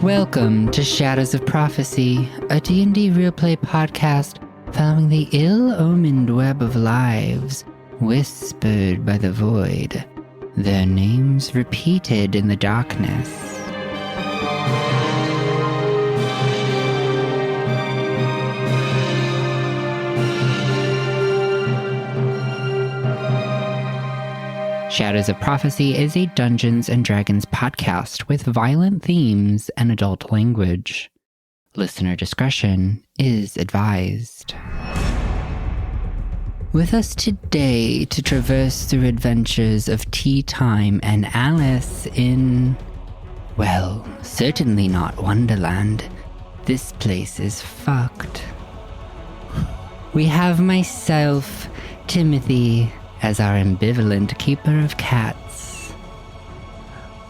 Welcome to Shadows of Prophecy, a D&D real play podcast following the ill-omened web of lives whispered by the void, their names repeated in the darkness. Shadows of Prophecy is a Dungeons & Dragons podcast with violent themes and adult language. Listener discretion is advised. With us today to traverse through adventures of Tea Time and Alice in, well, certainly not Wonderland. This place is fucked. We have myself, Timothy, as our ambivalent keeper of cats.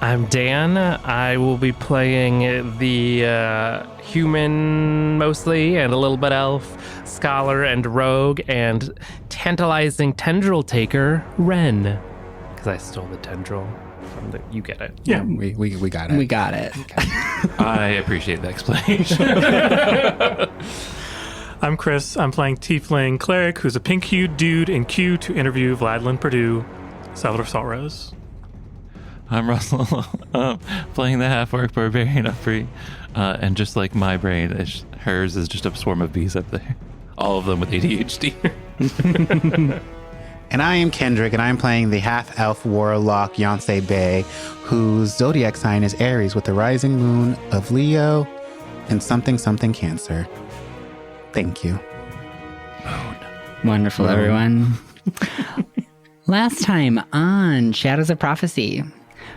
I'm Dan. I will be playing the human mostly, and a little bit elf, scholar and rogue, and tantalizing tendril taker, Ren. Because I stole the tendril from the... You get it. Yeah, we got it. We got it. Okay. I appreciate the explanation. I'm Chris. I'm playing Tiefling Cleric, who's a pink-hued dude in queue to interview Vladlin Purdue, Salvador Saltrose. I'm Russell, playing the half-orc barbarian Upri, and just like my brain, hers is just a swarm of bees up there. All of them with ADHD. And I am Kendrick, and I'm playing the half-elf warlock Yonsei Bay, whose zodiac sign is Aries with the rising moon of Leo and something Cancer. Thank you. Wonderful, everyone. Last time on Shadows of Prophecy,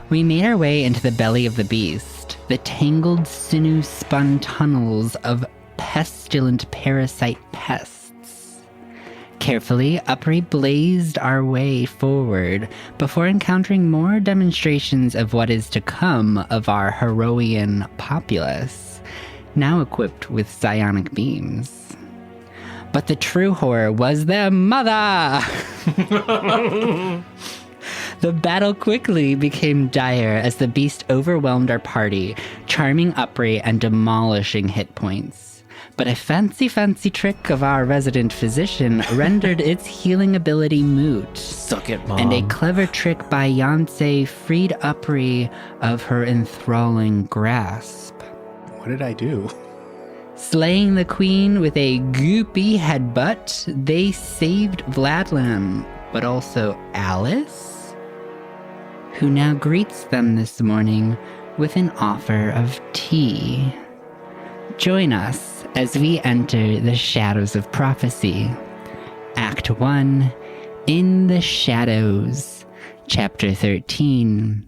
we made our way into the belly of the beast, the tangled sinew-spun tunnels of pestilent parasite pests. Carefully, Upri blazed our way forward before encountering more demonstrations of what is to come of our Heroian populace, now equipped with psionic beams. But the true horror was their mother! The battle quickly became dire as the beast overwhelmed our party, charming Upri and demolishing hit points. But a fancy trick of our resident physician rendered its healing ability moot. Suck it, Mom. And a clever trick by Yonsei freed Upri of her enthralling grasp. What did I do? Slaying the queen with a goopy headbutt, they saved Vladlin, but also Alice, who now greets them this morning with an offer of tea. Join us as we enter the Shadows of Prophecy. Act 1, In the Shadows, Chapter 13,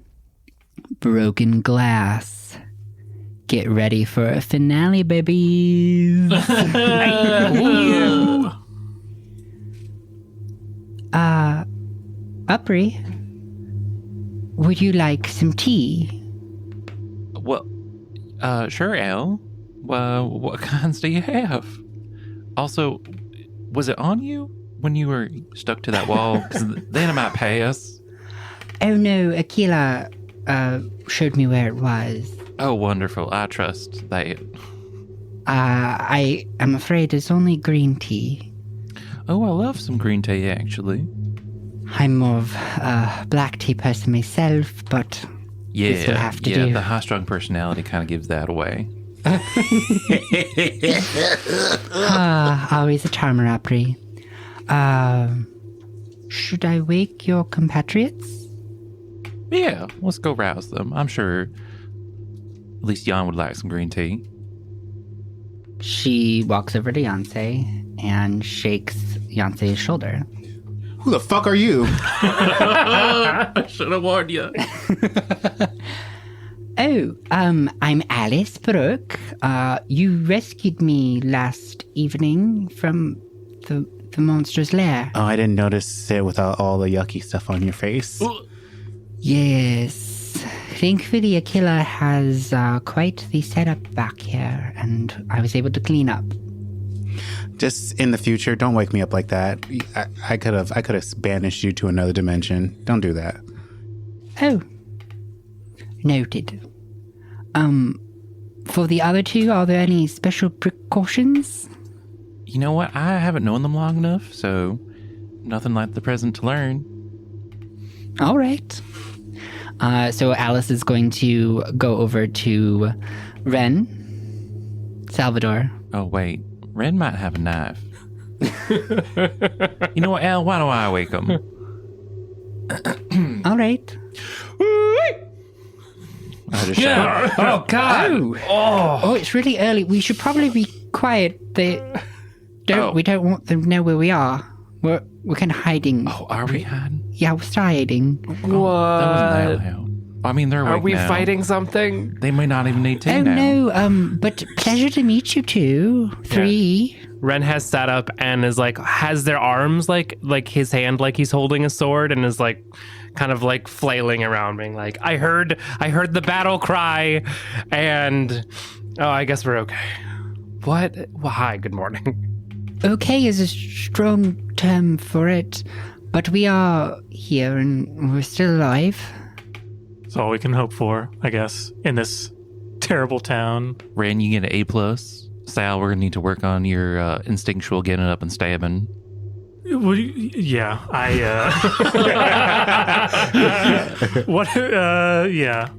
Broken Glass. Get ready for a finale, babies. Upri, would you like some tea? Well, sure, Al. What kinds do you have? Also, was it on you when you were stuck to that wall? Because then it might pay us. Oh no, Aquila showed me where it was. Oh, wonderful. I trust that. I am afraid it's only green tea. Oh, I love some green tea, actually. I'm more of a black tea person myself, but this will have to do. The high-strung personality kind of gives that away. Always a charmer, Upri. Should I wake your compatriots? Yeah, let's go rouse them. I'm sure at least Jan would like some green tea. She walks over to Yonsei and shakes Yonsei's shoulder. Who the fuck are you? I should have warned you. Oh, I'm Alice Brooke. You rescued me last evening from the monster's lair. Oh, I didn't notice it without all the yucky stuff on your face. Yes. Thankfully, Aquila has quite the setup back here, and I was able to clean up. Just in the future, don't wake me up like that. I could have banished you to another dimension. Don't do that. Oh. Noted. For the other two, are there any special precautions? You know what? I haven't known them long enough, so nothing like the present to learn. All right. So Alice is going to go over to Ren. Salvador. Oh, wait. Ren might have a knife. You know what, Al? Why don't I wake him? All right. I just shout. Oh, God. Oh, it's really early. We should probably be quiet. We don't want them to know where we are. We're kind of hiding. Oh, are we hiding? Yeah, we're hiding. That wasn't that loud. I mean, they're awake Are we now. fighting something? They may not even need tea Oh now. no, but pleasure to meet you two. 3. Ren has sat up and is like, has their arms like his hand like he's holding a sword and is like kind of like flailing around being like, I heard the battle cry and I guess we're okay. What? Well, hi, good morning. Okay is a strong term for it, but we are here and we're still alive. That's all we can hope for, I guess, in this terrible town. Ren, you get an A+. Sal, we're going to need to work on your instinctual getting up and stabbing. Well, yeah,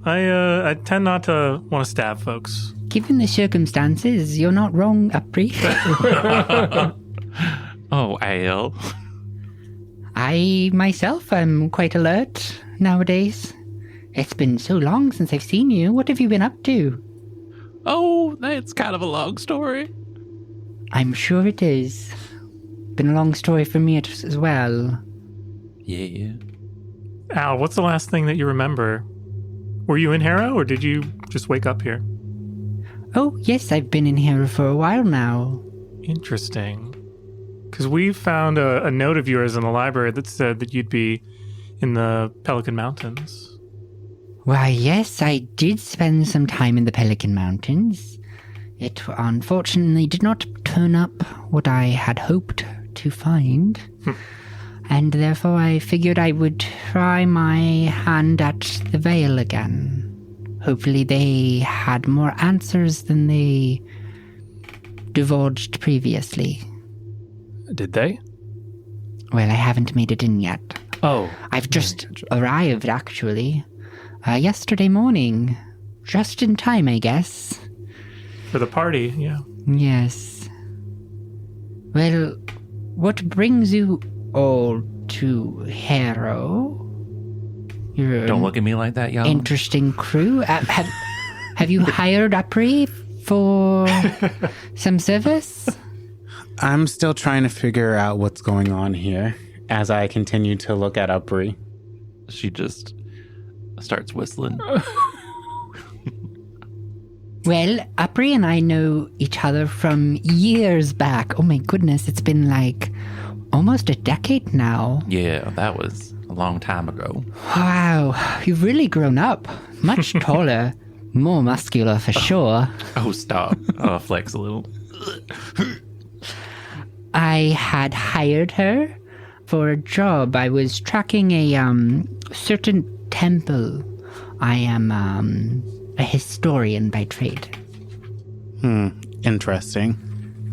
I tend not to want to stab folks. Given the circumstances, you're not wrong, Apri. Oh, Al. I myself am quite alert nowadays. It's been so long since I've seen you. What have you been up to? Oh, that's kind of a long story. I'm sure it is. Been a long story for me as well. Yeah. Al, what's the last thing that you remember? Were you in Harrow, or did you just wake up here? Oh, yes, I've been in here for a while now. Interesting. Because we found a note of yours in the library that said that you'd be in the Pelican Mountains. Why, yes, I did spend some time in the Pelican Mountains. It unfortunately did not turn up what I had hoped to find. And therefore I figured I would try my hand at the Vale again. Hopefully they had more answers than they divulged previously. Did they? Well, I haven't made it in yet. Oh. I've just arrived, actually. Yesterday morning. Just in time, I guess. For the party, yeah. Yes. Well, what brings you all to Harrow? You're Don't look at me like that, y'all. interesting crew. Have you hired Apri for some service? I'm still trying to figure out what's going on here as I continue to look at Upri. She just starts whistling. Well, Apri and I know each other from years back. Oh my goodness, it's been like almost a decade now. Yeah, that was a long time ago. Wow, you've really grown up. Much taller, more muscular for sure. Oh, stop. I'll flex a little. I had hired her for a job. I was tracking a certain temple. I am a historian by trade. Interesting.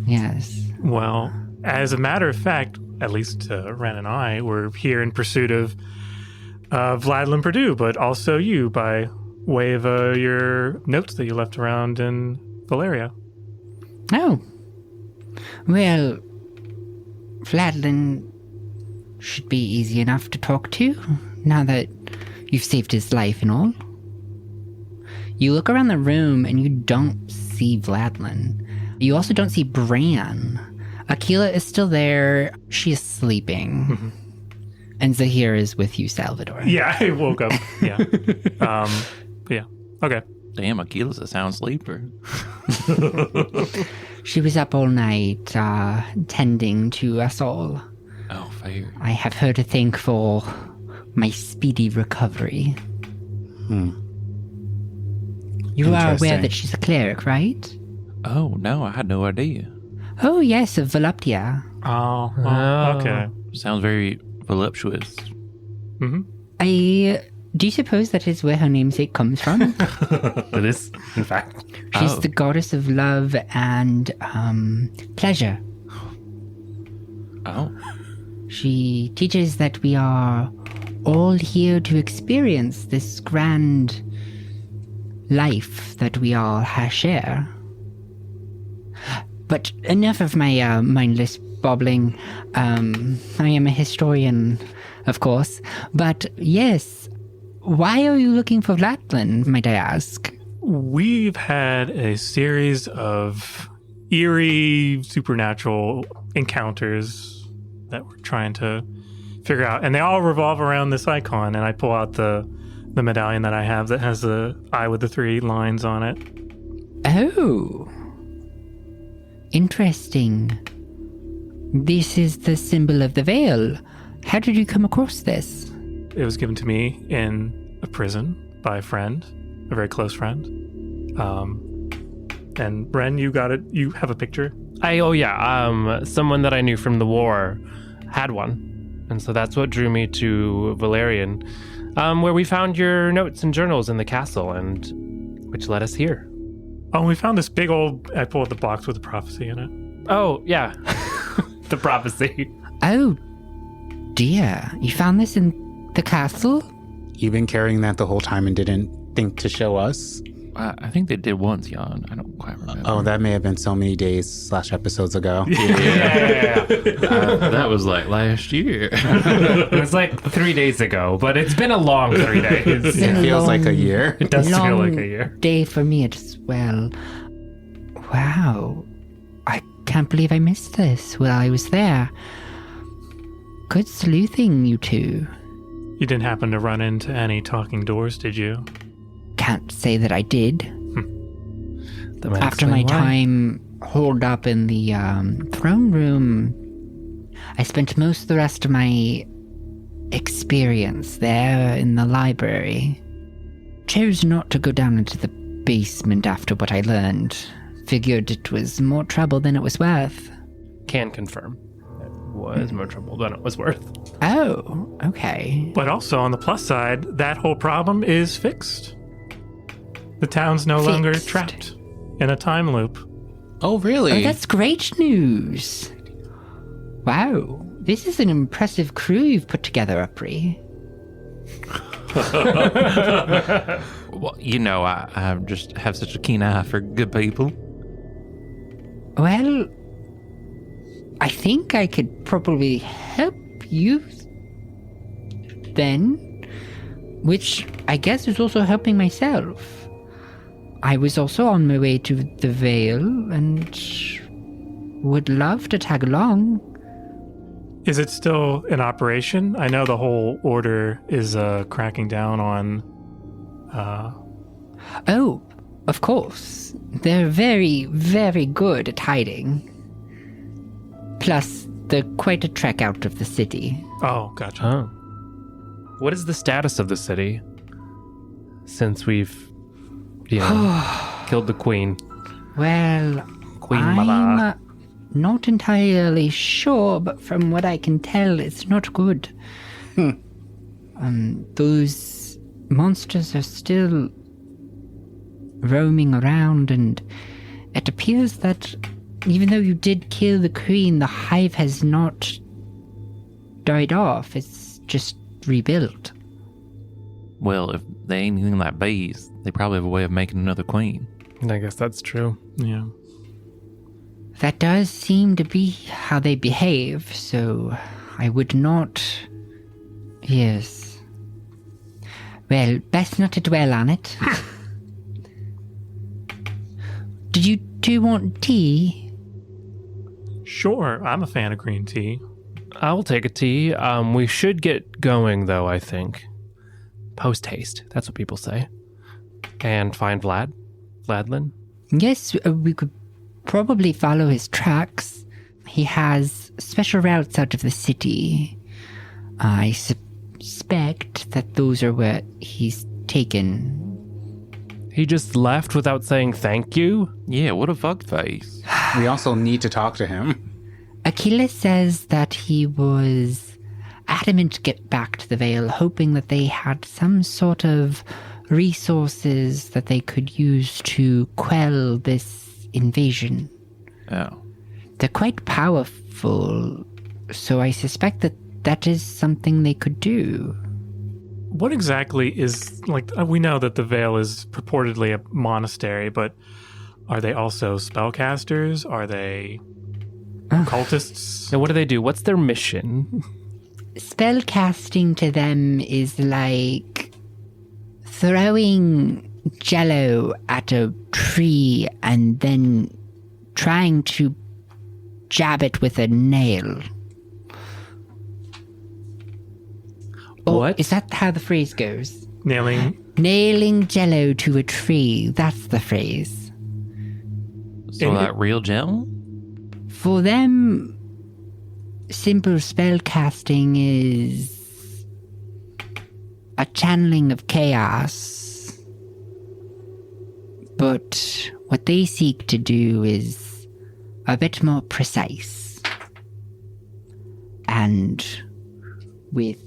Yes. Well, as a matter of fact, at least Ren and I were here in pursuit of Vladlin Purdue, but also you by way of your notes that you left around in Valeria. Oh. Well, Vladlin should be easy enough to talk to, now that you've saved his life and all. You look around the room and you don't see Vladlin. You also don't see Bran. Akila is still there. She is sleeping. And Zahir is with you, Salvador. Yeah, I woke up. Yeah. Yeah. Okay. Damn, Aquila's a sound sleeper. She was up all night, tending to us all. Oh, fair. I have her to thank for my speedy recovery. You are aware Interesting. that she's a cleric, right? Oh, no, I had no idea. Oh, yes, of Voluptia. Oh, well, Oh. okay. Sounds very voluptuous. Mm-hmm. I Do you suppose that is where her namesake comes from? It is, in fact. She's the goddess of love and pleasure. Oh. She teaches that we are all here to experience this grand life that we all share. But enough of my mindless babbling. I am a historian, of course. But yes, why are you looking for Vladlen, might I ask? We've had a series of eerie supernatural encounters that we're trying to figure out, and they all revolve around this icon. And I pull out the medallion that I have that has the eye with the 3 lines on it. Oh, interesting. This is the symbol of the veil. How did you come across this? It was given to me in a prison by a friend, a very close friend. And Bren, you got it. You have a picture. Someone that I knew from the war had one. And so that's what drew me to Valerian, where we found your notes and journals in the castle, and which led us here. Oh, we found this big old... I pulled the box with the prophecy in it. Oh, yeah. The prophecy. Oh, dear. You found this in the castle? You've been carrying that the whole time and didn't think to show us? I think they did once, Jan. I don't quite remember. Oh, that may have been so many days / episodes ago. Yeah. That was like last year. It was like 3 days ago, but it's been a long 3 days. It's been It feels like a year. It does feel long like a year. day for me as well. Wow. I can't believe I missed this while I was there. Good sleuthing, you two. You didn't happen to run into any talking doors, did you? Can't say that I did. That might After my explain why. time holed up in the throne room, I spent most of the rest of my experience there in the library. Chose not to go down into the basement after what I learned. Figured it was more trouble than it was worth. Can confirm. It was more trouble than it was worth. Oh, okay. But also, on the plus side, that whole problem is fixed. The town's no longer Fixed. trapped in a time loop. Oh, really? Oh, that's great news. Wow, this is an impressive crew you've put together, Upri. Well, you know, I just have such a keen eye for good people. Well, I think I could probably help you then, which I guess is also helping myself. I was also on my way to the Vale and would love to tag along. Is it still in operation? I know the whole order is cracking down on... Oh, of course. They're very, very good at hiding. Plus, they're quite a trek out of the city. Oh, gotcha. Oh. What is the status of the city since we've, killed the queen? Well, Queen I'm Mother. not entirely sure, but from what I can tell, it's not good. Those monsters are still roaming around, and it appears that even though you did kill the queen, the hive has not died off. It's just rebuilt. Well, if they ain't anything like bees, they probably have a way of making another queen. I guess that's true. Yeah. That does seem to be how they behave, so I would not... Yes. Well, best not to dwell on it. Did you two want tea? Sure, I'm a fan of green tea. I'll take a tea. We should get going, though, I think. Post haste. That's what people say. And find Vladlen. Yes, we could probably follow his tracks. He has special routes out of the city. I suspect that those are where he's taken. He just left without saying thank you? Yeah, what a fuck face. We also need to talk to him. Achilles says that he was adamant to get back to the Vale, hoping that they had some sort of resources that they could use to quell this invasion. Oh. They're quite powerful, so I suspect that that is something they could do. What exactly is, we know that the Vale is purportedly a monastery, but are they also spellcasters? Are they cultists? Now, what do they do? What's their mission? Spellcasting to them is like throwing jello at a tree and then trying to jab it with a nail. What? Is that how the phrase goes? Nailing jello to a tree. That's the phrase. So that real gel? For them, simple spell casting is a channeling of chaos. But what they seek to do is a bit more precise. And with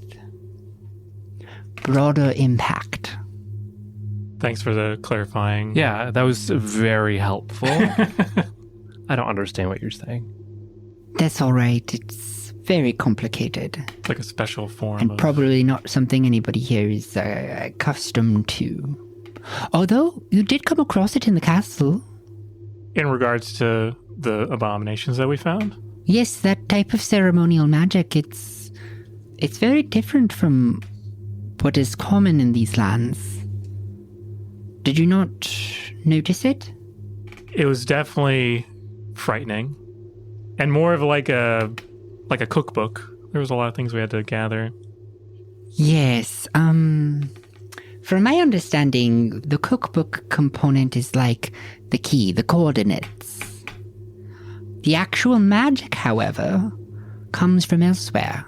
broader impact. Thanks for the clarifying. Yeah, that was very helpful. I don't understand what you're saying. That's all right. It's very complicated. It's like a special form And of... probably not something anybody here is accustomed to. Although, you did come across it in the castle. In regards to the abominations that we found? Yes, that type of ceremonial magic, it's very different from what is common in these lands. Did you not notice it? It was definitely frightening. And more of like a cookbook. There was a lot of things we had to gather. Yes, from my understanding, the cookbook component is like the key, the coordinates. The actual magic, however, comes from elsewhere.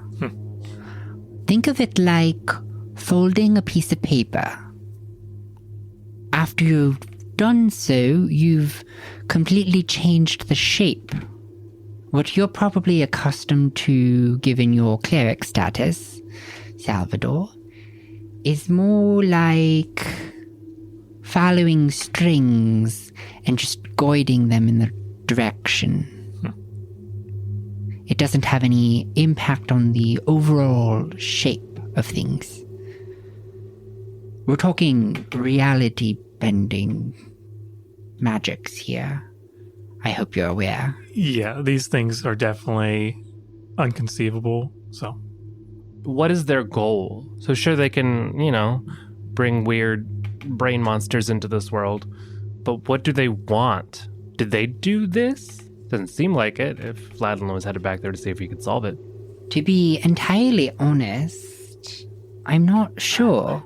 Think of it like folding a piece of paper. After you've done so, you've completely changed the shape. What you're probably accustomed to, given your cleric status, Salvador, is more like following strings and just guiding them in the direction. It doesn't have any impact on the overall shape of things. We're talking reality-bending magics here. I hope you're aware. Yeah, these things are definitely unconceivable, so... What is their goal? So sure, they can, bring weird brain monsters into this world, but what do they want? Did they do this? Doesn't seem like it, if Vladimir was headed back there to see if he could solve it. To be entirely honest, I'm not sure.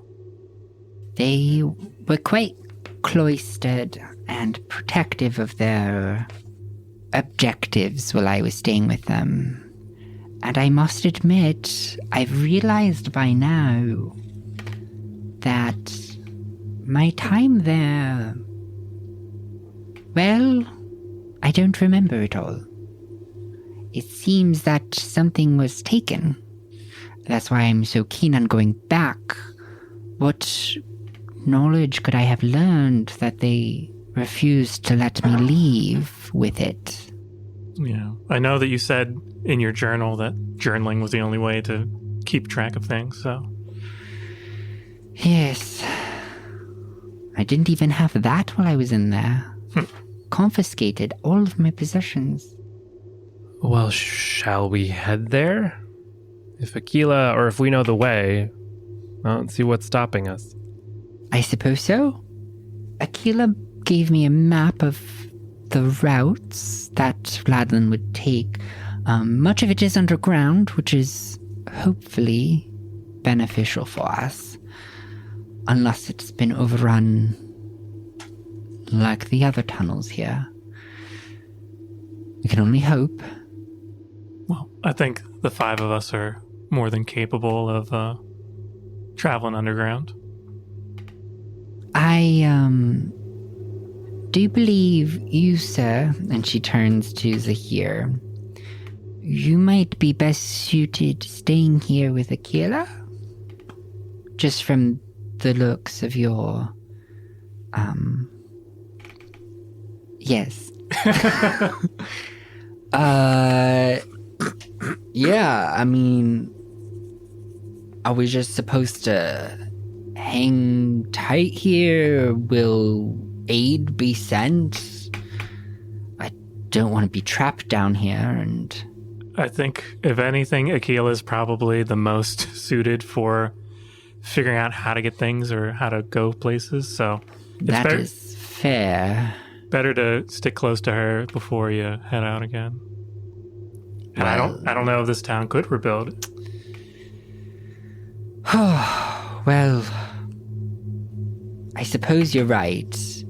They were quite cloistered and protective of their objectives while I was staying with them. And I must admit, I've realized by now that my time there, well, I don't remember it all. It seems that something was taken. That's why I'm so keen on going back. What knowledge could I have learned that they refused to let me leave with it? Yeah. I know that you said in your journal that journaling was the only way to keep track of things, so... Yes. I didn't even have that while I was in there. Confiscated all of my possessions. Well, shall we head there? If Aquila, or if we know the way, I don't see what's stopping us. I suppose so. Aquila gave me a map of the routes that Vladlin would take. Much of it is underground, which is hopefully beneficial for us. Unless it's been overrun like the other tunnels here. We can only hope. Well, I think the five of us are more than capable of traveling underground. I, do believe you, sir, and she turns to Zahir, You might be best suited staying here with Akila. Just from the looks of your, yes. Yeah, I mean, are we just supposed to hang tight here? Will aid be sent? I don't want to be trapped down here, and I think, if anything, Akila is probably the most suited for figuring out how to get things or how to go places. So that is fair. Better to stick close to her before you head out again. And I don't know if this town could rebuild. Well, I suppose you're right,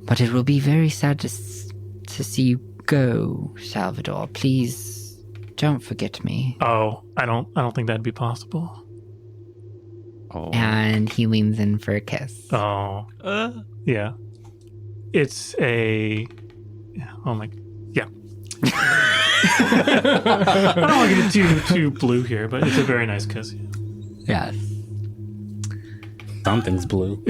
but it will be very sad to see you go, Salvador. Please don't forget me. Oh, I don't think that'd be possible. Oh. And he leans in for a kiss. Oh, yeah. It's a. Oh my. Yeah. I don't want to get too blue here, but it's a very nice kiss. Yes. Something's blue.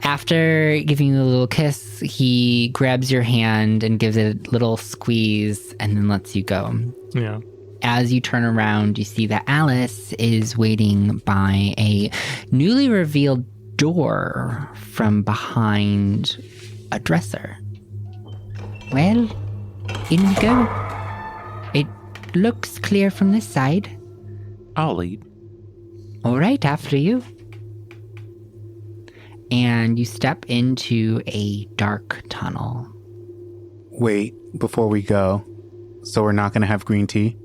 After giving you a little kiss, he grabs your hand and gives it a little squeeze and then lets you go. Yeah. As you turn around, you see that Alice is waiting by a newly revealed door from behind a dresser. Well, in we go. It looks clear from this side. I'll lead. All right, after you. And you step into a dark tunnel. Wait, before we go, so we're not going to have green tea?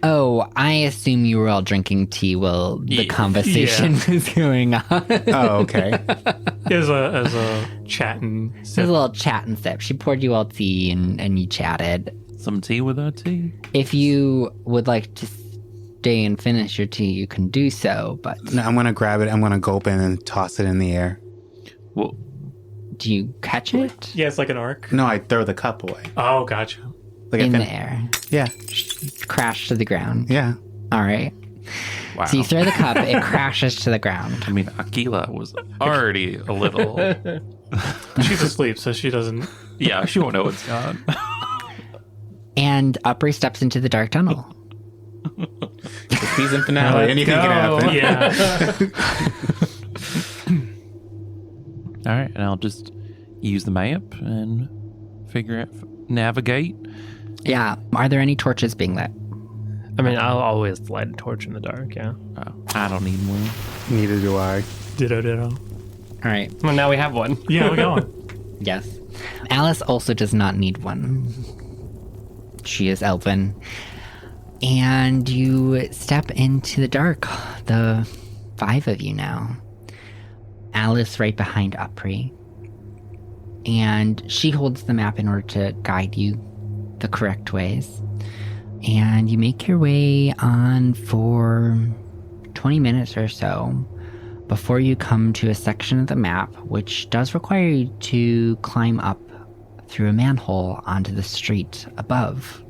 Oh, I assume you were all drinking tea while the conversation was going on. Oh, okay. As a chat and It was sip. a little chat and sip. She poured you all tea and you chatted. Some tea with our tea? If you would like to stay and finish your tea, you can do so, but No, I'm going to grab it, I'm going to gulp it and toss it in the air. Well, do you catch it? Yeah, it's like an arc. No, I throw the cup away. Oh, gotcha. Like In I the air. Yeah, Crash to the ground. yeah. All right. wow. So you throw the cup, it crashes to the ground. I mean, Akila was already a little. She's asleep, so she doesn't. Yeah, she won't know what's gone. And Upri steps into the dark tunnel. The season finale. Anything can happen. Yeah. All right, and I'll just use the map and figure out, navigate. Yeah. Are there any torches being lit? I mean, I'll always light a torch in the dark, yeah. Oh, I don't need one. Neither do I. Ditto. All right. Well, now we have one. Yeah, we're going. Yes. Alice also does not need one. She is elven. And you step into the dark. The 5 of you now. Alice right behind Upri. And she holds the map in order to guide you the correct ways. And you make your way on for 20 minutes or so before you come to a section of the map which does require you to climb up through a manhole onto the street above.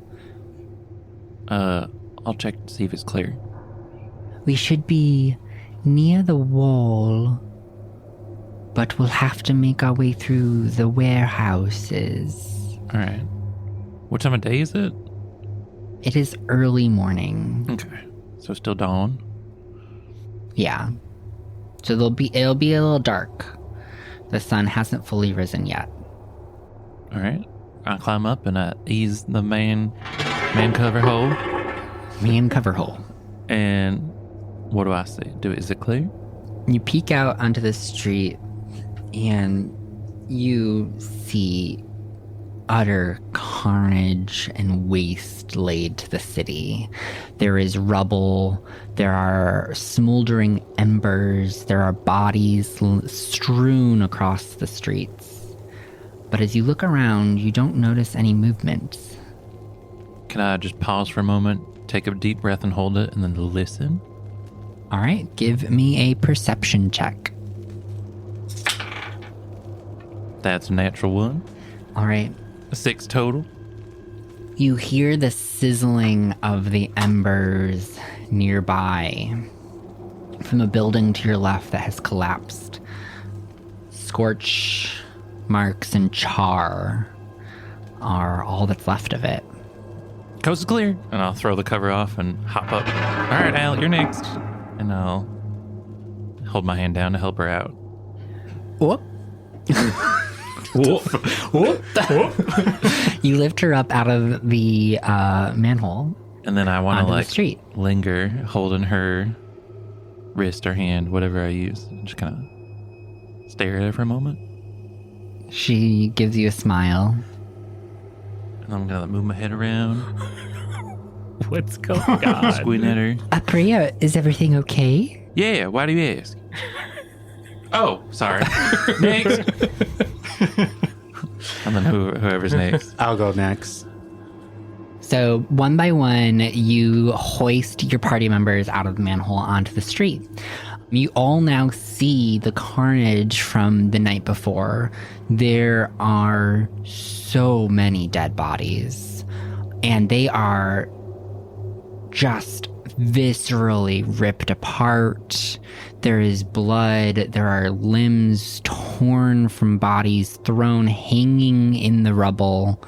I'll check to see if it's clear. We should be near the wall, but we'll have to make our way through the warehouses. All right. What time of day is it? It is early morning. Okay. So still dawn. Yeah. So it'll be a little dark. The sun hasn't fully risen yet. All right. I climb up and I ease the man cover hole. Man cover hole. And what do I see? Is it clear? You peek out onto the street and you see utter carnage and waste laid to the city. There is rubble, there are smoldering embers, there are bodies strewn across the streets. But as you look around, you don't notice any movement. Can I just pause for a moment, take a deep breath and hold it, and then listen? All right, give me a perception check. That's a natural one. All right. A 6 total. You hear the sizzling of the embers nearby from a building to your left that has collapsed. Scorch marks and char are all that's left of it. Coast is clear. And I'll throw the cover off and hop up. All right, Al, you're next. And I'll hold my hand down to help her out. Whoop. Whoop. You lift her up out of the manhole And then I want to onto the like street. linger, holding her wrist or hand, whatever I use, and just kind of stare at her for a moment. She gives you a smile. And I'm gonna move my head around, What's going on? squint at her. Priya, is everything okay? Yeah, why do you ask? Oh, sorry. Next. And then whoever's next. I'll go next. So, one by one, you hoist your party members out of the manhole onto the street. You all now see the carnage from the night before. There are so many dead bodies, and they are just viscerally ripped apart. There is blood. There are limbs torn from bodies, thrown hanging in the rubble.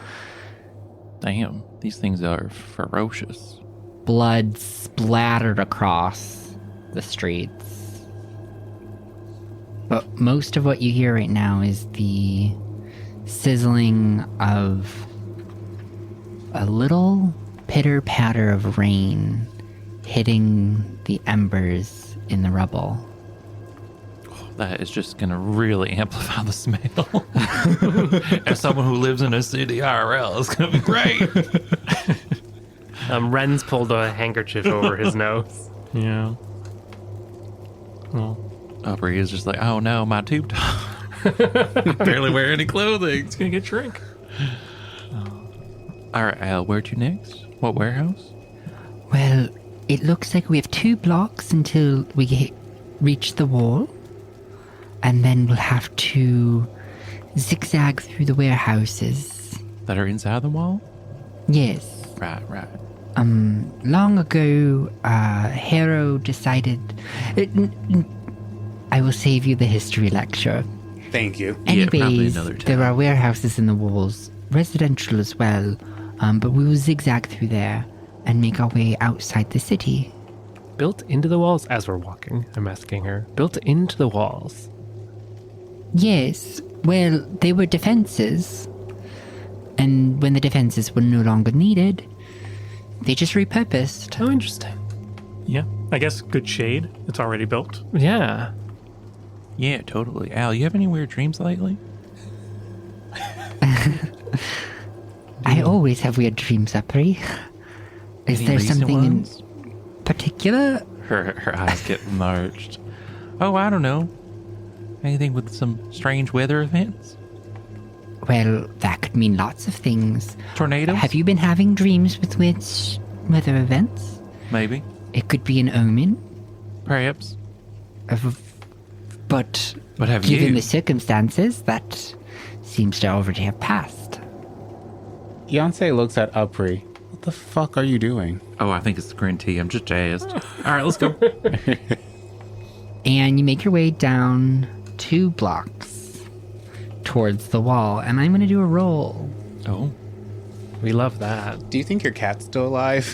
Damn, these things are ferocious. Blood splattered across the streets. But most of what you hear right now is the sizzling of a little pitter-patter of rain hitting the embers in the rubble. That is just gonna really amplify the smell. As someone who lives in a city IRL, it's gonna be great. Ren's pulled a handkerchief over his nose. Yeah. Well, Aubrey is just like, oh no, my tube top. Barely wear any clothing. it's gonna get shrink. All right, Al, where to next? What warehouse? Well, it looks like we have 2 blocks until we reach the wall. And then we'll have to zigzag through the warehouses. That are inside the wall? Yes. Right. Long ago, Hero decided... I will save you the history lecture. Thank you. Yeah, probably Anyways, another time. there are warehouses in the walls, residential as well, but we will zigzag through there and make our way outside the city. Built into the walls as we're walking. I'm asking her. Built into the walls. Yes, well, they were defenses. And when the defenses were no longer needed, they just repurposed. Oh, interesting. Yeah. I guess good shade. It's already built. Yeah. Yeah, totally. Al, you have any weird dreams lately? I always have weird dreams, Apri. Is Any there recent something ones? in particular? Her eyes get enlarged. Oh, I don't know. Anything with some strange weather events? Well, that could mean lots of things. Tornadoes? Have you been having dreams with weird weather events? Maybe. It could be an omen, Perhaps. but But have given you? the circumstances, that seems to already have passed. Yonsei looks at Upri. What the fuck are you doing? Oh, I think it's the green tea. I'm just jazzed. All right, let's go. And you make your way down 2 blocks towards the wall, and I'm going to do a roll. Oh. We love that. Do you think your cat's still alive?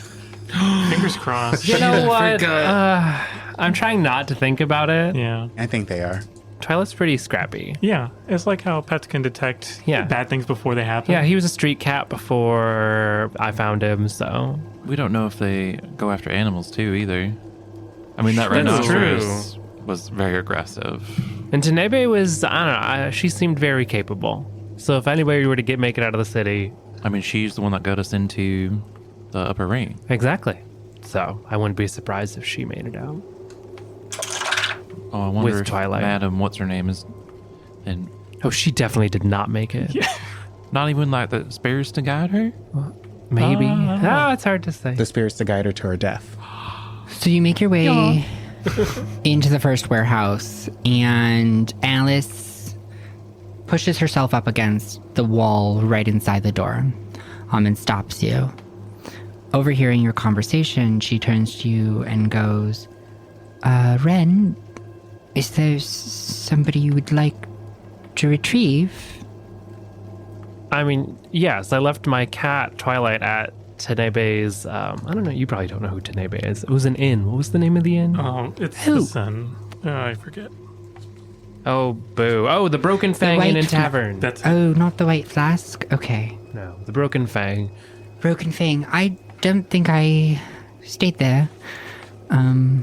Fingers crossed. You know what? I'm trying not to think about it. Yeah. I think they are. Twilight's pretty scrappy. Yeah. It's like how pets can detect Yeah. bad things before they happen. Yeah, he was a street cat before I found him, so. We don't know if they go after animals too either. I mean, that That's rhinoceros was very aggressive. And Tanebe was, I don't know, she seemed very capable. So if anybody were to make it out of the city, I mean, she's the one that got us into the upper ring. exactly. So I wouldn't be surprised if she made it out. Oh, I wonder With if Twilight. Madam, what's her name, is... And Oh, she definitely did not make it. Yeah. not even like the spirits to guide her? Maybe. It's hard to say. The spirits to guide her to her death. So you make your way into the first warehouse, and Alice, pushes herself up against the wall right inside the door, and stops you. Overhearing your conversation, she turns to you and goes, Ren, is there somebody you would like to retrieve? I mean, yes, I left my cat, Twilight, at Tenebe's, I don't know, you probably don't know who Tenebe is. It was an inn. What was the name of the inn? Oh, it's Who? the sun. Oh, I forget. Oh, boo. Oh, the Broken Fang Inn and Tavern. That's it. Oh, not the White Flask? Okay. No, the Broken Fang. Broken Fang. I don't think I stayed there.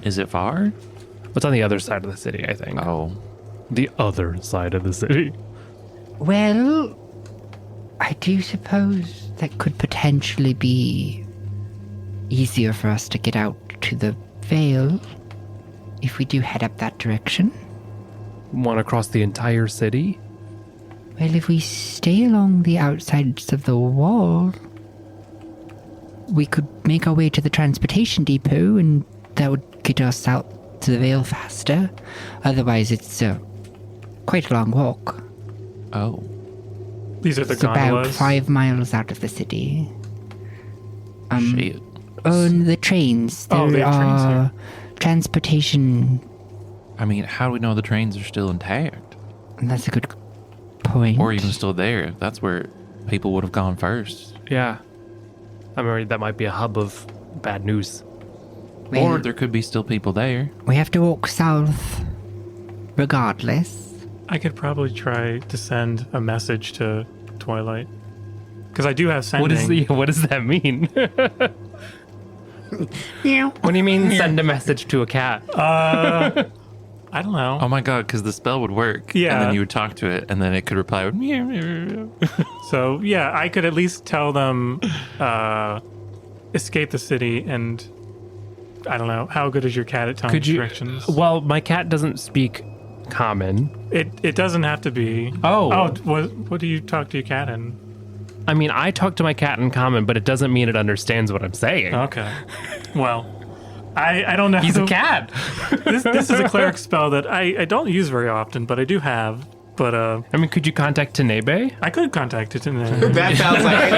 Is it far? What's on the other side of the city, I think. Oh. The other side of the city. Well, I do suppose that could potentially be easier for us to get out to the Vale if we do head up that direction. Want to cross the entire city? Well, if we stay along the outsides of the wall, we could make our way to the transportation depot, and that would get us out to the Vale faster. Otherwise, it's quite a long walk. Oh. These are the It's about gondolas. 5 miles out of the city. Shit. On the trains, there Oh, they have trains are here. transportation. I mean, how do we know the trains are still intact? That's a good point. Or even still there? That's where people would have gone first. Yeah. I'm worried that might be a hub of bad news. Well, Or there could be still people there. we have to walk south, regardless. I could probably try to send a message to Twilight. Because I do have sending. What does that mean? What do you mean send a message to a cat? I don't know. Oh my god, because the spell would work. Yeah. And then you would talk to it, and then it could reply with meow, meow, meow. So, yeah, I could at least tell them escape the city and I don't know. How good is your cat at telling Could you? directions? Well, my cat doesn't speak common. It doesn't have to be. Oh. Oh, what do you talk to your cat in? I mean, I talk to my cat in common, but it doesn't mean it understands what I'm saying. Okay. Well, I don't know. He's a cat. This is a cleric spell that I don't use very often, but I do have. But I mean, could you contact Tenebe? I could contact it. That sounds like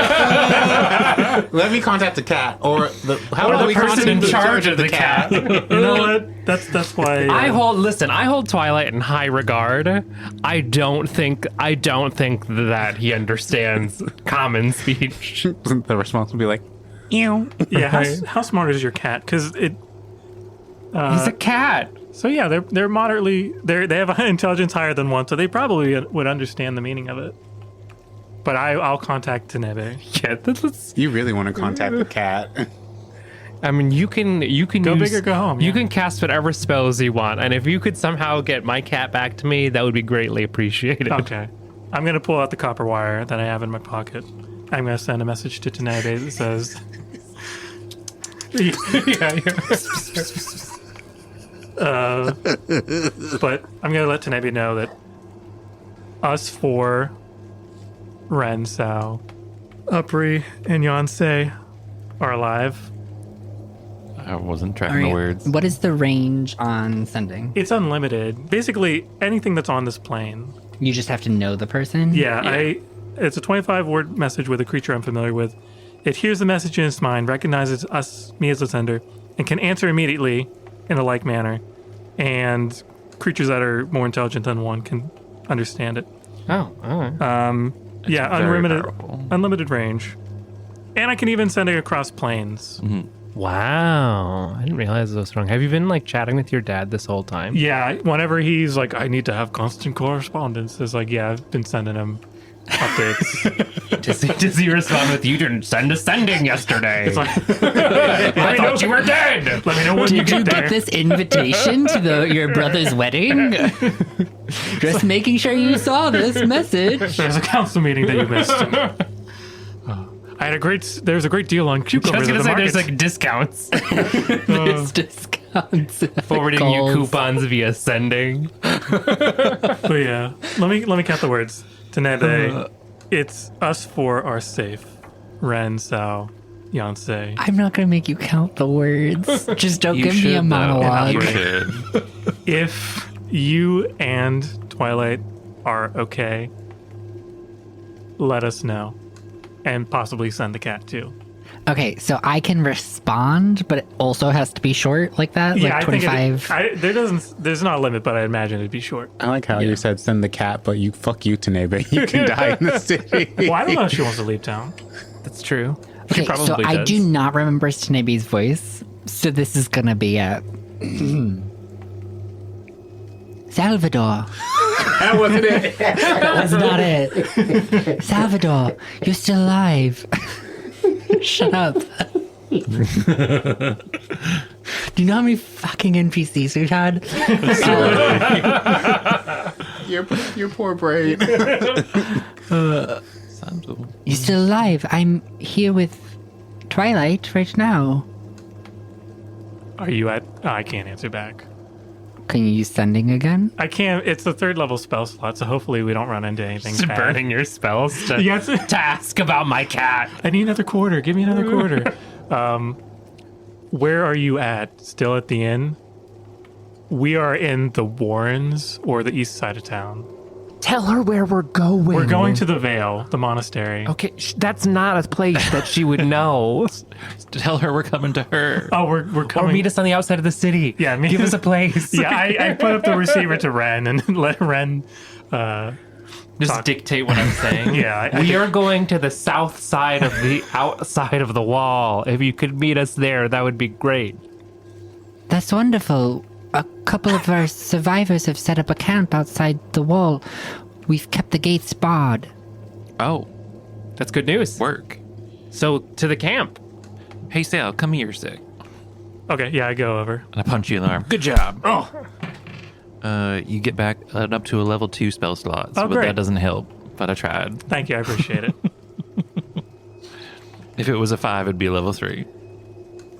let me contact the cat or the the person in charge of the cat. You know what? That's why I hold Twilight in high regard. I don't think that he understands common speech. the response would be like, ew. Yeah. How smart is your cat? Because it. He's a cat. So yeah, they're moderately they have an intelligence higher than 1, so they probably would understand the meaning of it. But I'll contact Tenebe. Yeah, that's. You really want to contact the cat. I mean, you can Go use, big or go home, You yeah. can cast whatever spells you want, and if you could somehow get my cat back to me, that would be greatly appreciated. Okay. I'm gonna pull out the copper wire that I have in my pocket. I'm gonna send a message to Tenebe that says. But I'm gonna let Tenebe know that us 4, Ren, Sao, Upri, and Yonsei are alive. I wasn't tracking the words. What is the range on sending? It's unlimited. Basically, anything that's on this plane. You just have to know the person? Yeah. It's a 25-word message with a creature I'm familiar with. It hears the message in its mind, recognizes me as the sender, and can answer immediately in a like manner. And creatures that are more intelligent than 1 can understand it. Oh, all right. Yeah, very unlimited powerful. unlimited range. And I can even send it across planes. Wow, I didn't realize it was strong. Have you been like chatting with your dad this whole time? Yeah, whenever he's like, I need to have constant correspondence, it's like, yeah, I've been sending him updates. Does he respond with, "You didn't send a sending yesterday"? It's like, I thought you were dead. let me know when you Did you get there. get this invitation to your brother's wedding? Just making sure you saw this message. There's a council meeting that you missed. There's a great deal on I cucumbers was at gonna the say market. there's like discounts, There's discounts. forwarding you Calls. coupons via sending. But yeah, let me count the words. Tenebe, it's us 4 are safe. Ren, Sao, Yonsei. I'm not going to make you count the words. Just don't give me a though. monologue. You should. If you and Twilight are okay, let us know. And possibly send the cat too. Okay, so I can respond, but it also has to be short like that? Yeah, like I think 25? there's not a limit, but I imagine it'd be short. I like how you said send the cat, but fuck you, Tanebe. You can die in the city. Well, I don't know if she wants to leave town. That's true. Okay, She probably so I does. do not remember Tanebe's voice, so this is gonna be it. Salvador. That wasn't it. That was not it. Salvador, you're still alive. Shut up. Do you know how many fucking NPCs we've had? Your poor brain. You're still alive. I'm here with Twilight right now. Are you at... Oh, I can't answer back. Can you use sending again? I can't... It's the 3rd level spell slot, so hopefully we don't run into anything Just bad. burning your spells to, Yes. to ask about my cat. I need another quarter. Give me another quarter. Where are you at? Still at the inn? We are in the Warrens or the east side of town. Tell her where we're going. We're going to the Vale, the monastery. Okay, that's not a place that she would know. Tell her we're coming to her. Oh, we're Or coming. meet us on the outside of the city. Yeah, give us a place. Yeah, I put up the receiver to Ren and let Ren. Just talk. dictate what I'm saying. Yeah, I we think- are going to the south side of the outside of the wall. If you could meet us there, that would be great. That's wonderful. A couple of our survivors have set up a camp outside the wall. We've kept the gates barred. Oh, That's good news. work. So to the camp. Hey, Sal, come here, sick. Okay, yeah, I go over. And I punch you in the arm. Good job. Oh, You get back up to a level 2 spell slot, Oh, but great. that doesn't help. But I tried. thank you. I appreciate it. If it was a 5, it'd be a level 3.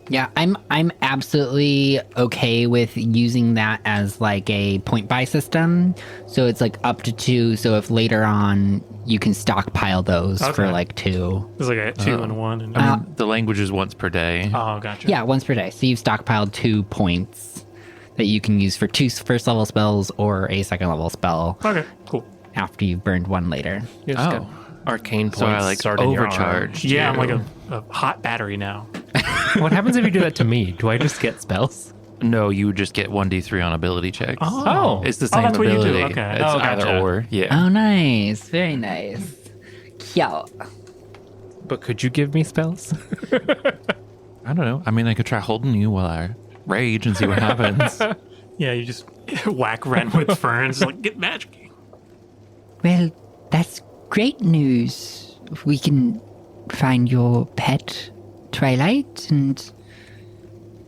Yeah, I'm absolutely okay with using that as like a point buy system. So it's like up to 2. So if later on you can stockpile those for Okay. like 2. It's like a 2 and 1. And, I mean, the language is once per day. oh, gotcha. Yeah, once per day. So you've stockpiled 2 points that you can use for 2 first level spells or a second level spell Okay, cool. after you've burned 1 later. You just got Oh. arcane points So I like started in your arm. overcharged. Yeah, I'm you. like a hot battery now. What happens if you do that to me? Do I just get spells? No, you would just get 1d3 on ability checks. Oh. It's the same that's what you do, ability. okay. It's Oh, either gotcha. or. Yeah. Oh, nice. Very nice. Cute. But could you give me spells? I don't know. I mean, I could try holding you while I rage and see what happens. Yeah, you just whack Ren with ferns, like, get magic. Well, that's great news. We can find your pet, Twilight, and,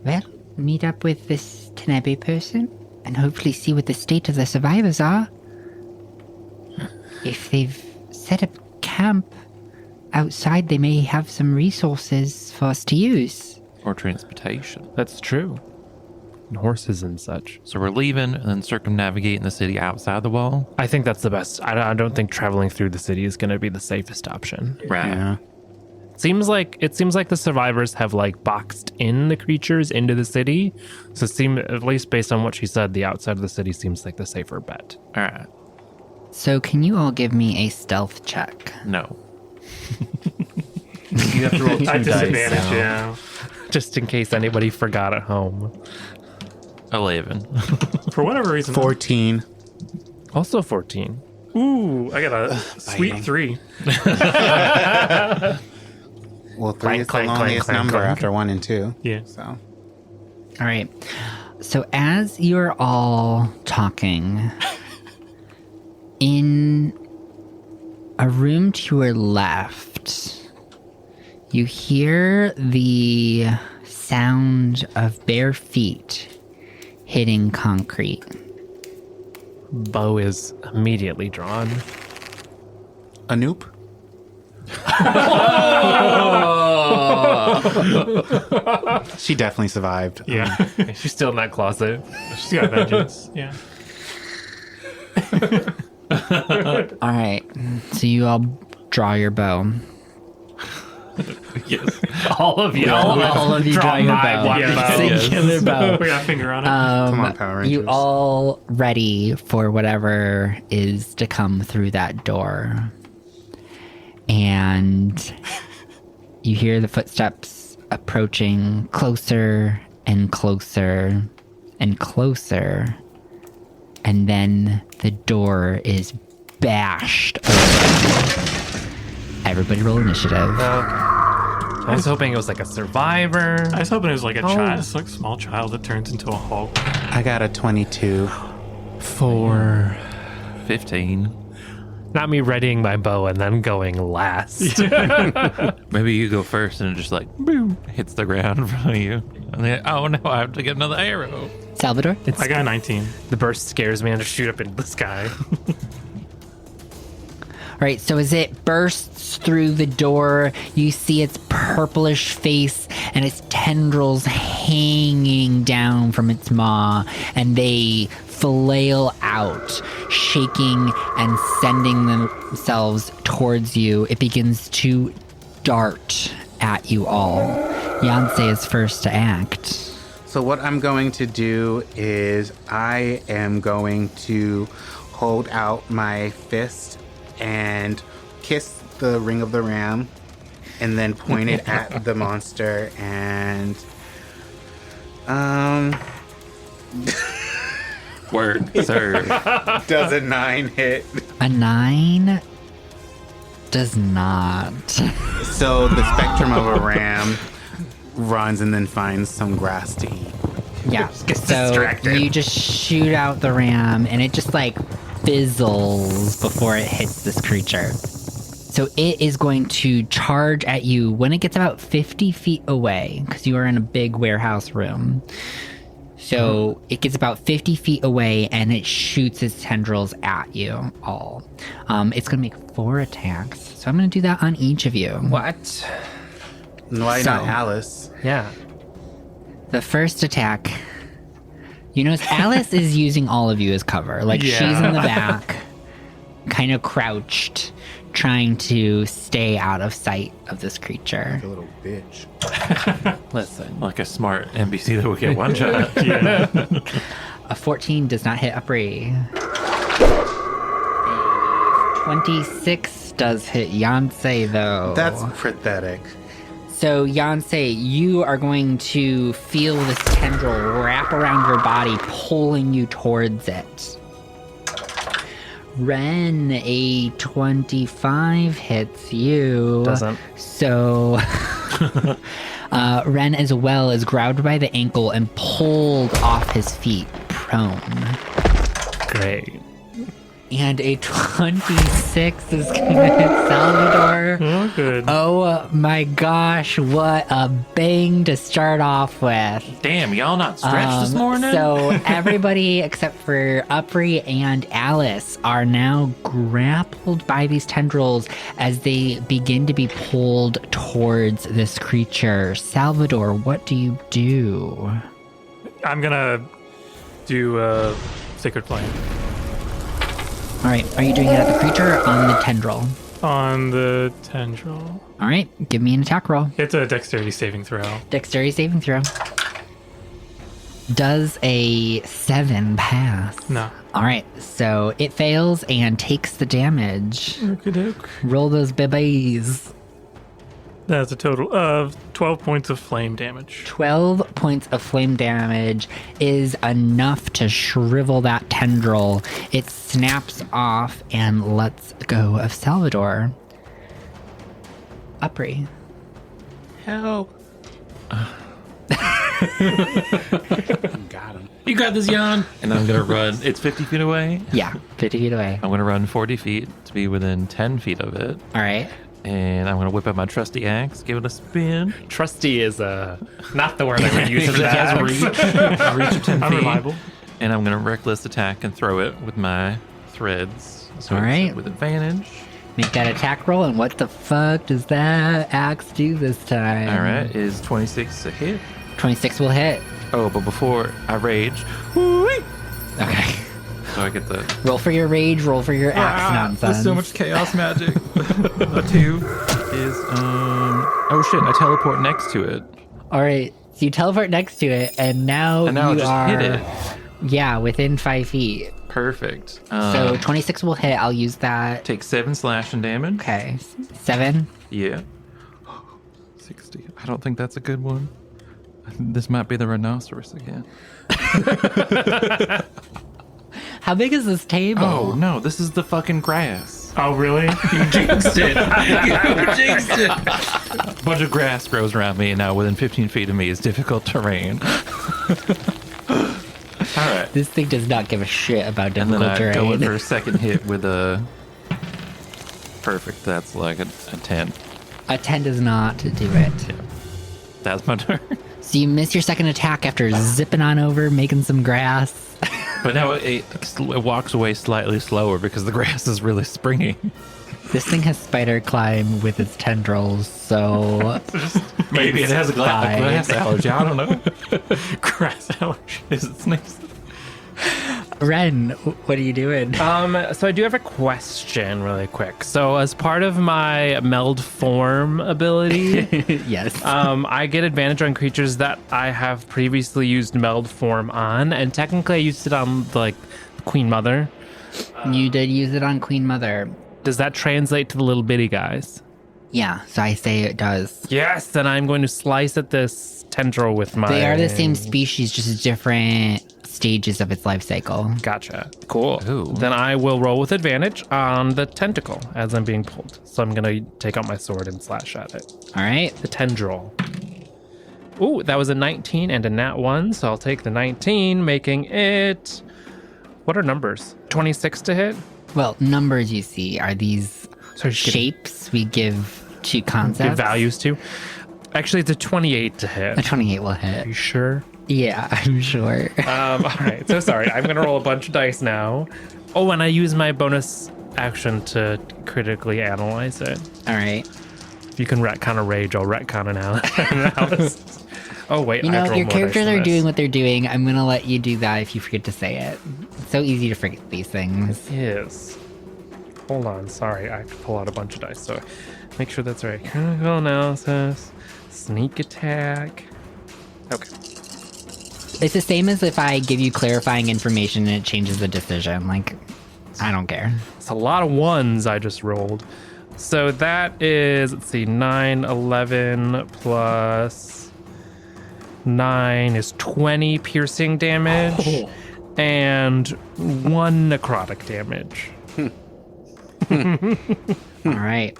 well, meet up with this Tanabe person and hopefully see what the state of the survivors are. If they've set up camp outside, they may have some resources for us to use. Or transportation. That's true. And horses and such. So we're leaving and then circumnavigating the city outside the wall. I think that's the best. I don't think traveling through the city is going to be the safest option. Right. Yeah. It seems like the survivors have like boxed in the creatures into the city. So at least based on what she said, the outside of the city seems like the safer bet. All right. So can you all give me a stealth check? No. You have to roll 2 At disadvantage, dice, yeah. just in case anybody forgot at home. 11. For whatever reason. 14. Also 14. Ooh, I got a sweet Biting. 3. Well, 3 Clank, is the clank, loneliest clank, number clank. after 1 and 2. Yeah. So, All right. So as you're all talking, in a room to your left, you hear the sound of bare feet hitting concrete. Bow is immediately drawn. Anoop? She definitely survived. Yeah. She's still in that closet. She's got vengeance. Yeah. All right. So you all draw your bow. Yes. All of you. All of you draw your bow. one Yeah, bow. Singular bow. We got a finger on it. Come on, Power Rangers. You all ready for whatever is to come through that door. And you hear the footsteps approaching closer and closer and closer. And then the door is bashed open. Everybody roll initiative. I was hoping it was like a survivor. I was hoping it was like a child, it's like a small child that turns into a Hulk. I got a 22. 4. 15. Not me readying my bow and then going last. Maybe you go first and it just like boom hits the ground in front of you. And then, oh no, I have to get another arrow. Salvador? I got a 19. The burst scares me and just shoot up into the sky. All right, so as it bursts through the door, you see its purplish face and its tendrils hanging down from its maw, and they flail out, shaking and sending themselves towards you. It begins to dart at you all. Yancey is first to act. So what I'm going to do is I am going to hold out my fist and kiss the ring of the ram and then point it at the monster and Word, sir. does a 9 hit? A 9 does not. So the spectrum of a ram runs and then finds some grass to eat. Yeah, so you just shoot out the ram and it just like fizzles before it hits this creature. So it is going to charge at you when it gets about 50 feet away, because you are in a big warehouse room. So it gets about 50 feet away and it shoots its tendrils at you all. It's going to make 4 attacks. So I'm going to do that on each of you. What? Why So- not Alice? Yeah. The first attack, you notice Alice is using all of you as cover. Like she's in the back, kind of crouched, trying to stay out of sight of this creature. A little bitch. Listen, Like a smart NPC that would get one shot. a 14 does not hit Upri. A 26 does hit Yancey, though. That's pathetic. So, Yancey, you are going to feel this tendril wrap around your body, pulling you towards it. Ren, a 25 hits you. Doesn't. So, Ren as well is grabbed by the ankle and pulled off his feet, prone. Great. And a 26 is going to hit Salvador. Oh, good. Oh my gosh, what a bang to start off with. Damn, y'all not stretched this morning? So everybody except for Upri and Alice are now grappled by these tendrils as they begin to be pulled towards this creature. Salvador, what do you do? I'm gonna do a Sacred Flame All right, are you doing it at the creature or on the tendril? on the tendril. All right, give me an attack roll. It's a dexterity saving throw. Dexterity saving throw. Does a 7 pass? No. All right, so it fails and takes the damage. Okey-doke. Roll those babies. That's a total of 12 points of flame damage. 12 points of flame damage is enough to shrivel that tendril. It snaps off and lets go of Salvador. Upri. Help. Got him. You got this, Jan. And I'm going to run. It's 50 feet away. Yeah, 50 feet away. I'm going to run 40 feet to be within 10 feet of it. All right. And I'm going to whip out my trusty axe, give it a spin. Trusty is not the word I would use for It has that. reach of 10 feet. Unreliable. And I'm going to reckless attack and throw it with my threads. So All it's right. with advantage. Make that attack roll, and what the fuck does that axe do this time? All right. Is 26 a hit? 26 will hit. Oh, but before I rage, whoo-wee, Okay. so I get the Roll for your rage, roll for your axe nonsense. There's so much chaos magic. The 2 is oh shit! I teleport next to it, All right, so you teleport next to it, and now and now I you just are hit it. yeah within 5 feet. Perfect. So 26 will hit. I'll use that. Take 7 slashing damage. Okay. 7. Yeah. 60. I don't think that's a good one. This might be the rhinoceros again. How big is this table? Oh, no. This is the fucking grass. Oh, really? You jinxed it. You jinxed it. A bunch of grass grows around me, and now within 15 feet of me is difficult terrain. All right. This thing does not give a shit about And then difficult I go in terrain. for a second hit with a... Perfect. That's like a 10. A 10 does not do it. That's my turn. So you miss your second attack after zipping on over, making some grass. But now it walks away slightly slower because the grass is really springy. This thing has spider climb with its tendrils, so Maybe it has a fine. glass allergy. I don't know. Grass allergy. Is it snakes? Ren, what are you doing? So I do have a question really quick. So as part of my meld form ability, Yes. I get advantage on creatures that I have previously used meld form on, and technically I used it on like Queen Mother. You did use it on Queen Mother. Does that translate to the little bitty guys? Yeah, so I say it does. Yes, then I'm going to slice at this tendril with my... They are the same species, just different stages of its life cycle. Gotcha. Cool. Ooh. Then I will roll with advantage on the tentacle as I'm being pulled. So I'm going to take out my sword and slash at it. All right. The tendril. Ooh, that was a 19 and a nat 1, so I'll take the 19, making it... What are numbers? 26 to hit? Well, numbers you see are these Sorry, just kidding. shapes we give to concepts. Give values to. Actually, it's a 28 to A hit. 28 will Are hit. you sure? Yeah, I'm sure. All right, so sorry. I'm going to roll a bunch of dice now. Oh, and I use my bonus action to critically analyze it. All right. If you can retcon a rage, I'll retcon an analysis. Oh, wait. You I have know, to roll your more characters dice than are this. doing what they're doing. I'm going to let you do that if you forget to say it. It's so easy to forget these things. Is. Hold on. Sorry. I have to pull out a bunch of dice. So make sure that's right. Critical analysis. Sneak attack. Okay. It's the same as if I give you clarifying information and it changes the decision. Like, I don't care. It's a lot of ones I just rolled. So that is, let's see, 9, 11 plus 9 is 20 piercing damage and 1 necrotic damage. All right.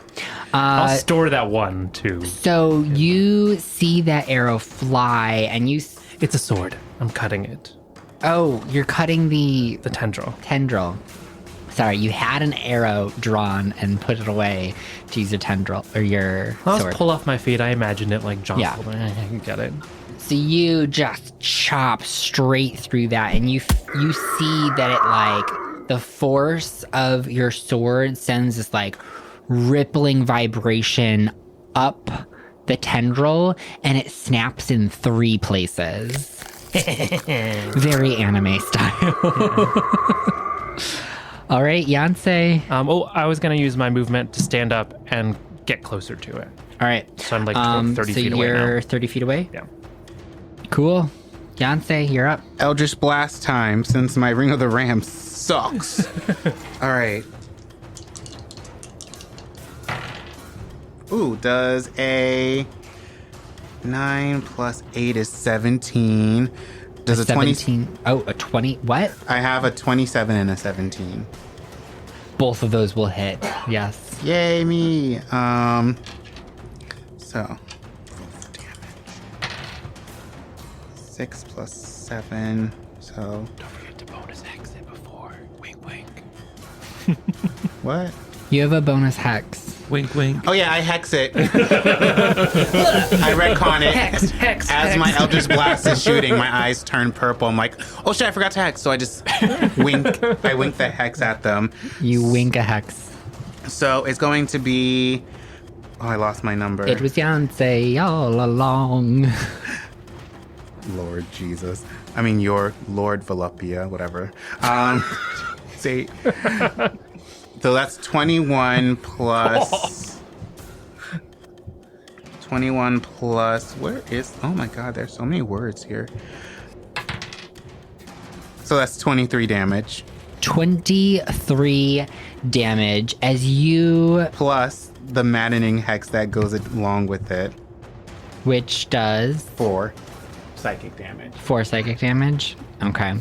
I'll store that 1 too. So you see that arrow fly and you... It's a sword. I'm cutting it. Oh, you're cutting the The tendril. tendril. Sorry, you had an arrow drawn and put it away to use your tendril or your I'll sword. just pull off my feet. I imagined it like John. Yeah. I can get it. So you just chop straight through that, and you see that it like the force of your sword sends this like rippling vibration up the tendril, and it snaps in 3 places. Very anime style. All right, Yancey. I was going to use my movement to stand up and get closer to it. All right. So I'm like 30 so feet away now. you're 30 feet away? Yeah. Cool. Yancey, you're up. Eldritch Blast time, since my Ring of the Ram sucks. All right. Ooh, does a 9 plus 8 is 17. Does a 17. Oh, a 20. What? I have a 27 and a 17. Both of those will hit. Yes. Yay, me. So, damage. 6 plus 7. So, Don't forget to bonus exit before. Wink, wink. what? You have a bonus hex. Wink, wink. Oh yeah, I hex it. I retcon it. Hex. As my Eldritch Blast is shooting, my eyes turn purple. I'm like, oh shit, I forgot to hex. So I just wink. I wink the hex at them. You wink a hex. So it's going to be... Oh, I lost my number. It was Yancey all along. Lord Jesus. I mean, your Lord Volupia, whatever. See... So that's 21 plus... 21 plus... Where is... Oh my god, there's so many words here. So that's 23 damage. 23 damage as you, Plus the maddening hex that goes along with it. which does 4 psychic damage. 4 psychic damage. Okay.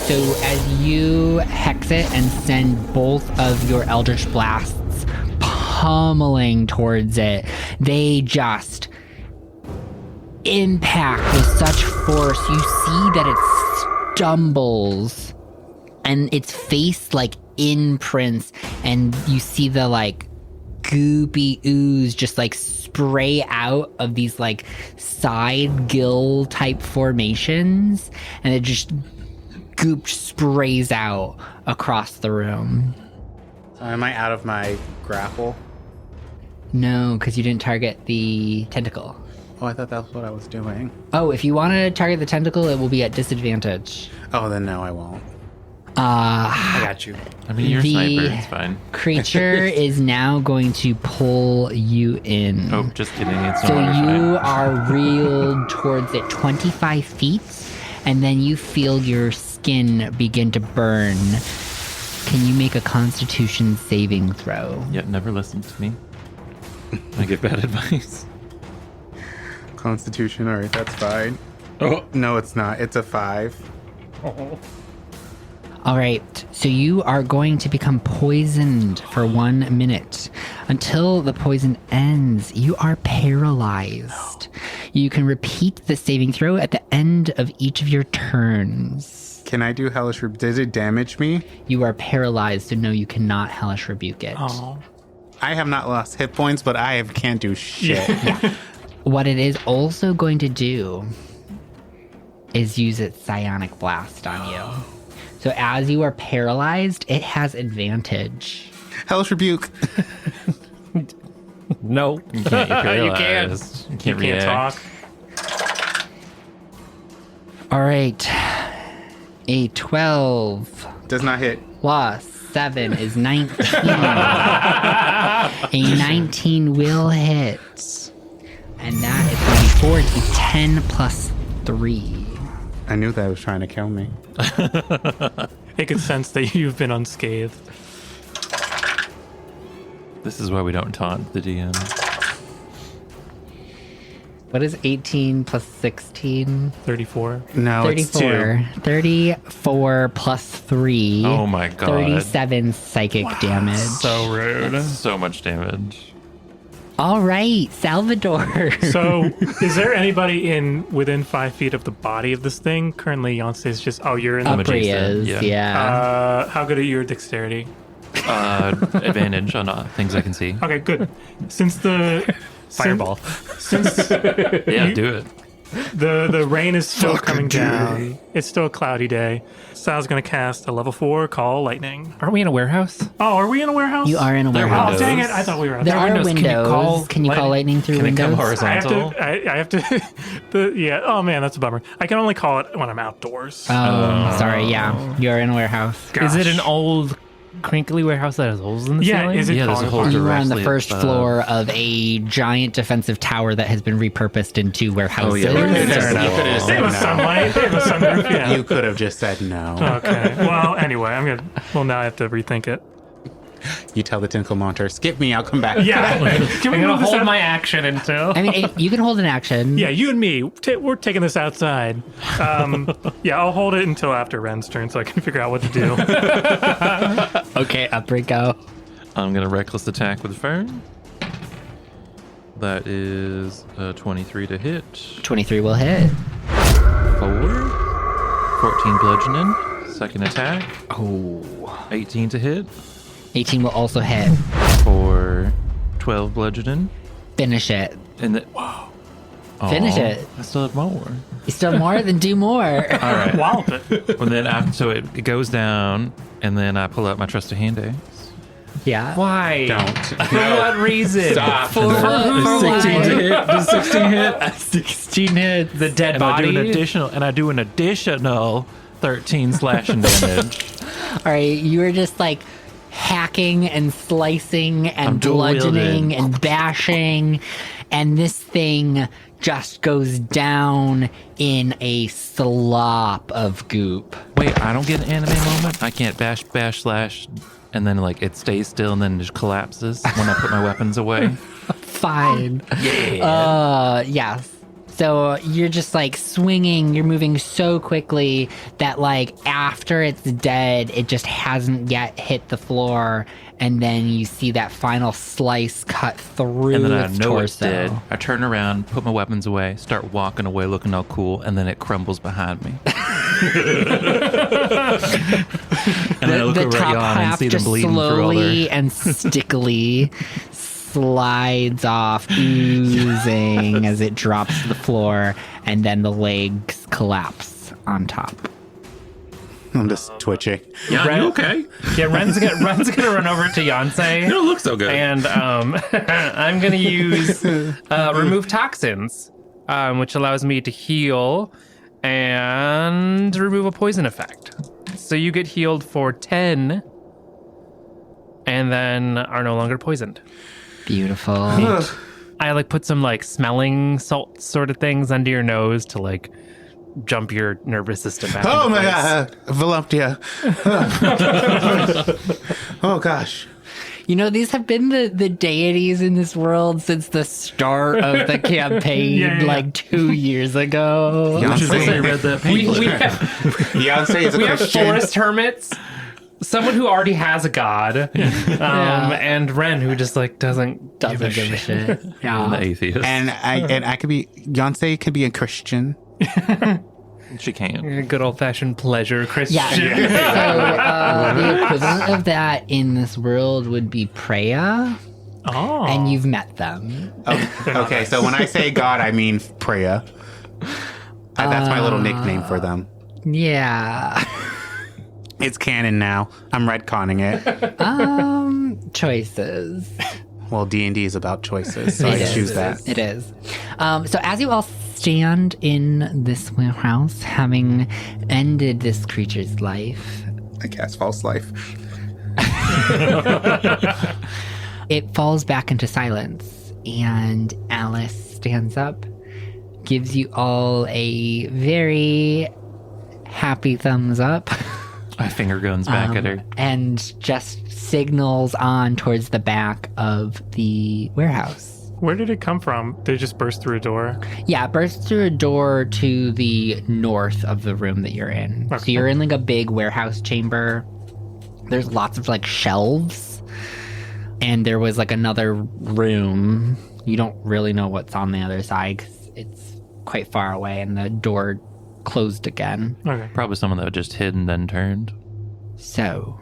So as you hex it and send both of your Eldritch Blasts pummeling towards it, they just impact with such force. You see that it stumbles and its face like imprints, and you see the like goopy ooze just like spray out of these like side gill type formations, and it just goop sprays out across the room. So am I out of my grapple? No, because you didn't target the tentacle. Oh, I thought that's what I was doing. Oh, if you want to target the tentacle, it will be at disadvantage. Oh, then no, I won't. I got you. I mean, you're a The- sniper. It's fine. Creature is now going to pull you in. Oh, just kidding. It's So not you fine. are reeled towards it 25 feet, and then you feel your skin begin to burn. Can you make a Constitution saving throw? Yeah, never listen to me. I get bad advice. Constitution, alright, that's fine. Oh, no, it's not. It's a 5. All right, so you are going to become poisoned for 1 minute. Until the poison ends, you are paralyzed. You can repeat the saving throw at the end of each of your turns. Can I do Hellish Rebuke? Does it damage me? You are paralyzed, so no, you cannot hellish rebuke it. Oh. I have not lost hit points, but can't do shit. What it is also going to do is use its psionic blast on you. So as you are paralyzed, it has advantage. Hellish Rebuke. No. You can't. You're You can't. paralyzed. You can't Can't react. talk. All right. A 12 Does not hit. plus 7 is 19. A 19 will hit. And that is going to be 4 to 10 plus 3. I knew that it was trying to kill me. It could sense that you've been unscathed. This is why we don't taunt the DM. What is 18 plus 16? 34. No, it's 2. 34. 34 plus 3. Oh my god. 37 psychic damage. So rude. So much damage. All right, Salvador. So, is there anybody within 5 feet of the body of this thing? Currently, Yonsei is just. Oh, you're in Up the. he adjacent, is, yeah. yeah. How good are your dexterity? Advantage on things I can see. Okay, good. Since the Fireball. Since Yeah, do it. the rain is still coming down, it's still a cloudy day. Sal's gonna cast a level 4 call lightning. Aren't we in a warehouse? Oh, are we in a warehouse? You are in a There are Oh, warehouse. dang windows. it! I thought we were. There are windows. windows. Can you call lightning through Can it come windows? I have horizontal? to. I have to. Yeah. Oh man, that's a bummer. I can only call it when I'm outdoors. Oh, sorry. Yeah, you're in a warehouse. Is it Gosh. an old, crinkly warehouse that has holes in the Yeah, ceiling? is it Yeah, there's a falling whole apart? You are on the directly first above. floor of a giant defensive tower that has been repurposed into warehouses. yeah, we're You Fair enough. could have They said have a no. sunlight. They have a sunroof. Yeah. You could have just said no. Okay. Well, anyway, I'm gonna. Well, now I have to rethink it. You tell the Tinkle Monster, skip me, I'll come back. Yeah. Can we I'm gonna move this hold out? my action until. I mean, you can hold an action. Yeah, you and me. We're taking this outside. Yeah, I'll hold it until after Ren's turn so I can figure out what to do. Okay, up we go. I'm gonna reckless attack with Fern. That is 23 to hit. 23 will hit. 4. 14 bludgeoning. Second attack. Oh. 18 to hit. 18 will also hit. For 12 bludgeoning. Finish it. And then. Finish it. I still have more. You still more than do more. All right. Wallop it. And then after, so it goes down, and then I pull out my trusty hand axe. Yeah. Why? Don't. For what reason? Stop. For what? 16 to hit. Does 16 hit? 16 hits. The dead And I body. do an additional 13 slashing damage. All right, you were just like hacking and slicing and I'm dual bludgeoning wielding. and bashing, and this thing just goes down in a slop of goop. Wait, I don't get an anime moment? I can't bash, slash, and then like it stays still and then just collapses when I put my weapons away? Fine. Yes. So you're just like swinging, you're moving so quickly that like after it's dead, it just hasn't yet hit the floor. And then you see that final slice cut through And then I its know it's torso. dead. I turn around, put my weapons away, start walking away looking all cool, and then it crumbles behind me. And then I look over at Jan and see them just bleeding through all slowly their... and stickily slides off, oozing as it drops to the floor, and then the legs collapse on top. I'm just twitching. Yeah, you okay? Yeah, Ren's gonna run over to Yonsei. You don't look so good. And I'm going to use Remove Toxins, which allows me to heal and remove a poison effect. So you get healed for 10 and then are no longer poisoned. Beautiful. I like put some like smelling salt sort of things under your nose to like jump your nervous system back. Oh into my place. god, Voluptia. Oh gosh. You know, these have been the deities in this world since the start of the campaign, Yeah. like 2 years ago. Beyonce, read that We paper. have Beyonce is a we have Christian. forest hermits, someone who already has a god, and Ren who just like doesn't give a give a shit. I'm the Yeah. atheist. And I could be Beyonce could be a Christian. she can't. Good old fashioned pleasure Christian. Yeah. So the equivalent of that in this world would be Preya, Oh. and you've met them. Okay, so when I say God, I mean Priya. That's my little nickname for them. Yeah. It's canon now. I'm retconning it. Choices. Well, D&D is about choices, so I choose that. It is. So as you all stand in this warehouse, having ended this creature's life, I cast false life. it falls back into silence, and Alice stands up, gives you all a very happy thumbs up, My finger guns back at her. and just signals on towards the back of the warehouse. Where did it come from? Did it just burst through a door? Yeah, it bursts through a door to the north of the room that you're in. So Okay. you're in like a big warehouse chamber. There's lots of like shelves. And there was like another room. You don't really know what's on the other side 'cause it's quite far away and the door closed again. Okay. Probably someone that just hid and then turned. So,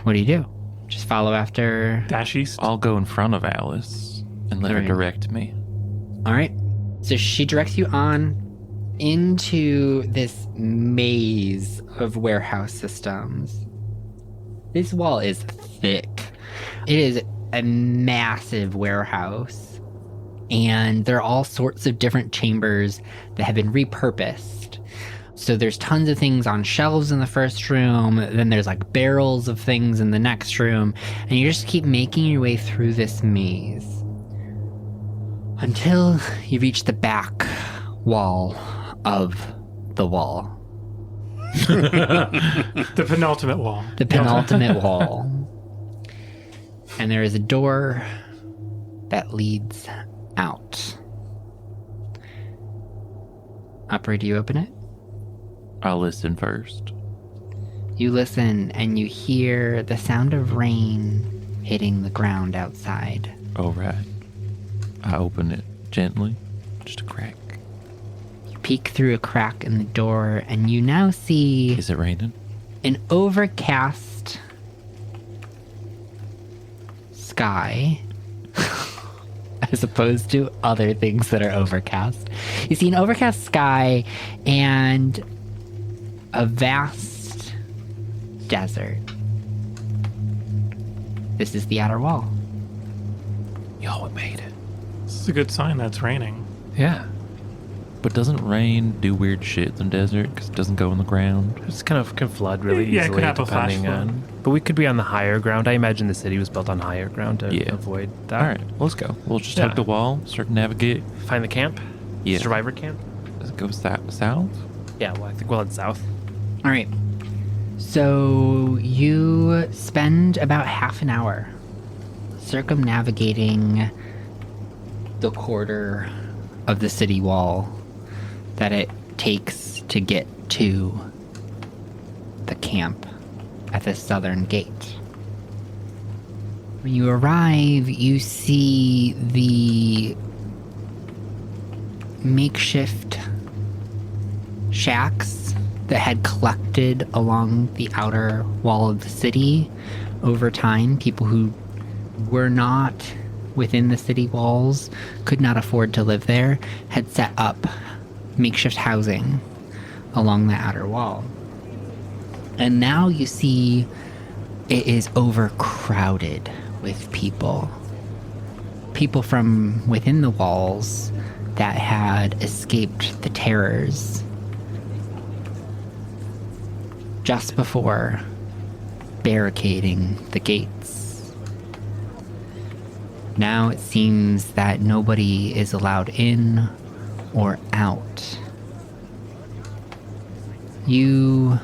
what do you do? Just follow after? Dash east. I'll go in front of Alice and let her Alright. direct me. All right. So she directs you on into this maze of warehouse systems. This wall is thick. It is a massive warehouse. And there are all sorts of different chambers that have been repurposed. So there's tons of things on shelves in the first room, then there's like barrels of things in the next room, and you just keep making your way through this maze until you reach the back wall of the wall. The penultimate wall. The penultimate wall. And there is a door that leads out. Operator, do you open it? I'll listen first. You listen and you hear the sound of rain hitting the ground outside. All right. I open it gently, just a crack. You peek through a crack in the door and you now see Is it raining? an overcast sky as opposed to other things that are overcast. You see an overcast sky and a vast desert. This is the outer wall. Y'all made it. This is a good sign that it's raining. Yeah. But doesn't rain do weird shit in the desert because it doesn't go in the ground? It's kind of can flood really Yeah, it easily could have a flash depending flood. on. But we could be on the higher ground. I imagine the city was built on higher ground to Yeah. avoid that. All right, let's go. We'll just Yeah. hug the wall, start to navigate. Find the camp. Yeah. Survivor camp. Does it go south? Yeah. Well, I think we'll head south. All right. So you spend about half an hour circumnavigating the quarter of the city wall that it takes to get to the camp at the southern gate. When you arrive, you see the makeshift shacks that had collected along the outer wall of the city over time. People who were not within the city walls, could not afford to live there, had set up makeshift housing along the outer wall. And now you see it is overcrowded with people. People from within the walls that had escaped the terrors just before barricading the gates. Now it seems that nobody is allowed in or out. You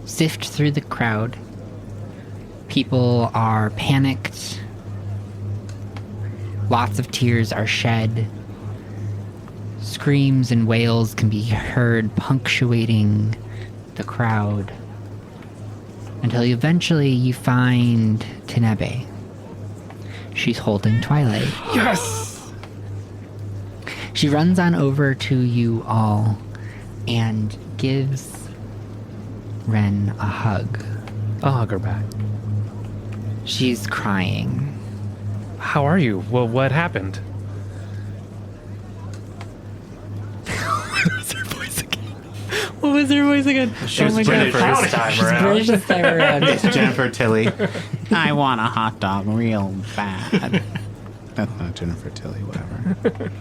sift through the crowd. People are panicked. Lots of tears are shed. Screams and wails can be heard punctuating the crowd. Until eventually you find Tenebe. She's holding Twilight. Yes! She runs on over to you all and gives Ren a hug. I'll hug her back. She's crying. How are you? Well, what happened? What was her voice again? She was British this time around. British this time around. It's Jennifer Tilly. I want a hot dog real bad. That's not Jennifer Tilly, whatever.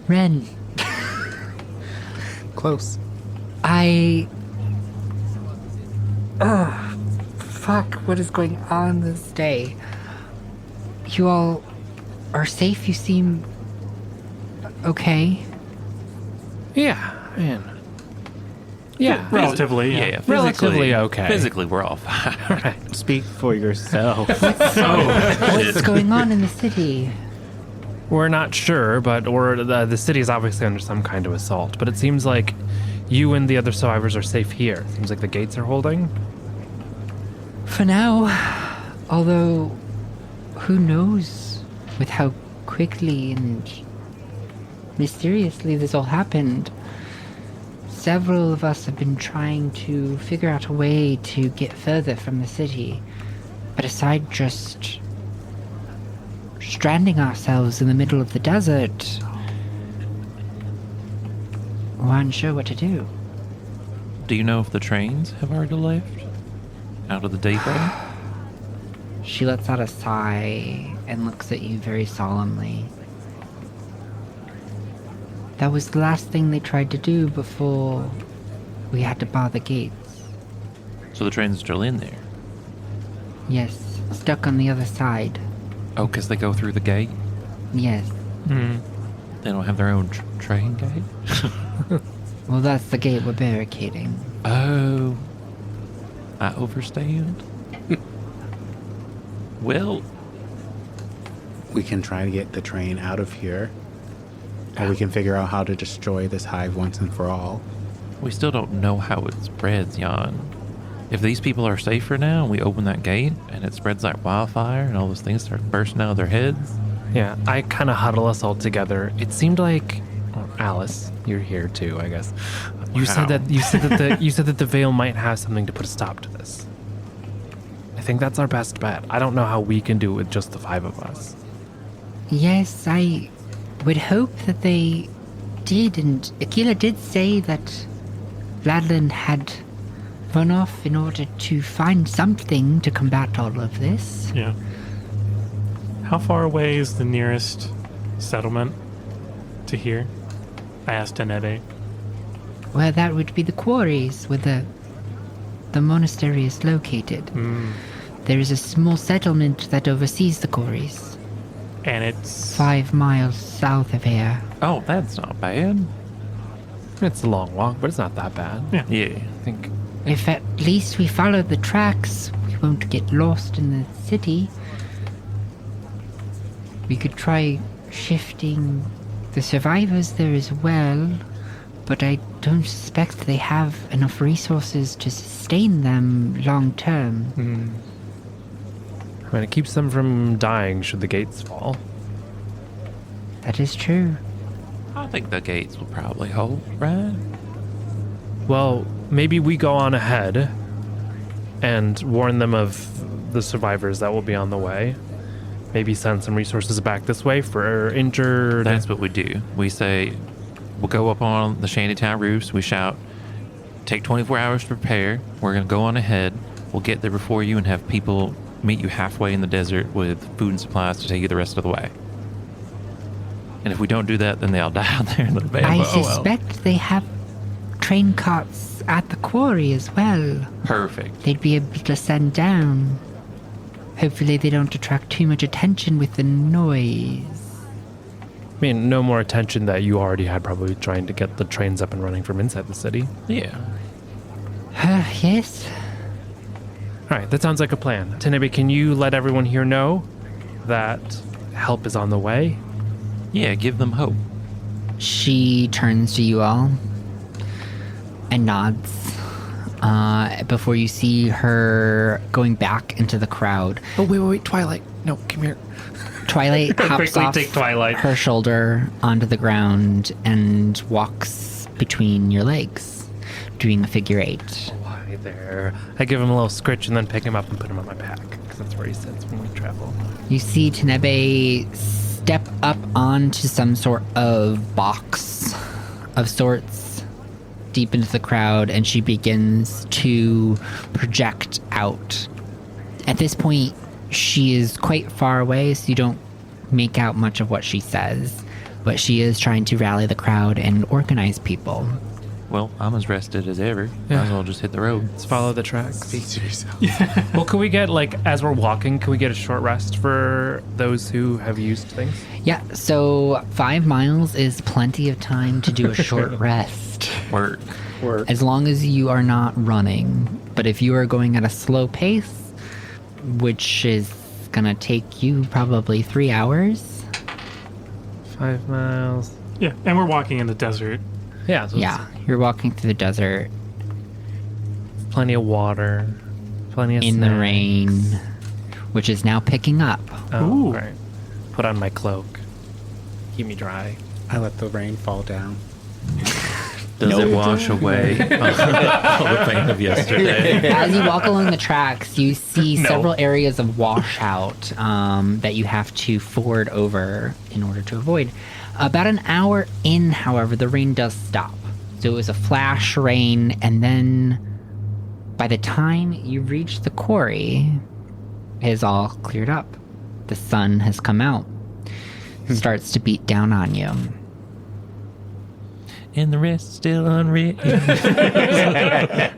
Ren, Close. fuck, what is going on this day? You all are safe? You seem okay? Yeah, man. Yeah, Relatively, yeah. physically, Relatively okay. Physically, we're all fine. Speak for yourself. What's going on in the city? We're not sure, but the city is obviously under some kind of assault. But it seems like you and the other survivors are safe here. Seems like the gates are holding. For now, although who knows with how quickly and mysteriously this all happened. Several of us have been trying to figure out a way to get further from the city. But aside just stranding ourselves in the middle of the desert, we aren't sure what to do. Do you know if the trains have already left? Out of the depot? She lets out a sigh and looks at you very solemnly. That was the last thing they tried to do before we had to bar the gates. So the trains are still in there? Yes, stuck on the other side. Oh, because they go through the gate? Yes. They don't have their own train gate? Well, that's the gate we're barricading. Oh. I overstand. Well, We can try to get the train out of here. Or we can figure out how to destroy this hive once and for all. we still don't know how it spreads, Jan. If these people are safer now and we open that gate and it spreads like wildfire and all those things start bursting out of their heads. Yeah, I kind of huddle us all together. It seemed like Alice, you're here too, I guess. You said Wow. that you said that the veil might have something to put a stop to this. I think that's our best bet. I don't know how we can do it with just the 5 of us. Yes, I would hope that they did, and Akila did say that Vladland had run off in order to find something to combat all of this. Yeah. How far away is the nearest settlement to here? I asked Tenebe. Well, that would be the quarries where the monastery is located. There is a small settlement that oversees the quarries, And it's 5 miles south of here. Oh, that's not bad. It's a long walk, but it's not that bad. Yeah. Yeah. I think If at least we follow the tracks, we won't get lost in the city. We could try shifting the survivors there as well, but I don't suspect they have enough resources to sustain them long term. I mean, it keeps them from dying should the gates fall. That is true. I think the gates will probably hold, right? Well, maybe we go on ahead and warn them of the survivors that will be on the way. Maybe send some resources back this way for injured. That's what we do. We say, we'll go up on the shantytown roofs. We shout, take 24 hours to prepare. We're going to go on ahead. We'll get there before you and have people meet you halfway in the desert with food and supplies to take you the rest of the way. And if we don't do that, then they all die out there in the bamboo. I suspect they have train carts at the quarry as well. Perfect. They'd be able to send down. Hopefully they don't attract too much attention with the noise. I mean, no more attention that you already had probably trying to get the trains up and running from inside the city. Yeah. Yes? All right, that sounds like a plan. Tenebe, can you let everyone here know that help is on the way? Yeah, give them hope. She turns to you all and nods before you see her going back into the crowd. Oh, wait, Twilight. No, come here. Twilight hops Quickly off take Twilight. her shoulder onto the ground and walks between your legs, doing a figure 8. Why there? I give him a little scritch and then pick him up and put him on my back, because that's where he sits when we travel. You see Tenebe step up onto some sort of box of sorts deep into the crowd, and she begins to project out. At this point, she is quite far away, so you don't make out much of what she says, but she is trying to rally the crowd and organize people. Well, I'm as rested as ever. Might as well just hit the road. Let's follow the tracks. Speak to yourself. Well, can we get, as we're walking, can we get a short rest for those who have used things? Yeah, so 5 miles is plenty of time to do a short rest. Work. As long as you are not running. But if you are going at a slow pace, which is gonna take you probably 3 hours. 5 miles. Yeah, and we're walking in the desert. Yeah. So Yeah, you're walking through the desert it's plenty of water. Plenty of in the snacks. rain, which is now picking up. Oh, Ooh. right. Put on my cloak. Keep me dry. I let the rain fall down. Does it wash away all the pain of yesterday? As you walk along the tracks, you see several areas of washout that you have to ford over in order to avoid. About an hour in, however, the rain does stop. So it was a flash rain, and then by the time you reach the quarry, it is all cleared up. The sun has come out. Starts to beat down on you. And the rest still unwritten.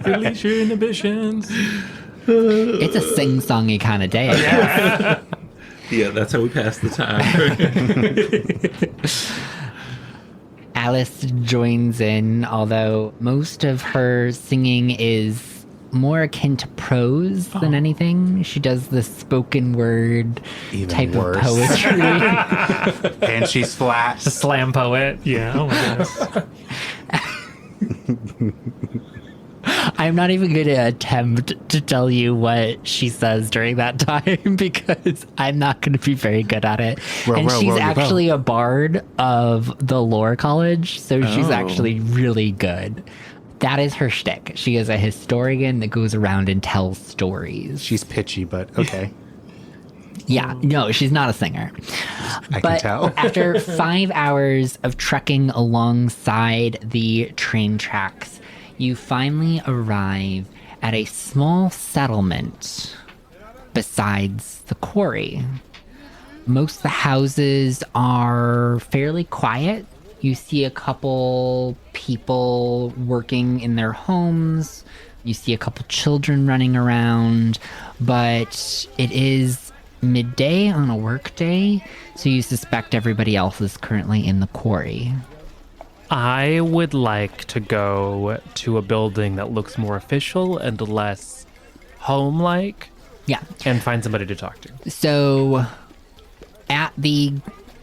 Release your inhibitions. It's a sing-songy kind of day. Yeah, that's how we pass the time. Alice joins in, although most of her singing is more akin to prose than anything. She does the spoken word Even type worse. of poetry. And she's flat. The slam poet. Yeah, oh my goodness. I'm not even going to attempt to tell you what she says during that time because I'm not going to be very good at it. And she's actually a bard of the lore college, so she's actually really good. That is her shtick. She is a historian that goes around and tells stories. She's pitchy, but okay. Yeah, no, she's not a singer. I can tell. After 5 hours of trekking alongside the train tracks, you finally arrive at a small settlement besides the quarry. Most of the houses are fairly quiet. You see a couple people working in their homes. You see a couple children running around, but it is midday on a work day, so you suspect everybody else is currently in the quarry. I would like to go to a building that looks more official and less home-like Yeah. and find somebody to talk to. So, at the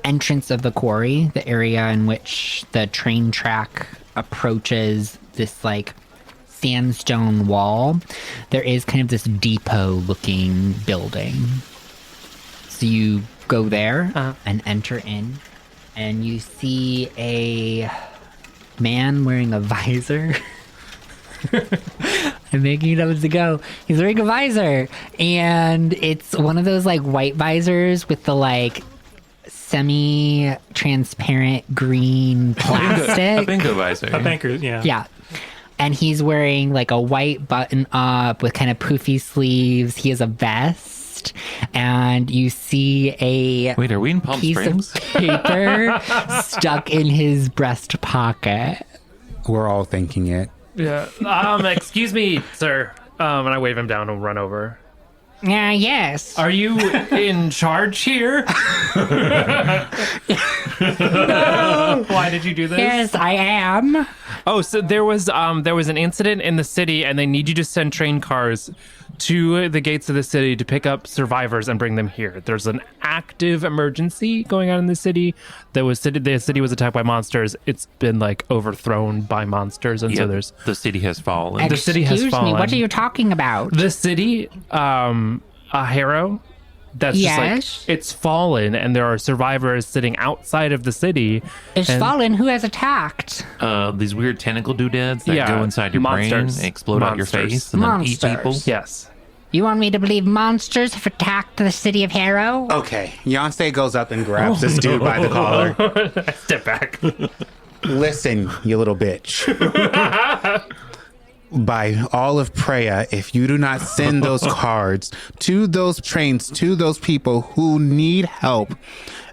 entrance of the quarry, the area in which the train track approaches this like sandstone wall, there is kind of this depot-looking building. So you go there and enter in, and you see a man wearing a visor. I'm making it up as I go. He's wearing a visor, and it's one of those like white visors with the like semi-transparent green plastic. A bingo visor. A banker, yeah. Yeah. And he's wearing like a white button up with kind of poofy sleeves. He has a vest, and you see a Wait, are we in Palm piece Springs? of paper stuck in his breast pocket. We're all thinking it. Yeah. Excuse me, sir. And I wave him down and run over. Yes. Are you in charge here? No. Why did you do this? Yes, I am. Oh, so there was an incident in the city, and they need you to send train cars to the gates of the city to pick up survivors and bring them here. There's an active emergency going on in the city. The city was attacked by monsters. It's been like overthrown by monsters, and so there's the city has fallen. The city has Excuse me, fallen. what are you talking about? the city, a harrow. That's just Yes. like it's fallen, and there are survivors sitting outside of the city. It's and- fallen. Who has attacked? These weird tentacle doodads that Yeah, go inside your brain monsters. and explode out your Monsters. face and then eat Monsters. people. Yes. You want me to believe monsters have attacked the city of Harrow? Okay, Yonsei goes up and grabs this dude by the collar. Step back. Listen, you little bitch. By all of Preya, if you do not send those cards to those trains, to those people who need help,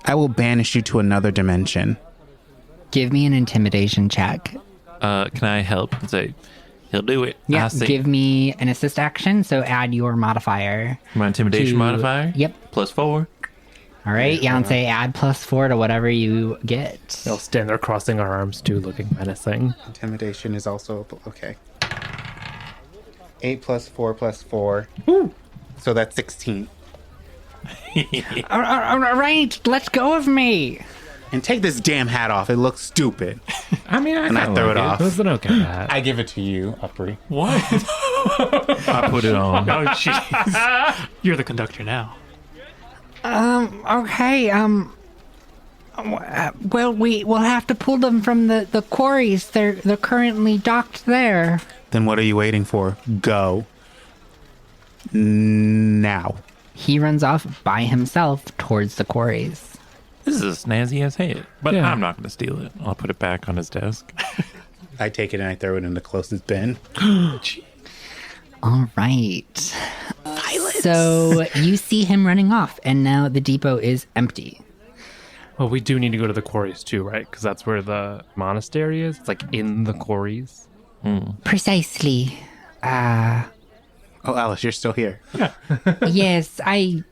I will banish you to another dimension. Give me an intimidation check. Can I help and say, he'll do it? Yeah, I see. give me an assist action, so add your modifier. My intimidation to- modifier? Yep. +4. All right, Yonsei, add +4 to whatever you get. They'll stand there crossing our arms too, looking menacing. Intimidation is also okay. 8 + 4 + 4. So that's 16. All right, let go of me. And take this damn hat off. It looks stupid. I mean, And I throw it off. It was an okay hat. I give it to you, Upri. What? I put it on. Oh, jeez. You're the conductor now. Okay, well, we'll have to pull them from the quarries. They're currently docked there. Then what are you waiting for? Go. Now. He runs off by himself towards the quarries. This is a snazzy ass hat, but Yeah. I'm not going to steal it. I'll put it back on his desk. I take it and I throw it in the closest bin. All right. So you see him running off, and now the depot is empty. Well, we do need to go to the quarries too, right? Because that's where the monastery is. It's like in the quarries. Precisely. Oh, Alice, you're still here. Yes, I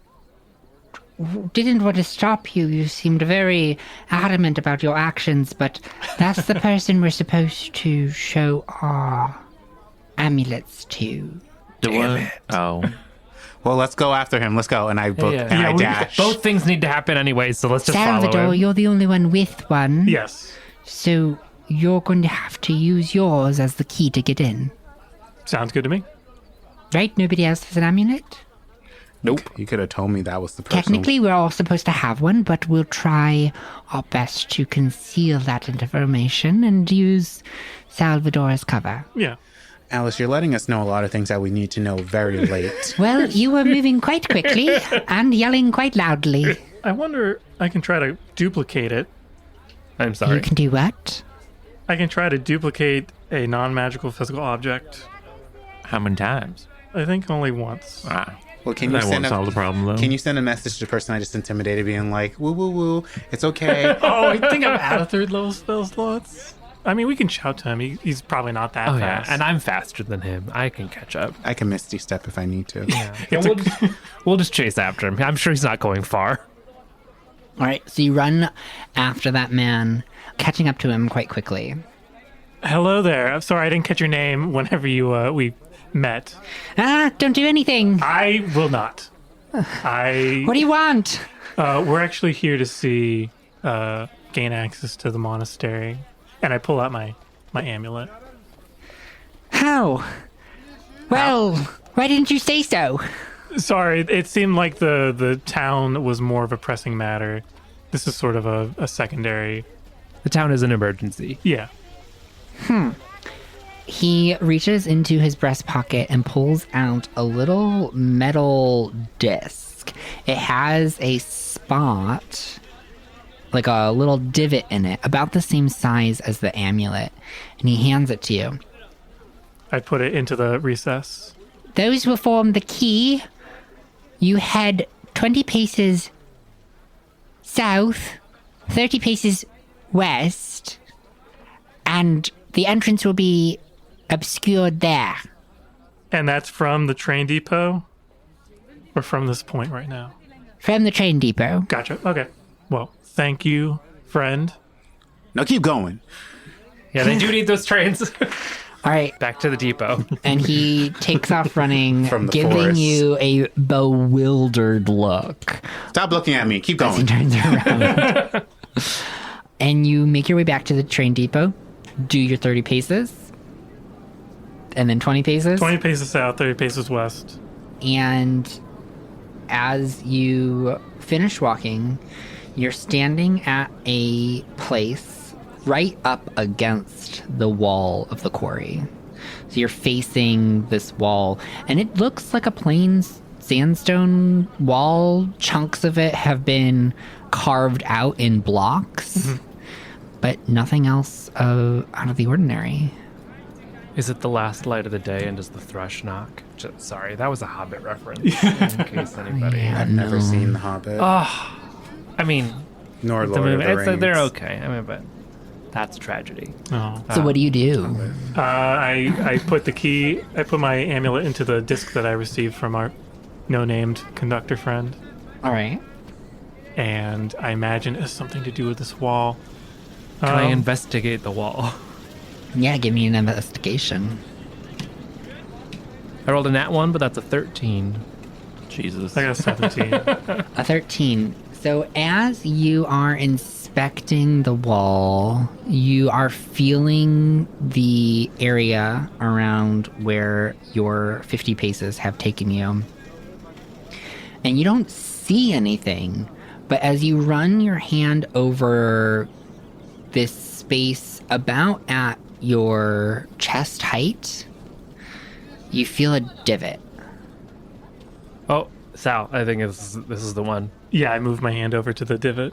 didn't want to stop you. You seemed very adamant about your actions, but that's the person we're supposed to show our amulets to. Oh. Well, let's go after him. Let's go. And I book and I dash. Both things need to happen anyway, so let's just follow Salvador, him. you're the only one with one. Yes. So you're going to have to use yours as the key to get in. Sounds good to me. Right? Nobody else has an amulet? Nope. You could have told me that was the person. Technically, we're all supposed to have one, but we'll try our best to conceal that information and use Salvador as cover. Yeah. Alice, you're letting us know a lot of things that we need to know very late. Well, you were moving quite quickly and yelling quite loudly. I wonder, I can try to duplicate it. I'm You sorry. can do what? I can try to duplicate a non-magical physical object. How many times? I think only once. Well, can you That won't send solve the problem, though. Can you send a message to the person I just intimidated, being like, "Woo, woo, woo, it's okay." Oh, I think I'm out of third level spell slots. I mean, we can shout to him. He's probably not that Oh yeah, fast. and I'm faster than him. I can catch up. I can Misty Step if I need to. Yeah, we'll just chase after him. I'm sure he's not going far. All right, so you run after that man, catching up to him quite quickly. Hello there. I'm sorry I didn't catch your name whenever we met. Don't do anything. I will not. What do you want? We're actually here to see gain access to the monastery, and I pull out my amulet. How? Well, why didn't you say so? Sorry, it seemed like the town was more of a pressing matter. This is sort of a secondary. The town is an emergency. Yeah. He reaches into his breast pocket and pulls out a little metal disc. It has a spot, like a little divot in it, about the same size as the amulet, and he hands it to you. I put it into the recess. Those will form the key. You head 20 paces south, 30 paces west, and the entrance will be obscured there. And that's from the train depot? Or from this point right now? From the train depot. Gotcha. Okay. Well, thank you, friend. Now keep going. Yeah, they do need those trains. All right. Back to the depot. And he takes off running, From the giving forest. you a bewildered look. Stop looking at me. Keep As he going. turns around. And you make your way back to the train depot, do your 30 paces, and then 20 paces. 20 paces south, 30 paces west. And as you finish walking, you're standing at a place right up against the wall of the quarry. So you're facing this wall, and it looks like a plain sandstone wall. Chunks of it have been carved out in blocks, but nothing else out of the ordinary. Is it the last light of the day and does the thrush knock? Sorry, that was a Hobbit reference. In case anybody. Yeah. I've never seen The Hobbit. I mean, nor the Lord movie, of the Rings. they're okay. I mean, but that's tragedy. Oh. So what do you do? I put the key, I put my amulet into the disc that I received from our no-named conductor friend. All right. And I imagine it has something to do with this wall. Can I investigate the wall? Yeah, give me an investigation. I rolled a nat 1, but that's a 13. Jesus. I got a 17. A 13. So as you are inspecting the wall, you are feeling the area around where your 50 paces have taken you. And you don't see anything, but as you run your hand over this space about at your chest height, you feel a divot. Oh, Sal, I think this is the one. Yeah, I moved my hand over to the divot.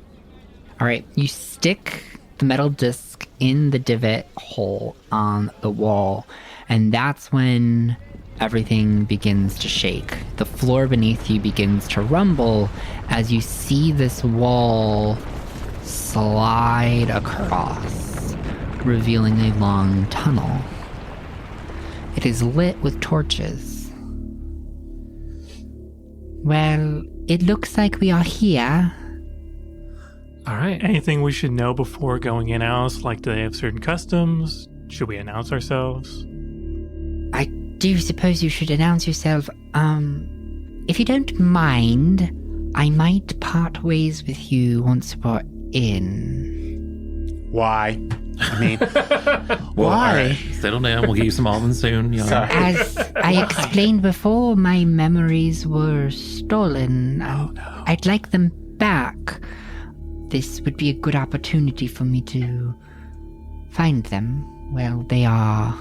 All right, you stick the metal disc in the divot hole on the wall, and that's when everything begins to shake. The floor beneath you begins to rumble as you see this wall slide across, revealing a long tunnel. It is lit with torches. Well, it looks like we are here. All right. Anything we should know before going in, Alice? Like, do they have certain customs? Should we announce ourselves? I do suppose you should announce yourself. If you don't mind, I might part ways with you once we're in. Why? I mean, Well, why? all right, settle down. We'll get you some almonds soon. You know. Sorry. As I explained before, my memories were stolen. I'd like them back. This would be a good opportunity for me to find them. Well, they are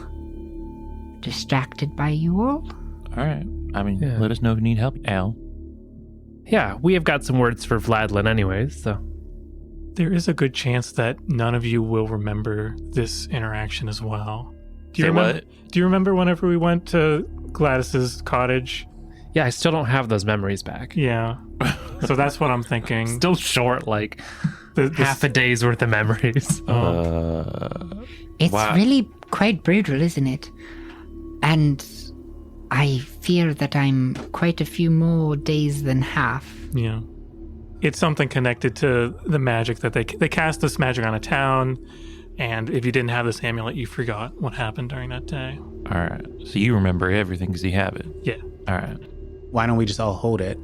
distracted by you all. All right. I mean, Yeah. let us know if you need help, Al. Yeah, we have got some words for Vladlin anyways, so. There is a good chance that none of you will remember this interaction as well. Do you Say remember? what? Do you remember whenever we went to Gladys's cottage? Yeah, I still don't have those memories back. Yeah. So that's what I'm thinking. Still short, like The- half a day's worth of memories. It's Wow. really quite brutal, isn't it? And I fear that I'm quite a few more days than half. Yeah. it's something connected to the magic that they cast this magic on a town, and if you didn't have this amulet, you forgot what happened during that day. All right. So you remember everything because you have it. Yeah. All right. Why don't we just all hold it?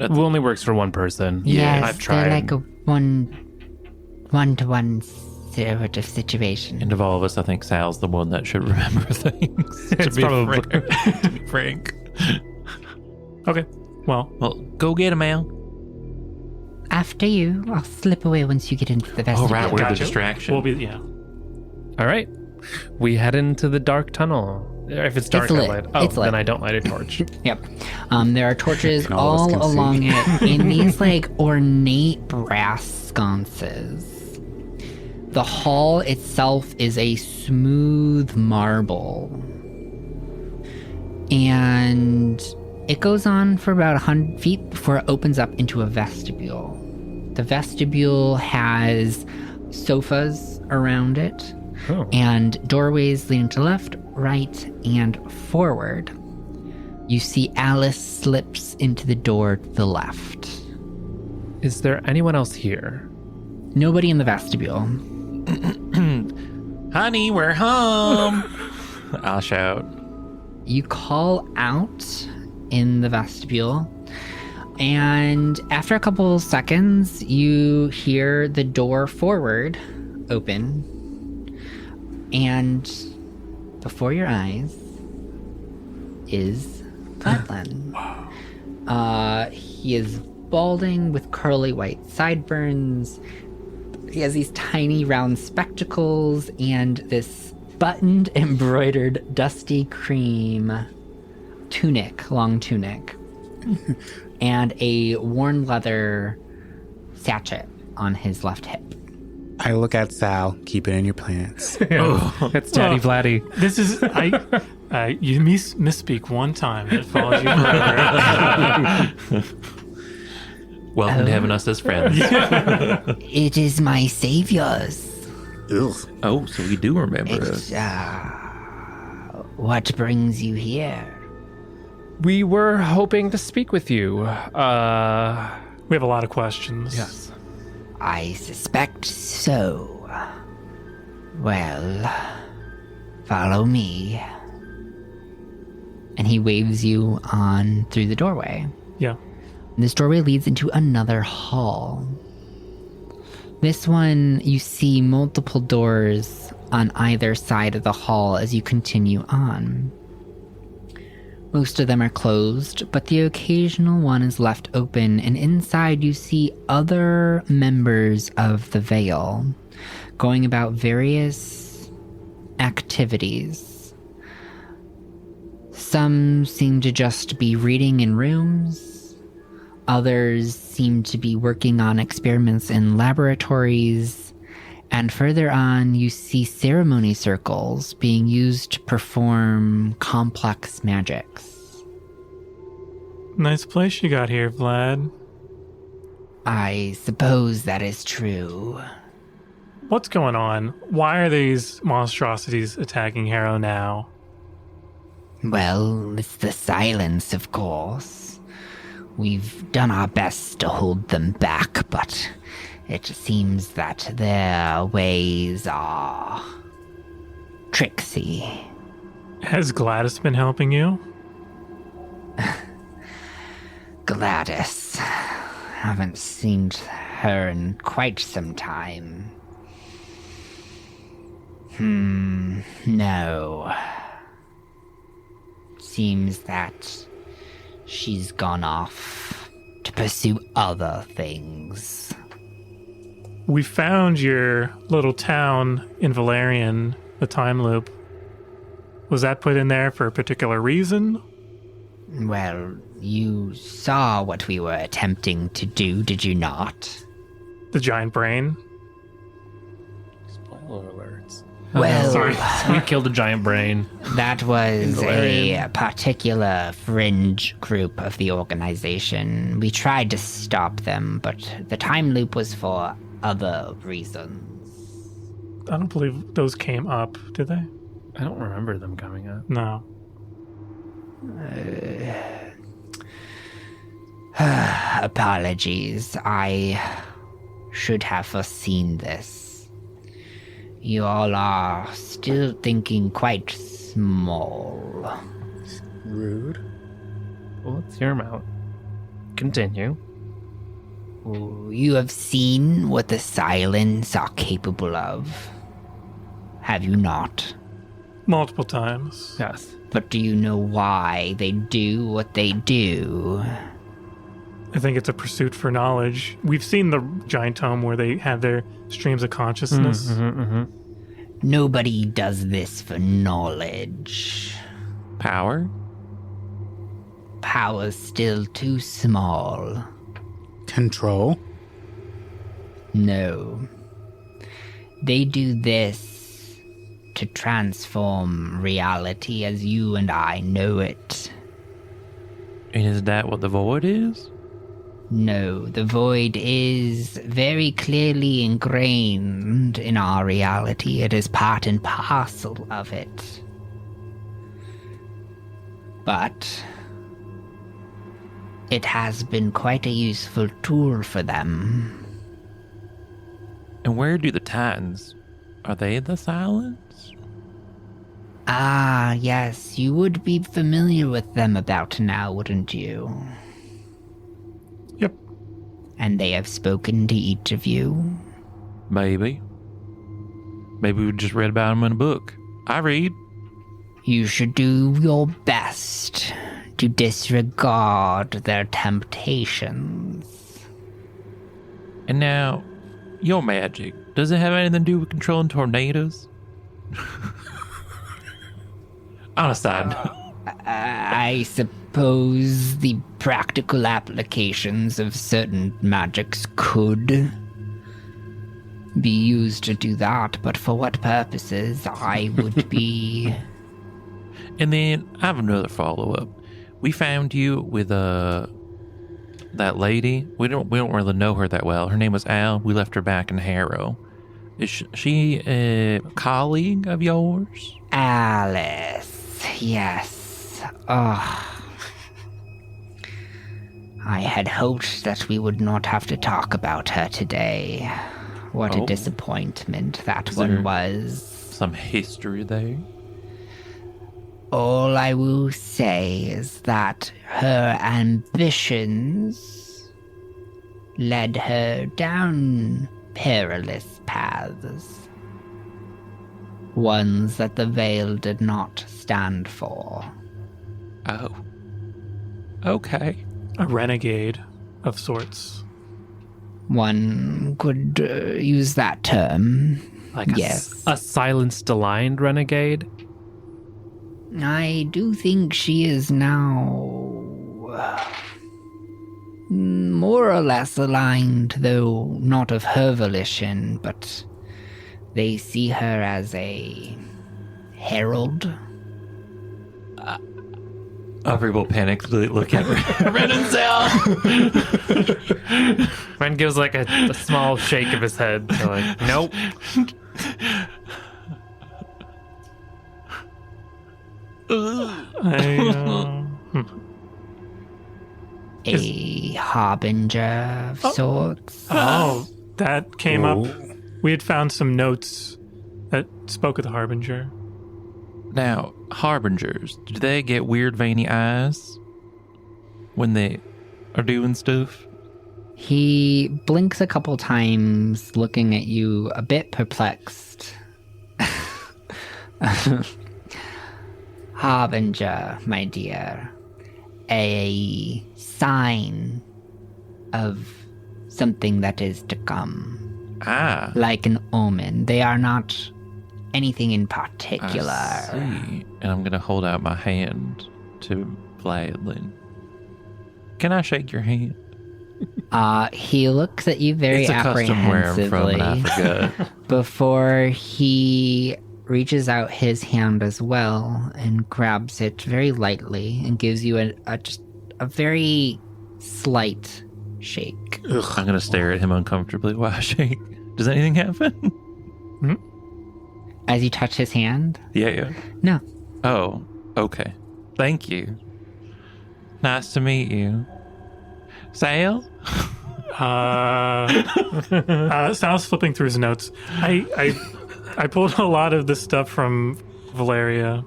It only works for one person. Yes, I've tried. they're like a one-to-one sort of situation. And of all of us, I think Sal's the one that should remember things. It's probably- to be frank. Okay. Well, Go get him, Al. After you, I'll slip away once you get into the Oh, vestibule. right. We're the gotcha. distraction. We'll be, yeah. All right. We head into the dark tunnel. If it's dark, It's lit. I light. Oh, It's lit. then I don't light a torch. Yep. There are torches And all of us all can see. along it in these like ornate brass sconces. The hall itself is a smooth marble. And it goes on for about 100 feet before it opens up into a vestibule. The vestibule has sofas around it. Oh. And doorways leading to left, right, and forward. You see Alice slips into the door to the left. Is there anyone else here? Nobody in the vestibule. Honey, we're home. I'll shout. You call out in the vestibule, and after a couple seconds, you hear the door forward open, and before your eyes is Flatland. He is balding with curly white sideburns. He has these tiny round spectacles and this buttoned, embroidered, dusty cream tunic, long tunic, and a worn leather sachet on his left hip. I look at Sal. Keep it in your plants. It's Daddy Vladdy. This is you misspeak one time, it follows you forever. Welcome to having us as friends. It is my saviors. Ugh. Oh, so you do remember us. What brings you here? We were hoping to speak with you. We have a lot of questions. Yes. I suspect so. Well, follow me. And he waves you on through the doorway. Yeah. This doorway leads into another hall. This one, you see multiple doors on either side of the hall as you continue on. Most of them are closed, but the occasional one is left open, and inside you see other members of the Veil going about various activities. Some seem to just be reading in rooms. Others seem to be working on experiments in laboratories. And further on, you see ceremony circles being used to perform complex magics. Nice place you got here, Vlad. I suppose that is true. What's going on? Why are these monstrosities attacking Harrow now? Well, it's the silence, of course. We've done our best to hold them back, but it seems that their ways are tricksy. Has Gladys been helping you? Gladys. Haven't seen her in quite some time. No. Seems that she's gone off to pursue other things. We found your little town in Valerian, the time loop. Was that put in there for a particular reason? Well, you saw what we were attempting to do, did you not? The giant brain? Spoiler alerts. Well, Sorry. We killed a giant brain. that was Valerian. a particular fringe group of the organization. We tried to stop them, but the time loop was for other reasons. I don't believe those came up, did they? I don't remember them coming up. No. apologies. I should have foreseen this. You all are still thinking quite small. Rude. Well, it's your mouth. Continue. You have seen what the Silents are capable of, have you not? Multiple times. Yes. But do you know why they do what they do? I think it's a pursuit for knowledge. We've seen the giant tome where they have their streams of consciousness. Nobody does this for knowledge. Power? Power's still too small. Control. No. They do this to transform reality as you and I know it. And is that what the void is? No, the void is very clearly ingrained in our reality. It is part and parcel of it. But it has been quite a useful tool for them. And where do the Titans? Are they the Silence? Ah, yes, you would be familiar with them about now, wouldn't you? Yep. And they have spoken to each of you? Maybe. Maybe we just read about them in a book. I read. You should do your best to disregard their temptations. And now, your magic, does it have anything to do with controlling tornadoes? On a side note. I suppose the practical applications of certain magics could be used to do that, but for what purposes, I would be... And then I have another follow-up. We found you with that lady. We don't really know her that well. Her name was Al. We left her back in Harrow. Is she a colleague of yours? Alice, yes. Oh. I had hoped that we would not have to talk about her today. What a disappointment that Is one there was. some history there? All I will say is that her ambitions led her down perilous paths. Ones that the Veil did not stand for. Oh. Okay. A renegade of sorts. One could use that term. Like Yes. a silenced aligned renegade? I do think she is now more or less aligned, though not of her volition, but they see her as a herald. Everybody will panic. Look at Ren and Sal. Ren gives like a small shake of his head. So like, nope. A harbinger of sorts. Oh, that came up. We had found some notes that spoke of the Harbinger. Now, harbingers, do they get weird veiny eyes when they are doing stuff? He blinks a couple times, looking at you a bit perplexed. Harbinger, my dear. A sign of something that is to come. Ah. Like an omen. They are not anything in particular. I see. And I'm going to hold out my hand to Vladlin. Can I shake your hand? He looks at you very It's a custom where I'm from and I apprehensively forgot. before he reaches out his hand as well and grabs it very lightly and gives you just a very slight shake. I'm going to stare at him uncomfortably while I shake. Does anything happen? As you touch his hand? Yeah. No. Oh, okay. Thank you. Nice to meet you. Sale? Sal's flipping through his notes. I pulled a lot of this stuff from Valeria.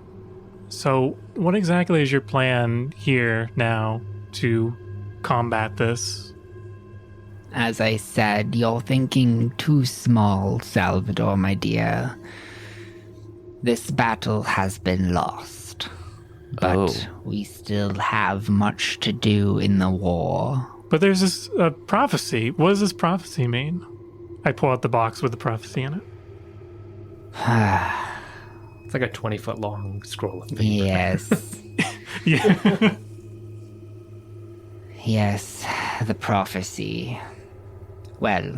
So, what exactly is your plan here now to combat this? As I said, you're thinking too small, Salvador, my dear. This battle has been lost, but we still have much to do in the war. But there's this prophecy. What does this prophecy mean? I pull out the box with the prophecy in it. It's like a 20-foot long scroll of paper. Yes. Yeah. Yes, the prophecy. Well,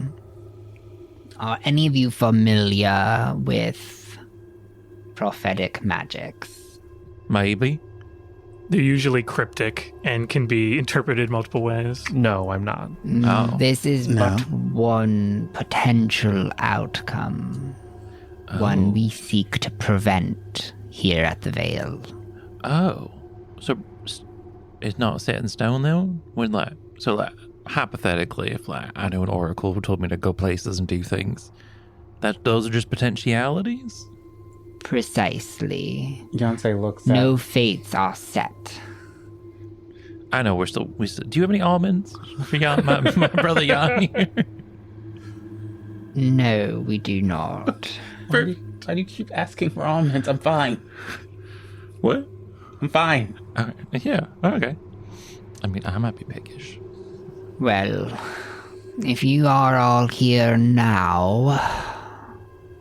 are any of you familiar with prophetic magics? Maybe. They're usually cryptic and can be interpreted multiple ways. No, I'm not. Oh. This is but one potential outcome. One we seek to prevent here at the Vale. Oh. So it's not set in stone though? When hypothetically, if I know an oracle who told me to go places and do things, those are just potentialities? Precisely. Yonsei looks at... No fates are set. I know we still do you have any almonds for my brother Jan here? No, we do not. Why do you keep asking for almonds? I'm fine. What? I'm fine. Yeah, okay. I mean, I might be piggish. Well, if you are all here now,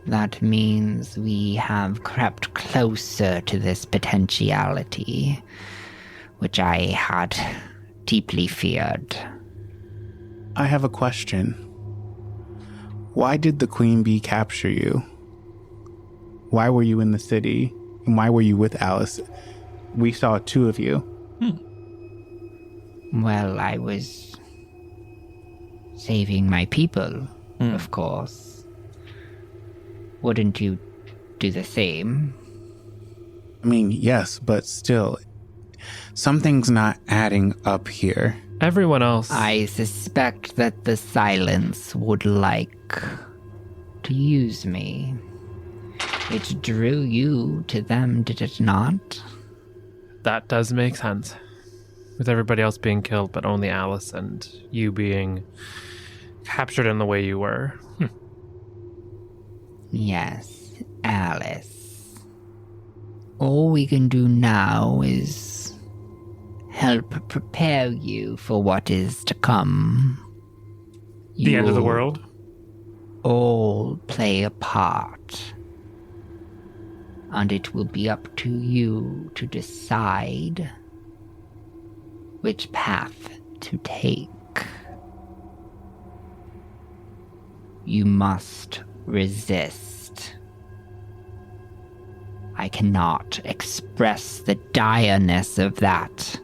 that means we have crept closer to this potentiality, which I had deeply feared. I have a question. Why did the Queen Bee capture you? Why were you in the city? And why were you with Alice? We saw two of you. Well, I was saving my people, of course. Wouldn't you do the same? I mean, yes, but still, something's not adding up here. Everyone else. I suspect that the silence would like to use me. It drew you to them, did it not? That does make sense. With everybody else being killed, but only Alice and you being captured in the way you were. Yes, Alice. All we can do now is help prepare you for what is to come. The end of the You'll world? all play a part. And it will be up to you to decide which path to take. You must resist. I cannot express the direness of that.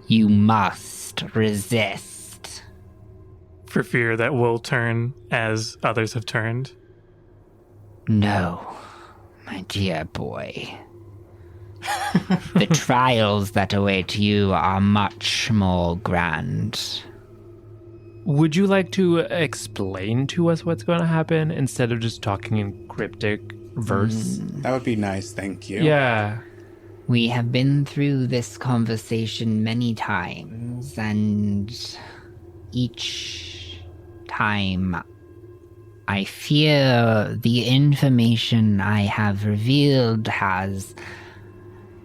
You must resist. For fear that we'll turn as others have turned. No, my dear boy. The trials that await you are much more grand. Would you like to explain to us what's going to happen instead of just talking in cryptic verse? That would be nice, thank you. Yeah. We have been through this conversation many times, and each time I fear the information I have revealed has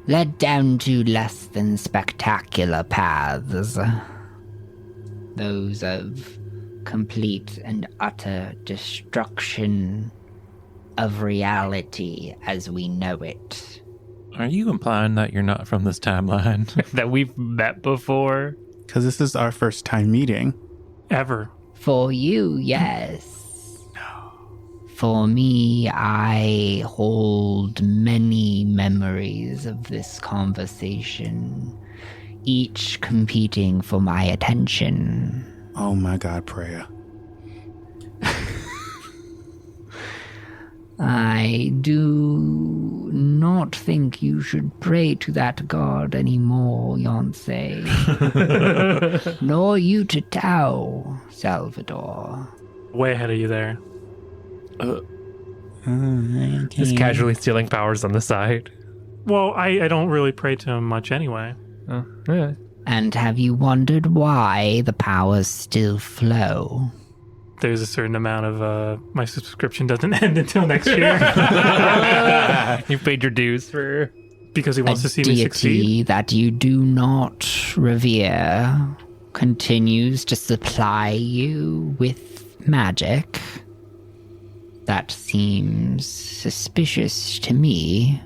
led down to less than spectacular paths. Those of complete and utter destruction of reality as we know it. Are you implying that you're not from this timeline? That we've met before? Because this is our first time meeting. Ever. For you, yes. For me, I hold many memories of this conversation, each competing for my attention. Oh my God, Preya. I do not think you should pray to that god anymore, Yonsei. Nor you to Tao, Salvador. Way ahead of you there. Just casually stealing powers on the side. Well, I don't really pray to him much anyway. Oh, yeah. And have you wondered why the powers still flow? There's a certain amount of my subscription doesn't end until next year You paid your dues for... because he wants to see me Deity succeed. that you do not revere continues to supply you with magic. That seems suspicious to me.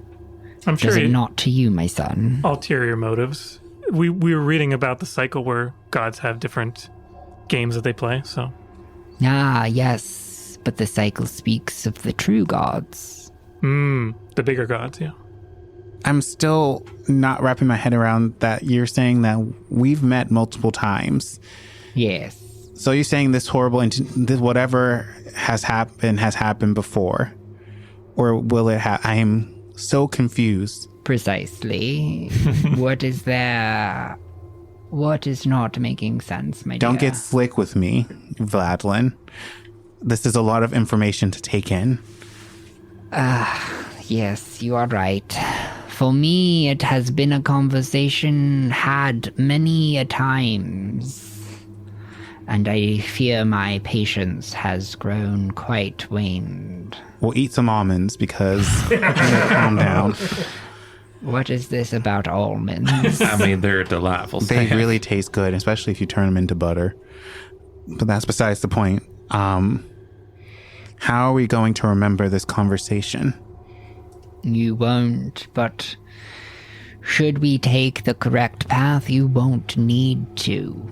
I'm sure Does it he, not to you, my son? ulterior motives. We were reading about the cycle where gods have different games that they play, so Ah, yes, but the cycle speaks of the true gods. the bigger gods, yeah. I'm still not wrapping my head around that you're saying that we've met multiple times. Yes. So you're saying this horrible, this whatever has happened before? Or will it I am so confused. Precisely. What is there? What is not making sense, my dear? Don't get slick with me, Vladlin. This is a lot of information to take in. Yes, you are right. For me, it has been a conversation had many a times. And I fear my patience has grown quite waned. We'll eat some almonds because calm down. What is this about almonds? I mean, they're delightful. They snack. really taste good, especially if you turn them into butter. But that's besides the point. How are we going to remember this conversation? You won't, but should we take the correct path, you won't need to.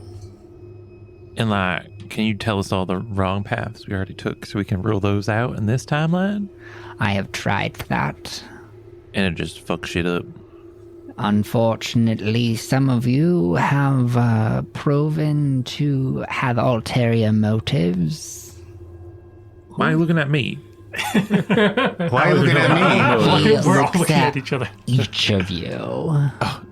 And like, can you tell us all the wrong paths we already took so we can rule those out in this timeline? I have tried that. And it just fucks shit up. Unfortunately, some of you have proven to have ulterior motives. Why are you looking at me? Why are you looking at me? He We're all looks looking at at each other. each of you.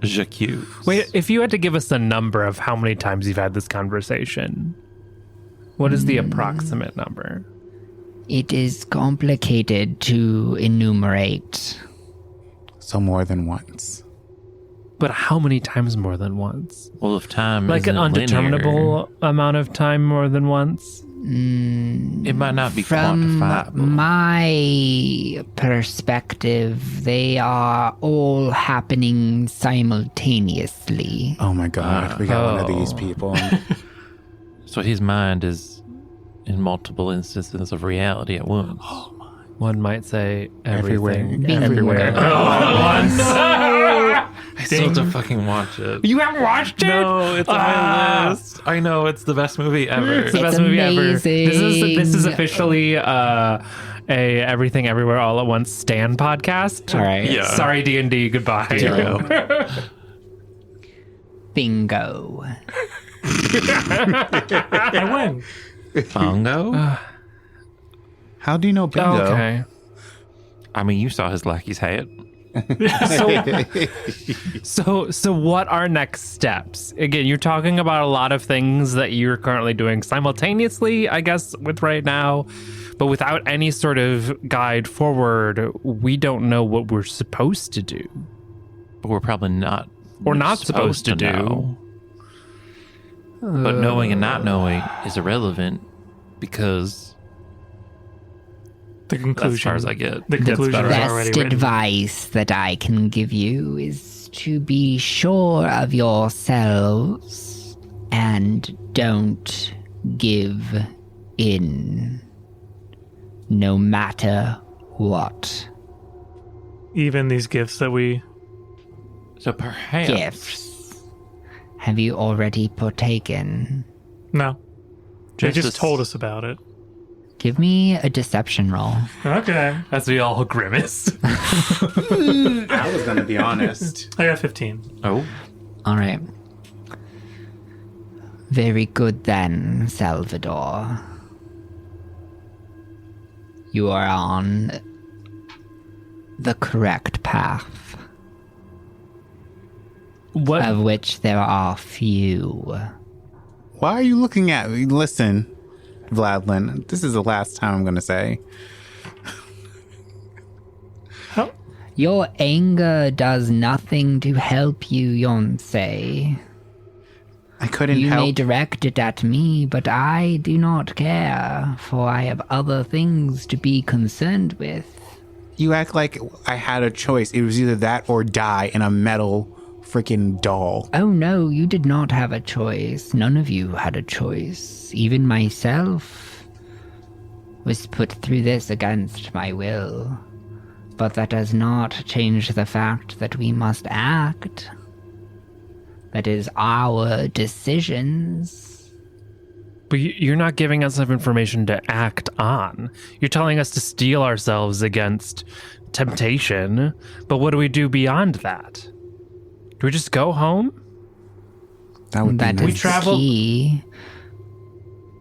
J'accuse. Wait, if you had to give us a number of how many times you've had this conversation, what is the approximate number? It is complicated to enumerate. So more than once. But how many times more than once? Well, if time Like an isn't undeterminable amount of time more than once? linear, it might not be From quantifiable. my perspective, they are all happening simultaneously. Oh my God, we got one of these Oh. people. So his mind is in multiple instances of reality at once. One might say Everywhere. everything, Everywhere. everywhere. I still have to fucking watch it. You haven't watched it? No, it's on my list. I know, it's the best movie ever. It's the It's best movie ever. amazing. This is officially a Everything Everywhere All at Once Stan podcast. All right. Yeah. Sorry, D&D. Goodbye. Bingo. I win. Bongo? How do you know bingo? Okay. I mean, you saw his lackey's hat. So what are next steps? Again, you're talking about a lot of things that you're currently doing simultaneously, I guess, with right now, but without any sort of guide forward, we don't know what we're supposed to do. But we're probably not. Or not supposed to do. know. But knowing and not knowing is irrelevant because The conclusion. that's as far as I get. The conclusion better. is Best already written. advice that I can give you is to be sure of yourselves and don't give in, no matter what. Even these gifts that we. So perhaps. Gifts. Have you already partaken? No. They Just just told us about it. Give me a deception roll. Okay. As we all grimace. I was going to be honest. I got 15. Oh, All right. Very good then, Salvador. You are on the correct path, What? of which there are few. Why are you looking at me? Listen, Vladlin, this is the last time I'm going to say. How? Your anger does nothing to help you, Yonsei. I couldn't You may help. direct it at me, but I do not care, for I have other things to be concerned with. You act like I had a choice. It was either that or die in a metal freaking doll. Oh no, you did not have a choice. None of you had a choice. Even myself was put through this against my will. But that does not change the fact that we must act. That is our decisions. But you're not giving us enough information to act on. You're telling us to steel ourselves against temptation. But what do we do beyond that? Do we just go home? That would be That nice. is the key.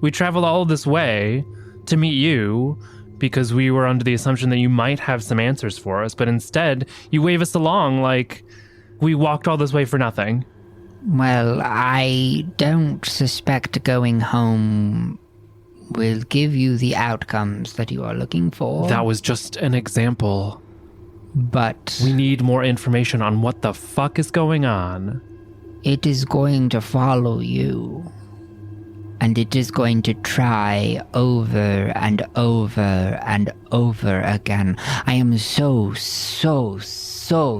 We traveled all this way to meet you because we were under the assumption that you might have some answers for us. But instead, you wave us along like we walked all this way for nothing. Well, I don't suspect going home will give you the outcomes that you are looking for. That was just an example. But We need more information on what the fuck is going on. it is going to follow you. And it is going to try over and over and over again. I am so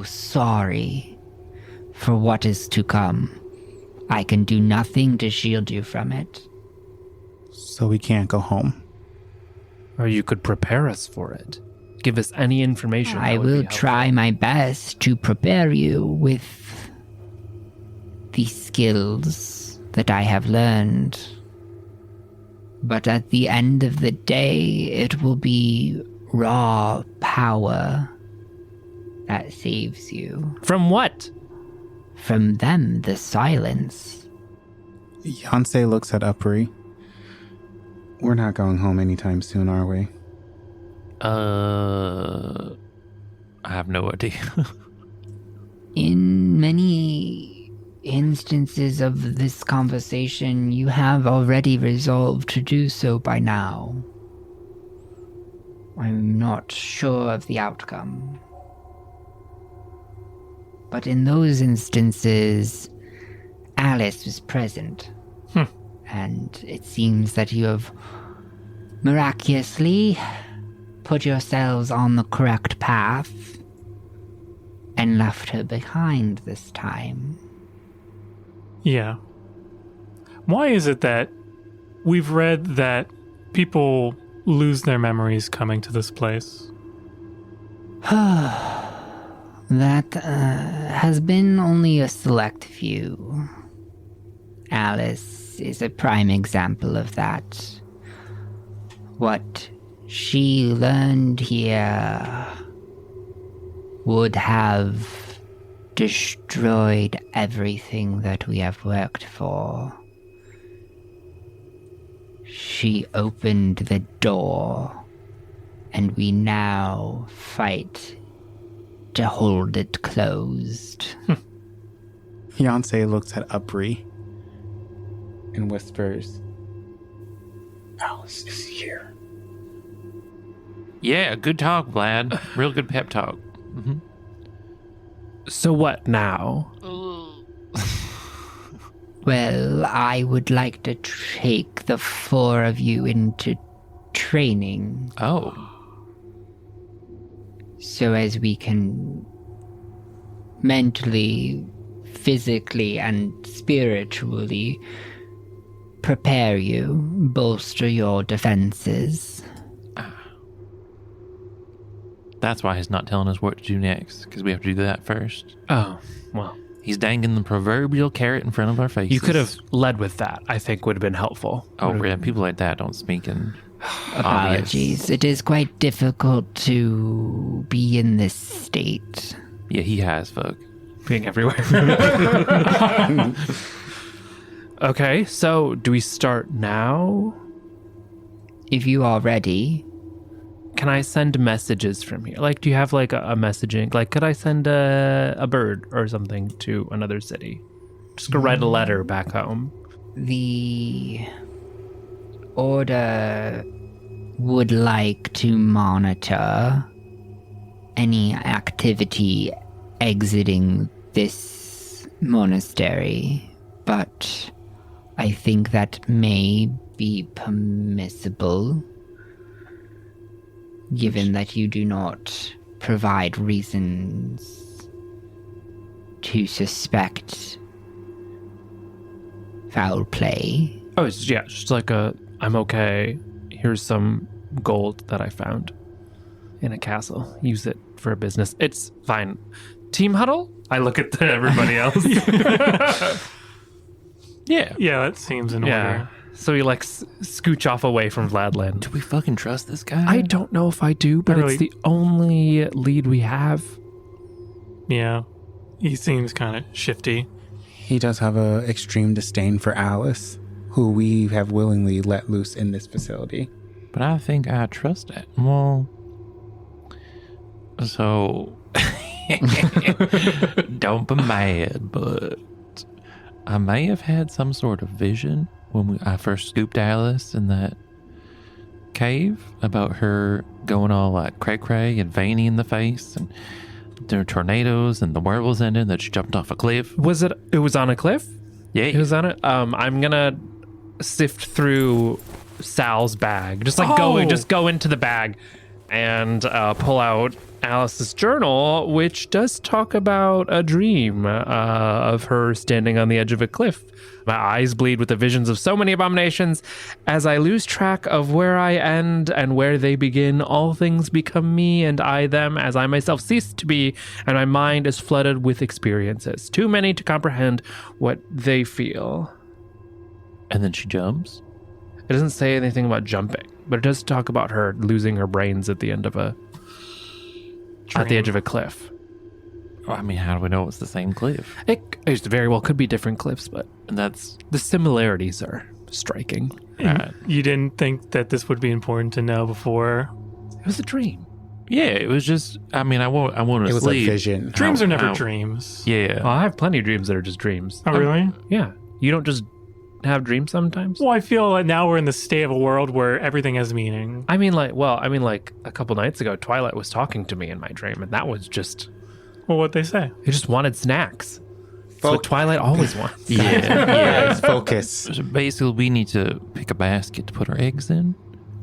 sorry for what is to come. I can do nothing to shield you from it. So we can't go home. Or you could prepare us for it. Give us any information. I that would be will helpful. try my best to prepare you with the skills that I have learned. But at the end of the day, it will be raw power that saves you. From what? From them, the silence. Yonsei looks at Upri. We're not going home anytime soon, are we? I have no idea. In many instances of this conversation, you have already resolved to do so by now. I'm not sure of the outcome. But in those instances, Alice was present. And it seems that you have miraculously put yourselves on the correct path and left her behind this time. Yeah. Why is it that we've read that people lose their memories coming to this place? That has been only a select few. Alice is a prime example of that. What she learned here would have destroyed everything that we have worked for. She opened the door, and we now fight to hold it closed. Yonsei looks at Upri and whispers, Alice is here. Yeah, good talk, Vlad. Real good pep talk. So what now? Well, I would like to take the four of you into training Oh, so as we can mentally, physically, and spiritually prepare you, bolster your defenses. that's why he's not telling us what to do next, because we have to do that first. Oh, well. He's dangling the proverbial carrot in front of our faces. You could have led with that, I think would have been helpful. Oh, yeah, people like that don't speak in Apologies. obvious. It is quite difficult to be in this state. Yeah, he has, fuck. Being everywhere. Okay, so do we start now? If you are ready, can I send messages from here? Like, do you have like a messaging? Like, could I send a bird or something to another city? Just go write a letter back home. The Order would like to monitor any activity exiting this monastery, but I think that may be permissible, given that you do not provide reasons to suspect foul play. Oh, it's just like I'm okay. Here's some gold that I found in a castle. Use it for a business. It's fine. Team huddle? I look at everybody else. Yeah, that seems in order. So he like scooch off away from Vladland. Do we fucking trust this guy? I don't know if I do, but Not it's really. the only lead we have. Yeah, he seems kind of shifty. He does have a extreme disdain for Alice, who we have willingly let loose in this facility. But I think I trust that. Well, so don't be mad, but I may have had some sort of vision when I first scooped Alice in that cave about her going all like cray-cray and veiny in the face, and there were tornadoes and the werewolves ended that she jumped off a cliff. It was on a cliff? Yeah. It was on it. I'm gonna sift through Sal's bag. Just like go into the bag and pull out Alice's journal, which does talk about a dream of her standing on the edge of a cliff. My eyes bleed with the visions of so many abominations. As I lose track of where I end and where they begin, all things become me and I them, as I myself cease to be, and my mind is flooded with experiences, too many to comprehend what they feel. And then she jumps. It doesn't say anything about jumping, but it does talk about her losing her brains at the end of at the edge of a cliff. I mean, how do we know it's the same cliff? It very well could be different cliffs, but And that's the similarities are striking. And you didn't think that this would be important to know before? It was a dream. yeah. It was just. I mean, I want to It was sleep. a vision. Dreams are never How- dreams. Yeah. Well, I have plenty of dreams that are just dreams. Oh, really? Yeah. You don't just have dreams sometimes? Well, I feel like now we're in the state of a world where everything has meaning. I mean, like a couple nights ago, Twilight was talking to me in my dream, and that was just, Well, what'd they say? he just wanted snacks. That's what Twilight always wants. Yeah. Guys, focus. So basically, we need to pick a basket to put our eggs in,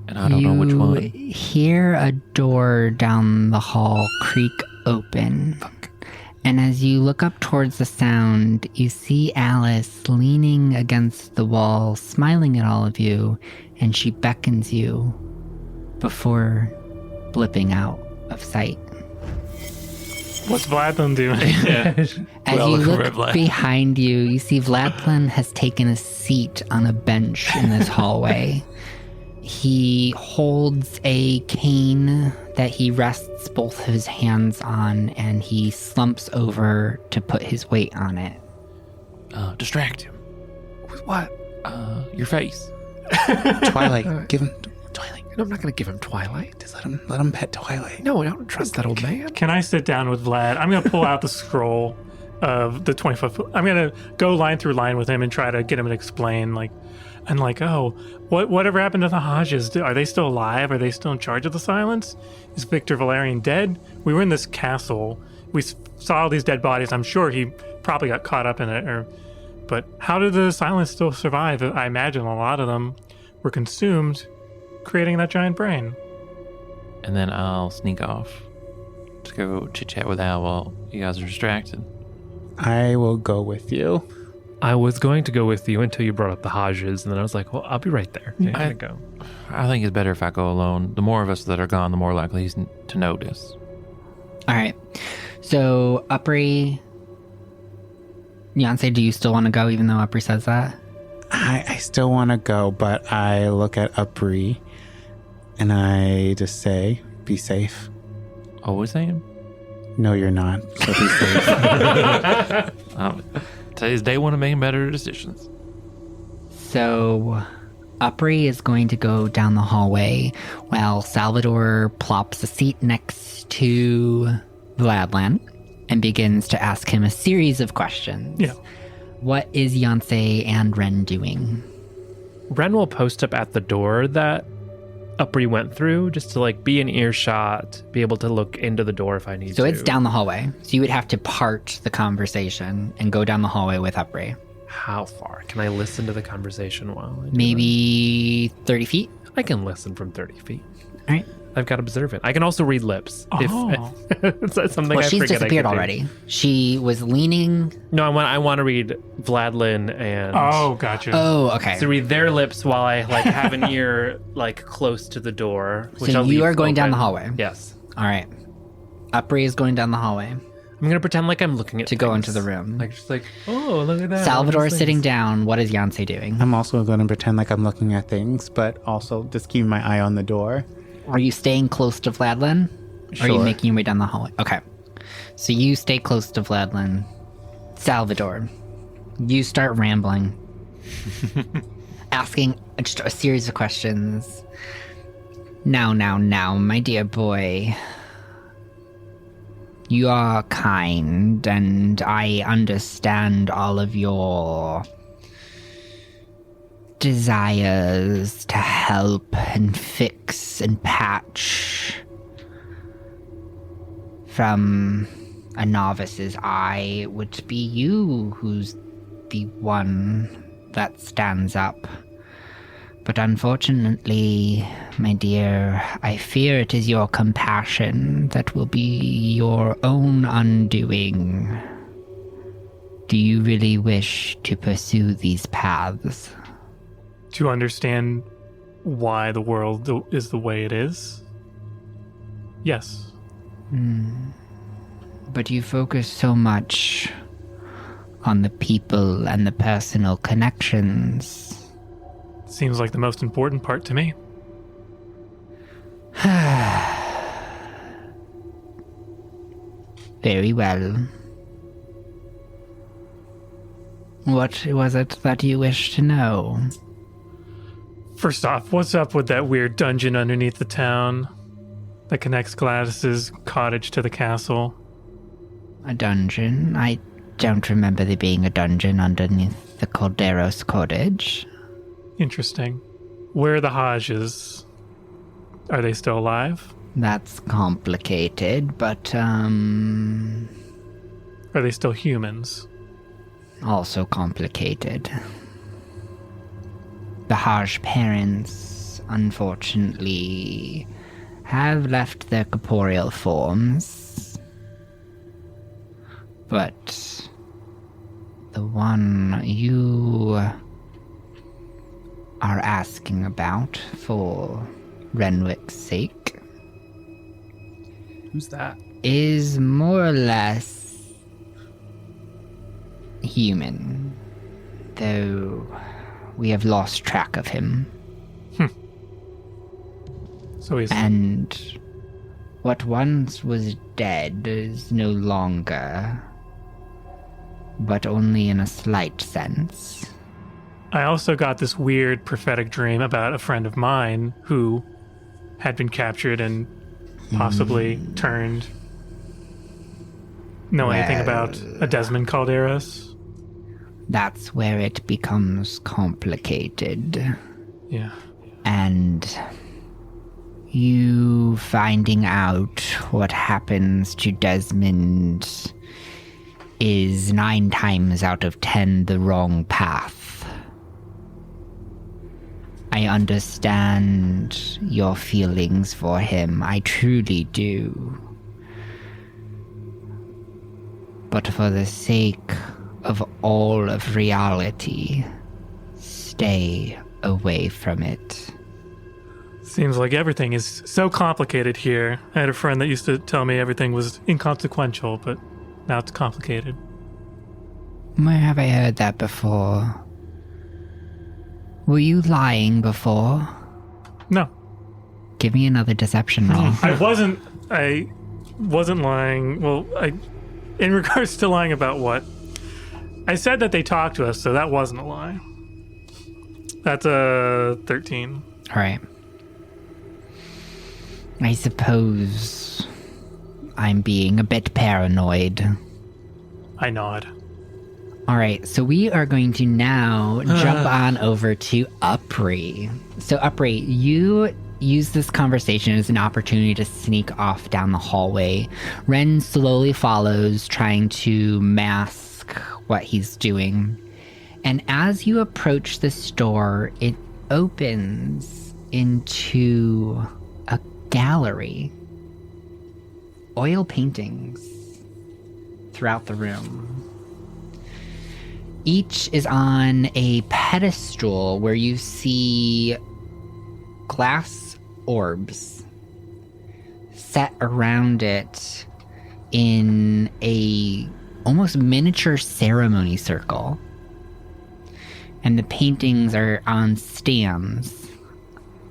and I don't know which one. Hear a door down the hall creak open. And as you look up towards the sound, you see Alice leaning against the wall, smiling at all of you, and she beckons you before blipping out of sight. What's Vladlin doing? As Well, you look look for Vlad. behind you, you see Vladlin has taken a seat on a bench in this hallway. He holds a cane that he rests both of his hands on, and he slumps over to put his weight on it. Distract him. With what? Your face. Twilight, give him Twilight. I'm not going to give him Twilight. Just let him pet Twilight. No, I don't trust that old man. Can I sit down with Vlad? I'm going to pull out the scroll of the 20-foot. I'm going to go line through line with him and try to get him to explain, whatever happened to the Hodges? Are they still alive? Are they still in charge of the Silence? Is Victor Valerian dead? We were in this castle. We saw all these dead bodies. I'm sure he probably got caught up in it. But how did the Silence still survive? I imagine a lot of them were consumed, creating that giant brain. And then I'll sneak off to go chit chat with Al while you guys are distracted. I will go with you. I was going to go with you until you brought up the Hodges, and then I was like, well, I'll be right there. Yeah, I'm I- going to go. I think it's better if I go alone. The more of us that are gone, the more likely he's to notice. All right. So, Upri, Beyonce, do you still want to go even though Upri says that? I still want to go, but I look at Upri and I just say, be safe. Always saying. No, you're not. So be safe. Today's day one of making better decisions. So, Upri is going to go down the hallway while Salvador plops a seat next to Vladlan and begins to ask him a series of questions. Yeah. What is Yonsei and Ren doing? Ren will post up at the door that Upri went through just to like be in earshot, be able to look into the door if I need to. So it's down the hallway. So you would have to part the conversation and go down the hallway with Upri. How far? Can I listen to the conversation while I do Maybe 30 feet? that? I can listen from 30 feet. All right. I've got observant. I can also read lips. Oh. If that's something Well, I she's forget I disappeared can do. already. She was leaning. No, I want to read Vladlin and Oh, gotcha. Oh, okay. to read their lips while I like have an ear like close to the door. Which So I'll you leave are going down open. the hallway. Yes. All right. Upri is going down the hallway I'm gonna pretend like I'm looking at to go things. into the room. Like just like, oh, look at that. Salvador all is these sitting things. down. What is Yonsei doing? I'm also going to pretend like I'm looking at things, but also just keeping my eye on the door. Are you staying close to Vladlin? Or are you Sure. making your way down the hallway? Okay. So you stay close to Vladlin. Salvador, you start rambling. Asking just a series of questions. Now, my dear boy. You are kind, and I understand all of your desires to help and fix and patch. From a novice's eye, it would be you who's the one that stands up. But unfortunately, my dear, I fear it is your compassion that will be your own undoing. Do you really wish to pursue these paths? To understand why the world is the way it is? Yes. But you focus so much on the people and the personal connections. Seems like the most important part to me. Very well. What was it that you wished to know? First off, what's up with that weird dungeon underneath the town that connects Gladys's cottage to the castle? A dungeon? I don't remember there being a dungeon underneath the Calderos cottage. Interesting. Where are the Hodges? Are they still alive? That's complicated, but, Are they still humans? also complicated. The Haj parents, unfortunately, have left their corporeal forms. But the one you are asking about for Renwick's sake Who's that? is more or less human, though we have lost track of him. So he's And what once was dead is no longer, but only in a slight sense. I also got this weird prophetic dream about a friend of mine who had been captured and possibly turned. Know anything about a Desmond Calderos? That's where it becomes complicated. Yeah. And you finding out what happens to Desmond is 9 times out of 10 the wrong path. I understand your feelings for him. I truly do. But for the sake of all of reality, stay away from it. Seems like everything is so complicated here. I had a friend that used to tell me everything was inconsequential, but now it's complicated. Where have I heard that before? Were you lying before? No. Give me another deception roll. I wasn't lying. Well, in regards to lying about what? I said that they talked to us, so that wasn't a lie. That's a 13. All right. I suppose I'm being a bit paranoid. I nod. All right, so we are going to now jump on over to Upri. So Upri, you use this conversation as an opportunity to sneak off down the hallway. Ren slowly follows, trying to mask what he's doing. And as you approach this door, it opens into a gallery. Oil paintings throughout the room. Each is on a pedestal where you see glass orbs set around it in a almost miniature ceremony circle. And the paintings are on stands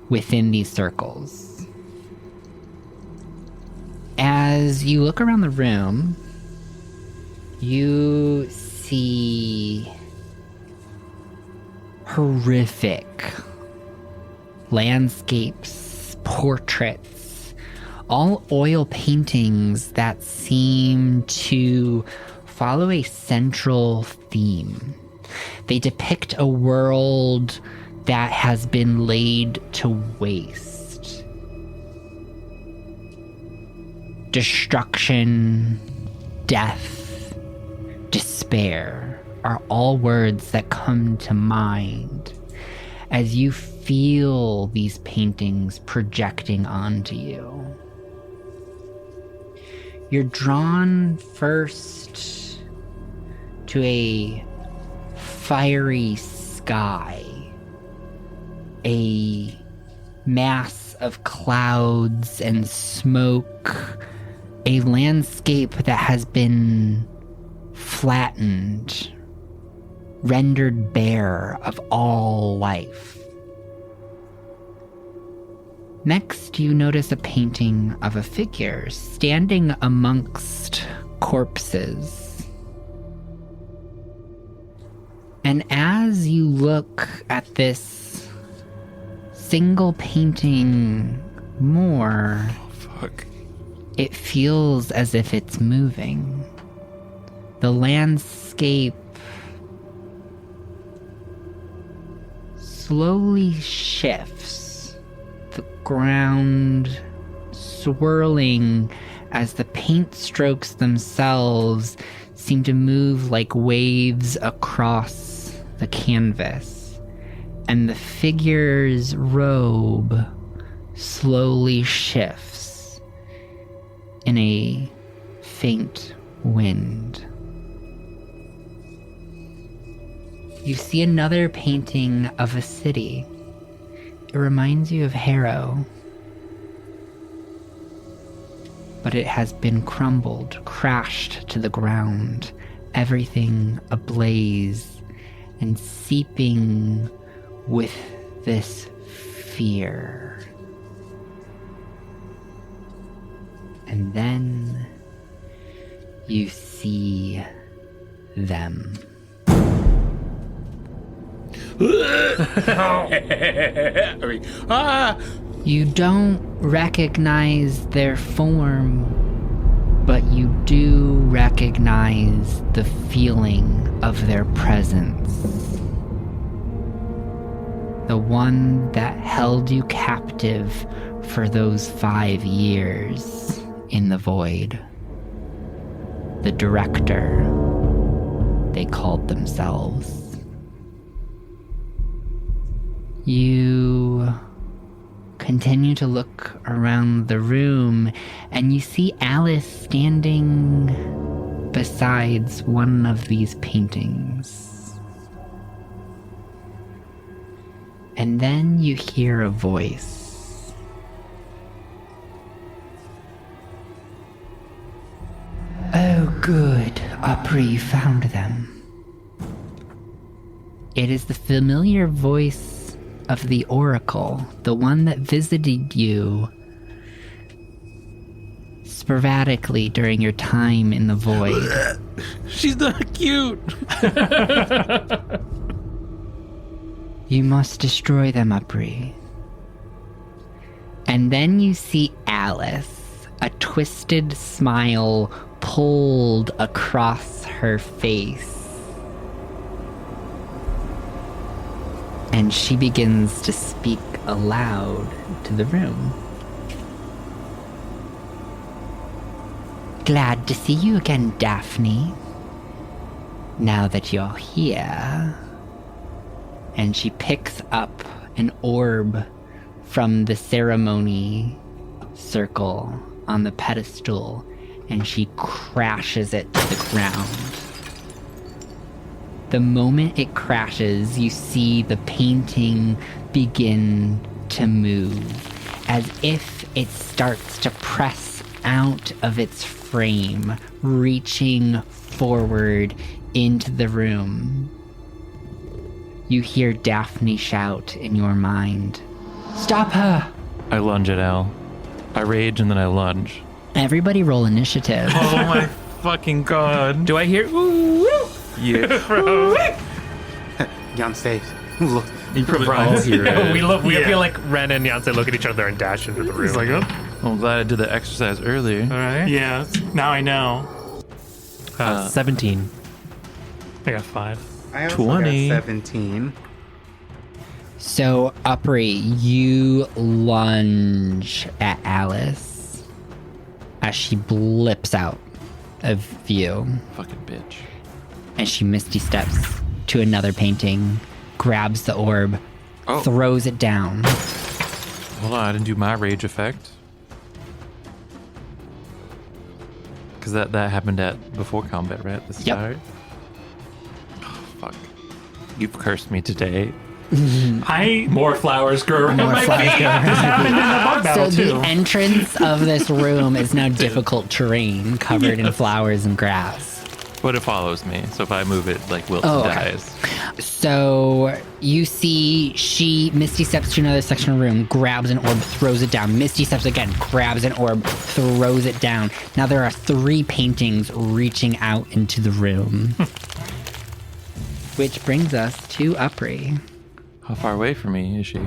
within these circles. As you look around the room, you see horrific landscapes, portraits, all oil paintings that seem to follow a central theme. They depict a world that has been laid to waste. Destruction, death, despair are all words that come to mind as you feel these paintings projecting onto you. You're drawn first to a fiery sky, a mass of clouds and smoke, a landscape that has been flattened, rendered bare of all life. Next, you notice a painting of a figure standing amongst corpses. And as you look at this single painting more, Fuck. it feels as if it's moving. The landscape slowly shifts, the ground swirling as the paint strokes themselves seem to move like waves across the canvas, and the figure's robe slowly shifts in a faint wind. You see another painting of a city. It reminds you of Harrow, but it has been crumbled, crashed to the ground, everything ablaze and seeping with this fear. And then you see them. You don't recognize their form, but you do recognize the feeling of their presence. The one that held you captive for those 5 years in the void. The director, they called themselves. You continue to look around the room, and you see Alice standing besides one of these paintings. And then you hear a voice. Oh, good. Upri found them. It is the familiar voice of the Oracle, the one that visited you sporadically during your time in the void. She's not cute. You must destroy them, Upri. And then you see Alice, a twisted smile pulled across her face. And she begins to speak aloud to the room. Glad to see you again, Daphne. Now that you're here. And she picks up an orb from the ceremony circle on the pedestal, and she crashes it to the ground. The moment it crashes, you see the painting begin to move, as if it starts to press out of its frame, reaching forward into the room. You hear Daphne shout in your mind, "Stop her!" I lunge at Al. I rage and then I lunge. Everybody roll initiative. Oh my fucking god. Do I hear? Ooh, woo? Yeah. Yonsei, look. You probably all hear Yeah, it. we feel like Ren and Yonsei look at each other and dash into the room. He's like, oh, I'm glad I did the exercise earlier. all right. yeah, now I know. 17. I got 5. I also 20. got 17. So, Upri, you lunge at Alice as she blips out of view, Fucking bitch. and she misty steps to another painting, grabs the orb, Oh. throws it down. Hold on, I didn't do my rage effect. Because that happened before combat, right? At the Yep. start? Oh, fuck. You've cursed me today. More flowers grow around my flowers feet. grow around. This happened in the bug So battle, the too. entrance of this room is now difficult terrain, covered in flowers and grass. But it follows me, so if I move it, like, Wilson Oh, okay. dies. So you see Misty steps to another section of the room, grabs an orb, throws it down. Misty steps again, grabs an orb, throws it down. Now there are 3 paintings reaching out into the room. Which brings us to Upri. How far away from me is she?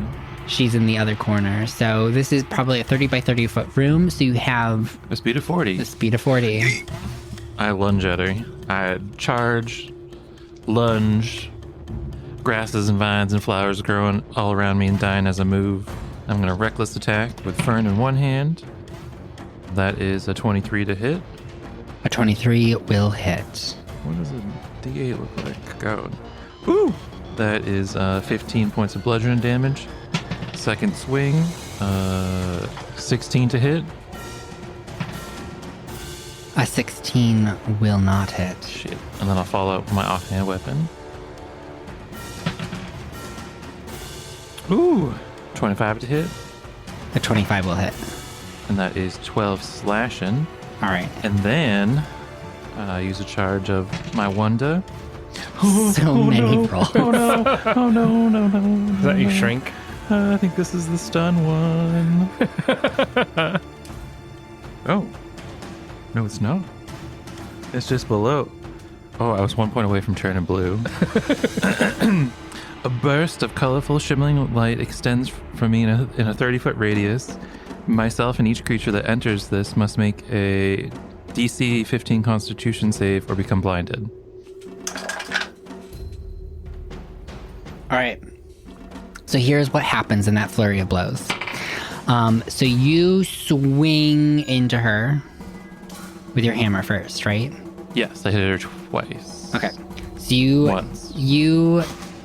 She's in the other corner. So this is probably a 30 by 30 foot room. So you have A speed of 40. the speed of 40. I lunge at her. I charge, lunge, grasses and vines and flowers growing all around me and dying as I move. I'm going to reckless attack with Fern in one hand. That is a 23 to hit. A 23 will hit. What does a D8 look like? Go. Woo! That is 15 points of bludgeoning damage. Second swing, 16 to hit. A 16 will not hit. Shit. And then I'll follow up with my offhand weapon. Ooh! 25 to hit. A 25 will hit. And that is 12 slashing. All right. And then use a charge of my Wanda. So many rolls. Oh no! Oh no! No! No! Is that you shrink? I think this is the stun one. Oh. No, it's not. It's just below. Oh, I was 1 point away from turning blue. A burst of colorful, shimmering light extends from me in a 30-foot radius. Myself and each creature that enters this must make a DC 15 Constitution save or become blinded. All right. So here's what happens in that flurry of blows. So you swing into her with your hammer first, right? Yes, I hit her twice. Okay. So you Once. you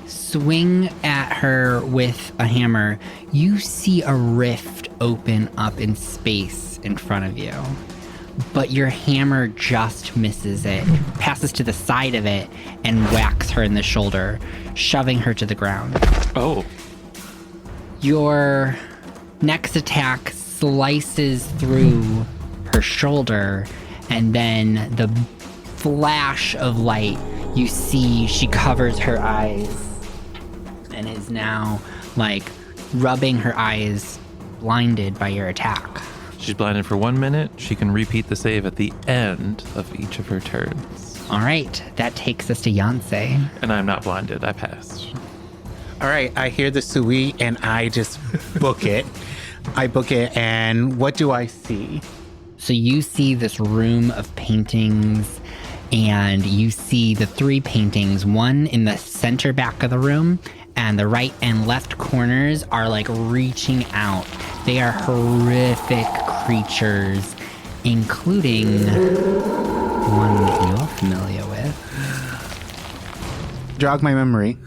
swing at her with a hammer. You see a rift open up in space in front of you. But your hammer just misses it, passes to the side of it, and whacks her in the shoulder, shoving her to the ground. Oh. Your next attack slices through her shoulder, and then the flash of light, you see she covers her eyes and is now like rubbing her eyes, blinded by your attack. She's blinded for 1 minute. She can repeat the save at the end of each of her turns. All right, that takes us to Yonsei. And I'm not blinded. I passed. All right, I hear the sui and I just book it. I book it, and what do I see? So you see this room of paintings, and you see the 3 paintings, one in the center back of the room, and the right and left corners are like reaching out. They are horrific creatures, including one that you're familiar with. Jog my memory.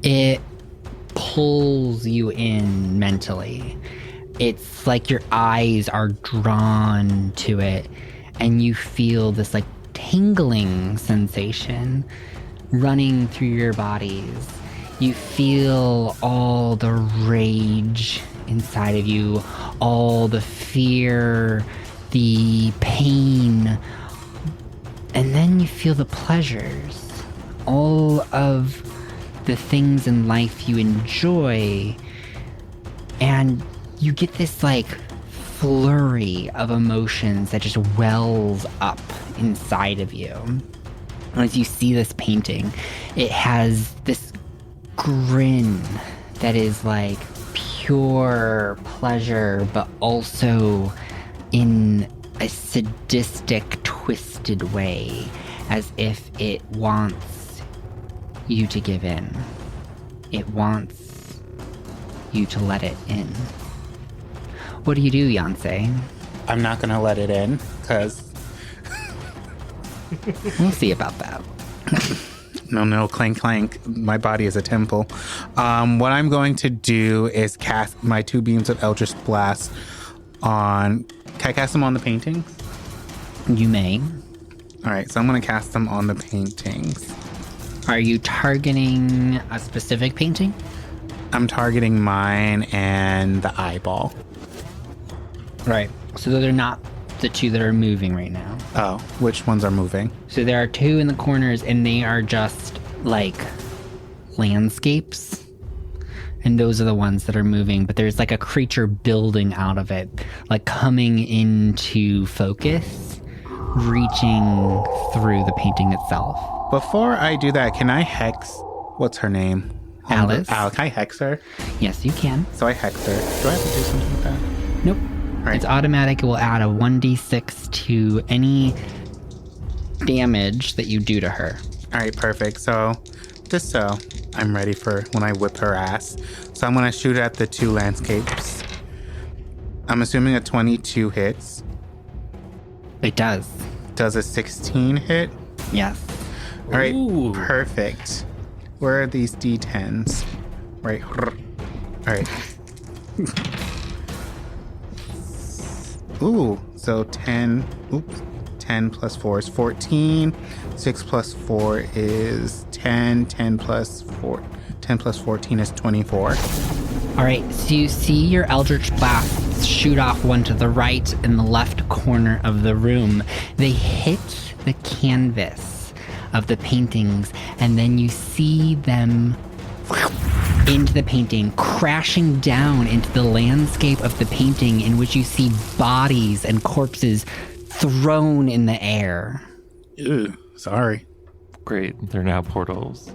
It pulls you in mentally. It's like your eyes are drawn to it, and you feel this like tingling sensation running through your bodies. You feel all the rage inside of you, all the fear, the pain, and then you feel the pleasures, all of the things in life you enjoy, and you get this like flurry of emotions that just wells up inside of you. As you see this painting, it has this grin that is like pure pleasure, but also in a sadistic, twisted way, as if it wants you to give in. It wants you to let it in. What do you do, Yancey? I'm not going to let it in, because... We'll see about that. No, clank, clank. My body is a temple. What I'm going to do is cast my 2 beams of Eldritch Blast on... Can I cast them on the paintings? You may. All right, so I'm going to cast them on the paintings. Are you targeting a specific painting? I'm targeting mine and the eyeball. Right. So those are not the 2 that are moving right now. Oh, which ones are moving? So there are 2 in the corners, and they are just like landscapes. And those are the ones that are moving, but there's like a creature building out of it, like coming into focus, reaching through the painting itself. Before I do that, can I hex... What's her name? Alice. Can I hex her? Yes, you can. So I hex her. Do I have to do something with that? Nope. Right. It's automatic. It will add a 1d6 to any damage that you do to her. All right, perfect. So, just so I'm ready for when I whip her ass. So I'm going to shoot at the 2 landscapes. I'm assuming a 22 hits. It does. Does a 16 hit? Yes. All right, Ooh. perfect. Where are these D10s? Right. All right. Ooh, so 10. Oops. 10 plus 4 is 14. 6 plus 4 is 10. 10 plus 14 is 24. All right, so you see your Eldritch Blasts shoot off one to the right and the left corner of the room. They hit the canvas of the paintings, and then you see them into the painting, crashing down into the landscape of the painting, in which you see bodies and corpses thrown in the air. Ew, sorry. Great. They're now portals.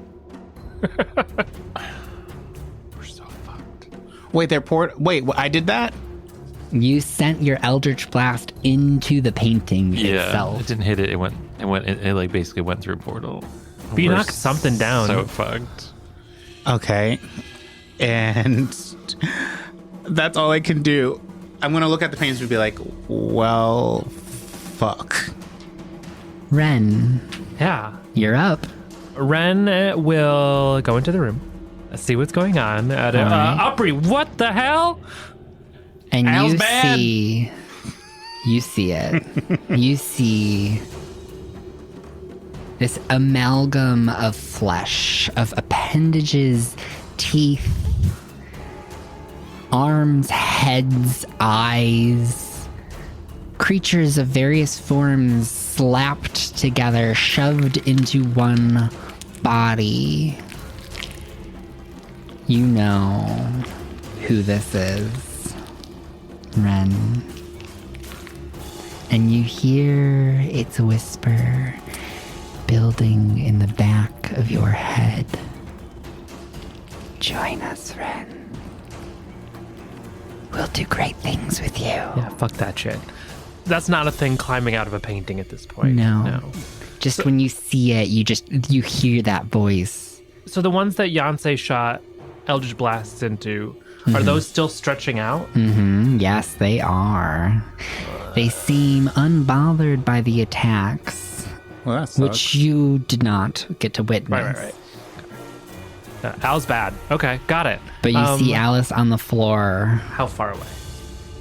We're so fucked. Wait, I did that? You sent your Eldritch Blast into the painting itself. It didn't hit it. It like basically went through a portal. But you We're knocked something down. So fucked. Okay. And that's all I can do. I'm going to look at the paintings and be like, well, fuck. Ren, Yeah. you're up. Ren will go into the room, see what's going on. Opry, what the hell? And Al's you bad. see it. You see this amalgam of flesh, of appendages, teeth, arms, heads, eyes, creatures of various forms slapped together, shoved into one body. You know who this is, Ren. And you hear its whisper building in the back back of your head. Join us, friend. We'll do great things with you. Yeah, fuck that shit. That's not a thing climbing out of a painting at this point. No. Just when you see it, you hear that voice. So the ones that Yancey shot Eldritch Blasts into, are those still stretching out? Mm-hmm. Yes, they are. They seem unbothered by the attacks, Well, that sucks. which you did not get to witness. Right. Al's bad. Okay, got it. But you see Alice on the floor. How far away?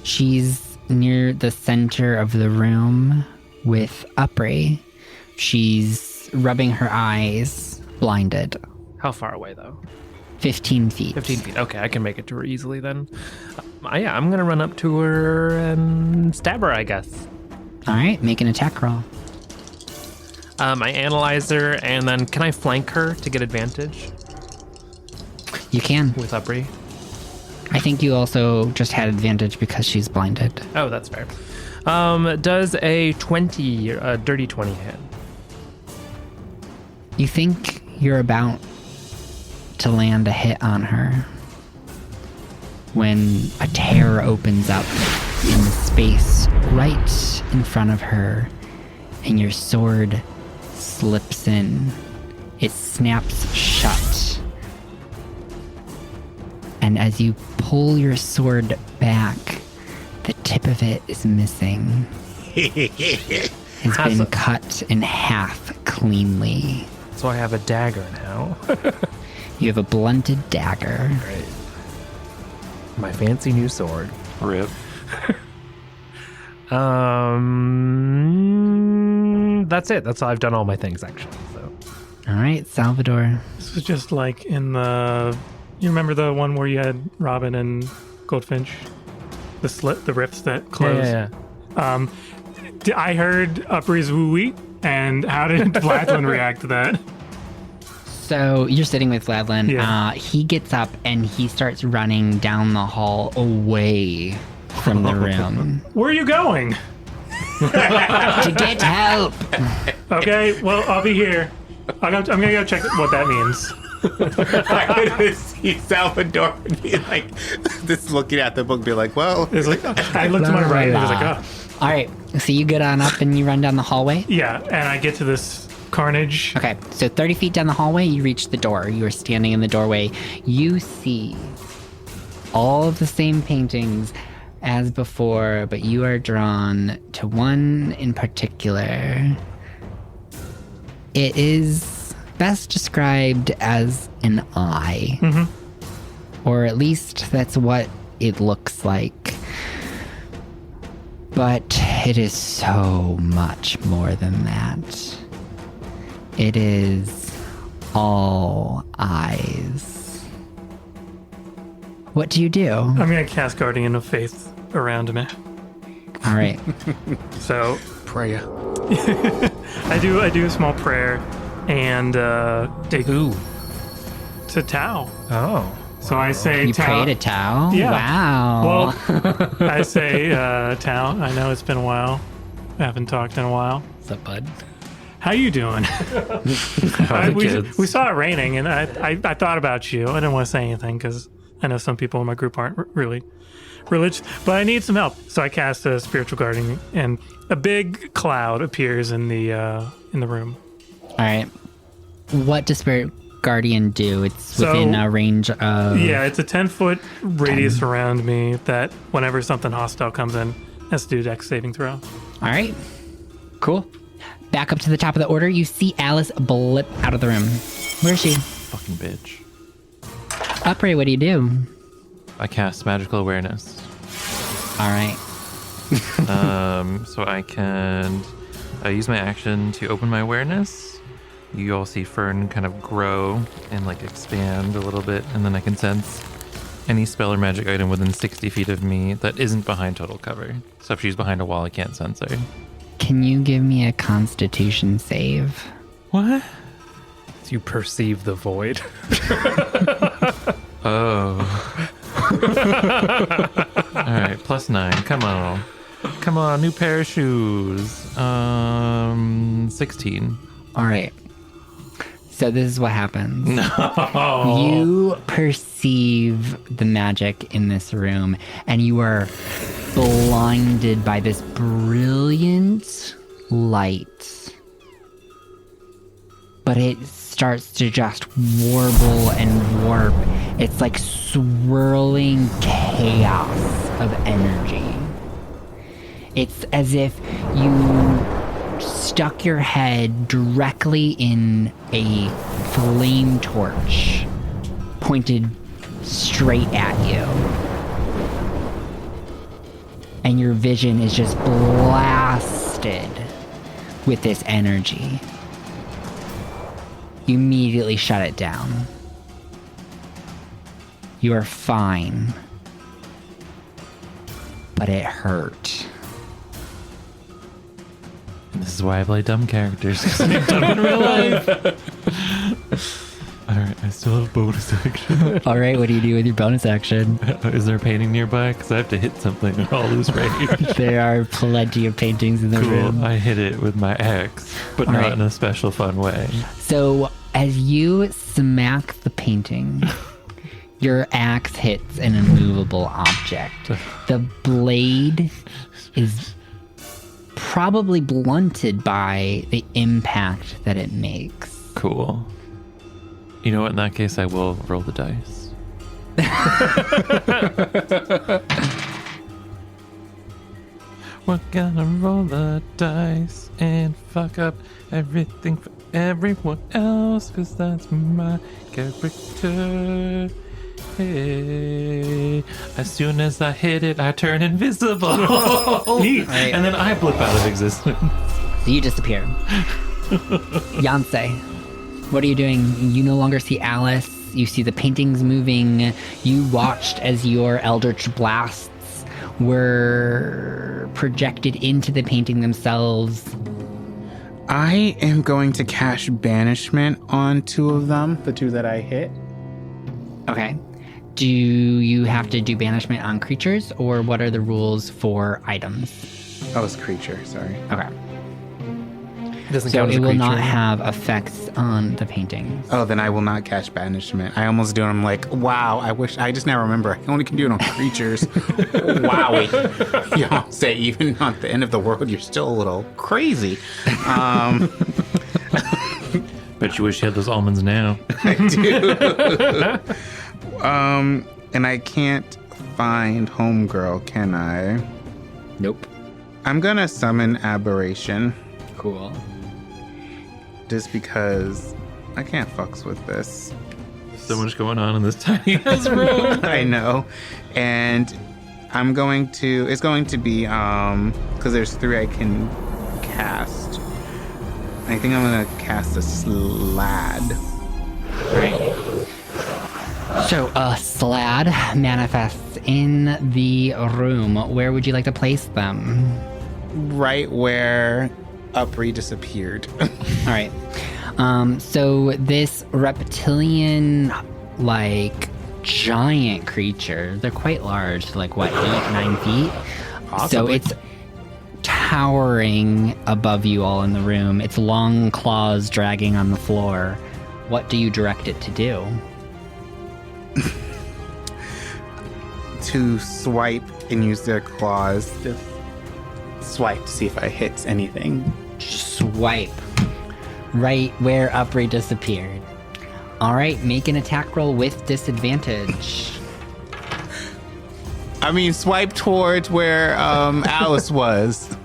She's near the center of the room with Upri. She's rubbing her eyes, blinded. How far away, though? 15 feet. 15 feet. Okay, I can make it to her easily then. Yeah, I'm going to run up to her and stab her, I guess. All right, make an attack roll. I analyze her, and then can I flank her to get advantage You can. with Upri? I think you also just had advantage because she's blinded. Oh, that's fair. Does a 20, a dirty 20 hit? You think you're about to land a hit on her when a tear opens up in the space right in front of her, and your sword slips in. It snaps shut. And as you pull your sword back, the tip of it is missing. It's been cut in half cleanly. So I have a dagger now. You have a blunted dagger. Great. My fancy new sword. Rip. That's it. That's all. I've done all my things, actually. So. All right, Salvador. This was just like in the. You remember the one where you had Robin and Goldfinch? The rifts that close? Yeah. I heard Upri's woo-wee, and how did Vladlin react to that? So you're sitting with Vladlin. Yeah. He gets up and he starts running down the hall away from the room Where are you going? to get help. Okay, well, I'll be here. I'm gonna go check what that means. I could see Salvador be like, this looking at the book, be like, well, It's like I looked to my right and I was like, oh. All right, so you get on up and you run down the hallway. Yeah, and I get to this carnage. Okay, so 30 feet down the hallway, you reach the door. You are standing in the doorway. You see all of the same paintings as before, but you are drawn to one in particular. It is best described as an eye. Or at least that's what it looks like. But it is so much more than that. It is all eyes. What do you do? I'm gonna cast Guardian of Faith around me. All right. So prayer. I do a small prayer and take Ooh. to Tao. Oh. So I say You Tao. pray to Tao? Yeah. Wow. Well, I say Tao. I know it's been a while. I haven't talked in a while. What's up, bud? How you doing? Kids. We saw it raining, and I thought about you. I didn't want to say anything because I know some people in my group aren't really religious, but I need some help. So I cast a spiritual guardian, and a big cloud appears in the room. All right. What does Spirit Guardian do? It's So- within a range of... Yeah, it's a 10-foot radius around me that whenever something hostile comes in, has to do Dex saving throw. All right. Cool. Back up to the top of the order, you see Alice blip out of the room. Where is she? Fucking bitch. Upray, what do you do? I cast magical awareness. All right. So I can use my action to open my awareness. You all see Fern kind of grow and like expand a little bit, and then I can sense any spell or magic item within 60 feet of me that isn't behind total cover. So if she's behind a wall, I can't sense her. Can you give me a Constitution save? What? You perceive the void. Oh. All right, +9. Come on. Come on, new pair of shoes. 16. All right. So this is what happens. No. You perceive the magic in this room, and you are blinded by this brilliant light. But it starts to just warble and warp. It's like swirling chaos of energy. It's as if you stuck your head directly in a flame torch pointed straight at you. And your vision is just blasted with this energy. You immediately shut it down. You are fine. But it hurt. This is why I play dumb characters, because I'm dumb in real life. Alright, I still have bonus action. Alright, what do you do with your bonus action? Is there a painting nearby? Because I have to hit something or I'll lose range. There are plenty of paintings in the room. Cool. I hit it with my axe, but not Alright. in a special fun way. So, as you smack the painting, your axe hits an immovable object. The blade is probably blunted by the impact that it makes. Cool. You know what? In that case, I will roll the dice. We're gonna roll the dice and fuck up everything for everyone else, cause that's my character. Hey. As soon as I hit it, I turn invisible. Neat. And then I blip out of existence. So you disappear. Yancey, what are you doing? You no longer see Alice. You see the paintings moving. You watched as your Eldritch Blasts were projected into the painting themselves. I am going to cast Banishment on two of them, the two that I hit. Okay. Do you have to do banishment on creatures, or what are the rules for items? Oh, it's creature, sorry. Okay. It doesn't So count as it a will creature. not have effects on the paintings. Oh, then I will not cast Banishment. I almost do it. I'm like, wow, I just now remember. I only can do it on creatures. Wowie. You know, say even on the end of the world, you're still a little crazy. Bet you wish you had those almonds now. I do. And I can't find Homegirl, can I? Nope. I'm gonna summon Aberration Cool. just because I can't fucks with this. So much going on in this tiny ass room. I know. And I'm going to, it's going to be, because there's 3 I can cast. I think I'm gonna cast a Slad. Right. So a slad manifests in the room. Where would you like to place them? Right where Upri disappeared. All right. So this reptilian, like, giant creature, they're quite large, like, what, 8-9 feet? So it's towering above you all in the room. Its long claws dragging on the floor. What do you direct it to do? To swipe and use their claws to swipe to see if I hit anything. Swipe. Right where Upri disappeared. Alright, make an attack roll with disadvantage. I mean, swipe towards where Alice was.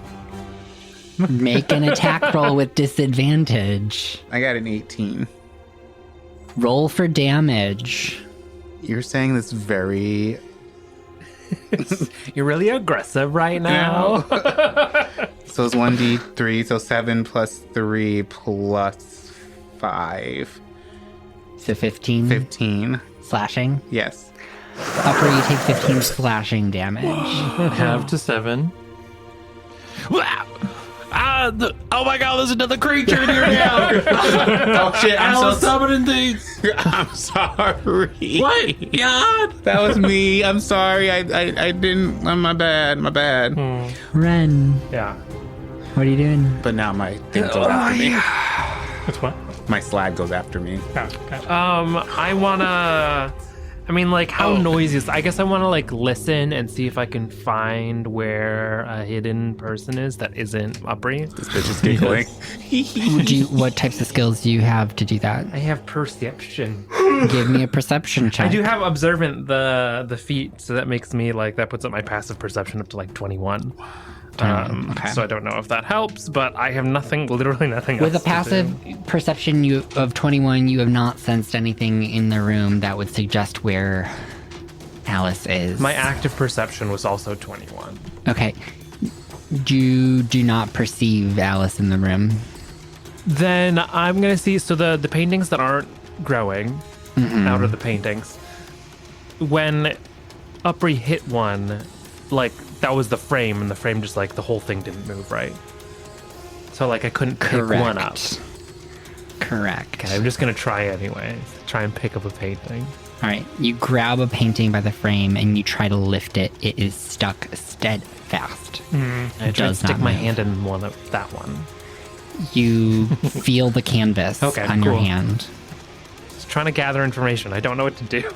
Make an attack roll with disadvantage. I got an 18. Roll for damage. You're saying this very... You're really aggressive right now. So it's 1d3, so 7 plus 3 plus 5. So 15 15. slashing. Yes. Upper, you take 15 slashing damage. Half to 7. Wow. Oh my god, there's another creature in here now. Oh shit, I'm summoning things. I'm sorry. What? God. That was me. I'm sorry. I didn't. My bad. Ren, Yeah. what are you doing? But now my things are after me. That's what? my slad goes after me. Oh, okay. I wanna. I mean, like, how noisy is? I guess I wanna like listen and see if I can find where a hidden person is that isn't Upri. This bitch is giggling. What types of skills do you have to do that? I have perception. Give me a perception check. I do have observant the feat, so that makes me like that puts up my passive perception up to like 21. Okay. So I don't know if that helps, but I have nothing, literally nothing With a else to passive do. perception of 21, you have not sensed anything in the room that would suggest where Alice is. My active perception was also 21. Okay. You do not perceive Alice in the room. Then I'm gonna see. So the paintings that aren't growing out of the paintings, when Upri hit one, like that was the frame, and the frame just like the whole thing didn't move right. So like I couldn't pick one up. Correct. Okay, I'm just gonna try anyway. Try and pick up a painting. All right. You grab a painting by the frame and you try to lift it. It is stuck steadfast. And I try to stick my hand in one of that one. You feel the canvas Okay, on your cool. hand. Just trying to gather information. I don't know what to do.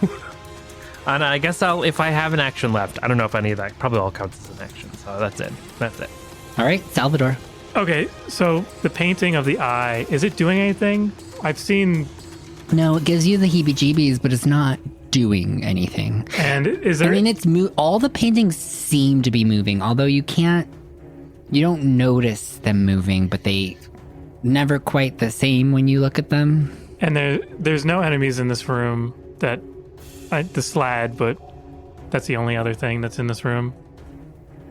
And I guess if I have an action left, I don't know if any of that probably all counts as an action. So that's it. That's it. All right, Salvador. Okay, so the painting of the eye, is it doing anything? I've seen, No, it gives you the heebie-jeebies, but it's not doing anything. and is there... I mean, all the paintings seem to be moving, although you don't notice them moving, but they never quite the same when you look at them. And there's no enemies in this room that... the slad, but that's the only other thing that's in this room.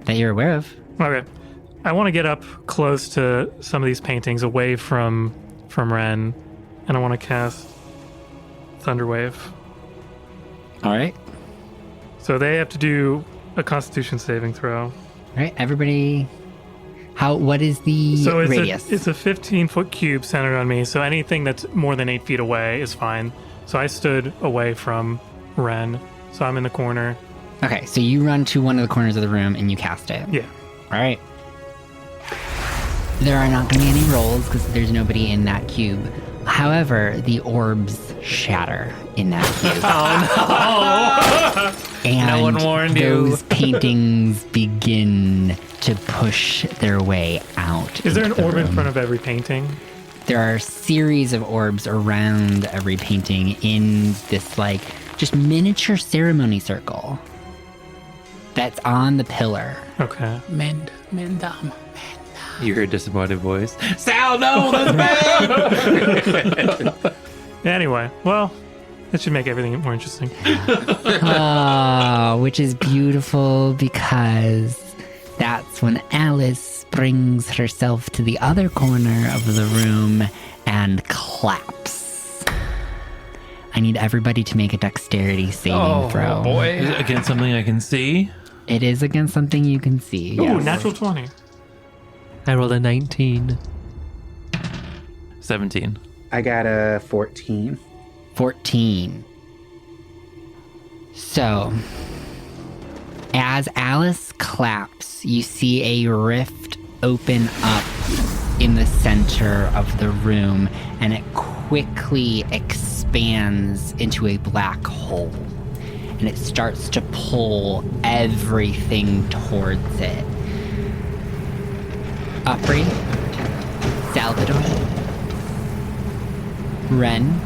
That you're aware of. Okay. I want to get up close to some of these paintings away from Ren, and I want to cast Thunderwave. All right. So they have to do a Constitution saving throw. All right, everybody. What is the So radius? it's a 15-foot cube centered on me, so anything that's more than 8 feet away is fine. So I stood away from Ren, so I'm in the corner. Okay, so you run to one of the corners of the room and you cast it. Yeah. All right. There are not going to be any rolls because there's nobody in that cube. However, the orbs shatter in that cube. And No one warned you. those paintings begin to push their way out. Is there an into the orb in room. front of every painting? There are a series of orbs around every painting in this, like, just miniature ceremony circle that's on the pillar. Okay. Mendam. You hear a disappointed voice. Sal, no, that's bad. Anyway, well, that should make everything more interesting. Which is beautiful because that's when Alice brings herself to the other corner of the room and claps. I need everybody to make a dexterity saving throw. Is it against something I can see? It is against something you can see. Ooh, yes. natural 20. I rolled a 19. 17. I got a 14. 14. So, as Alice claps, you see a rift open up in the center of the room, and it quickly expands into a black hole. And it starts to pull everything towards it. Upri, Salvador, Ren,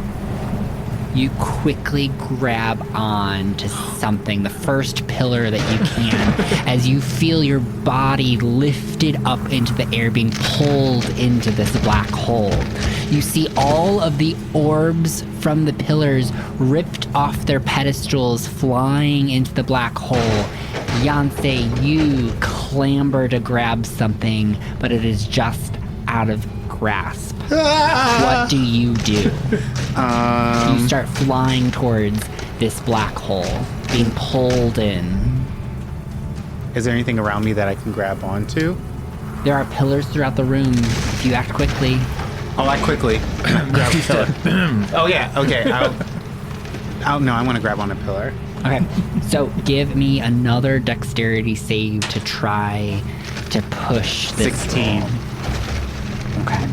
you quickly grab on to something, the first pillar that you can, as you feel your body lifted up into the air, being pulled into this black hole. You see all of the orbs from the pillars ripped off their pedestals, flying into the black hole. Yancey, you clamber to grab something, but it is just out of grasp. What do you do? You start flying towards this black hole, being pulled in. Is there anything around me that I can grab onto? There are pillars throughout the room. If you act quickly, Oh, I quickly grab a pillar. Oh, yeah. Okay. No, I want to grab on a pillar. okay. So give me another dexterity save to try to push this 16. wall. Okay.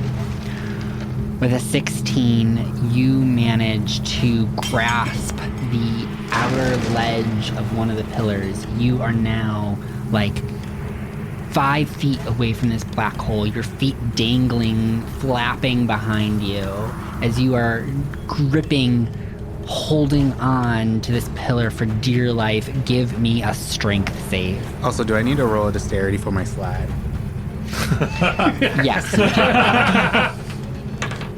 With a 16, you manage to grasp the outer ledge of one of the pillars. You are now like 5 feet away from this black hole, your feet dangling, flapping behind you as you are gripping, holding on to this pillar for dear life. Give me a strength save. Also, do I need to roll a dexterity for my slide? Yes.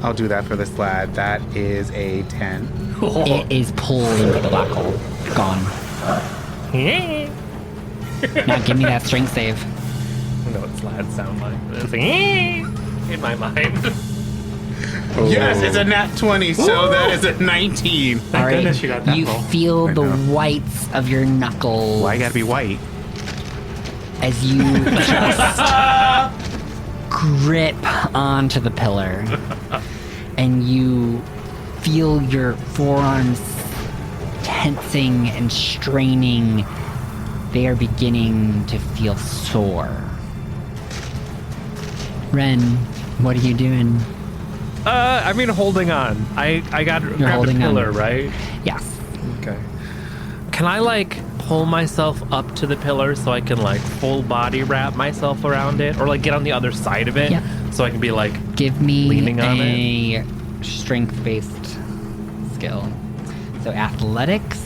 I'll do that for the slide. That is a 10. It is pulled into the black hole. Gone. Now give me that strength save. I don't know what slides sound like. But it's like, in my mind. Yes, it's a nat 20, so that is a 19. Thank goodness you got that You roll. feel I the know. whites of your knuckles Why I gotta be white? as you just grip onto the pillar, and you feel your forearms tensing and straining. They are beginning to feel sore. Ren, what are you doing? I mean, holding on. I got grabbed a holding on. pillar, right? Yes. Okay. Can I like pull myself up to the pillar so I can like full body wrap myself around it, or like get on the other side of it Yep. so I can be like Give me Leaning on a strength-based skill. So athletics.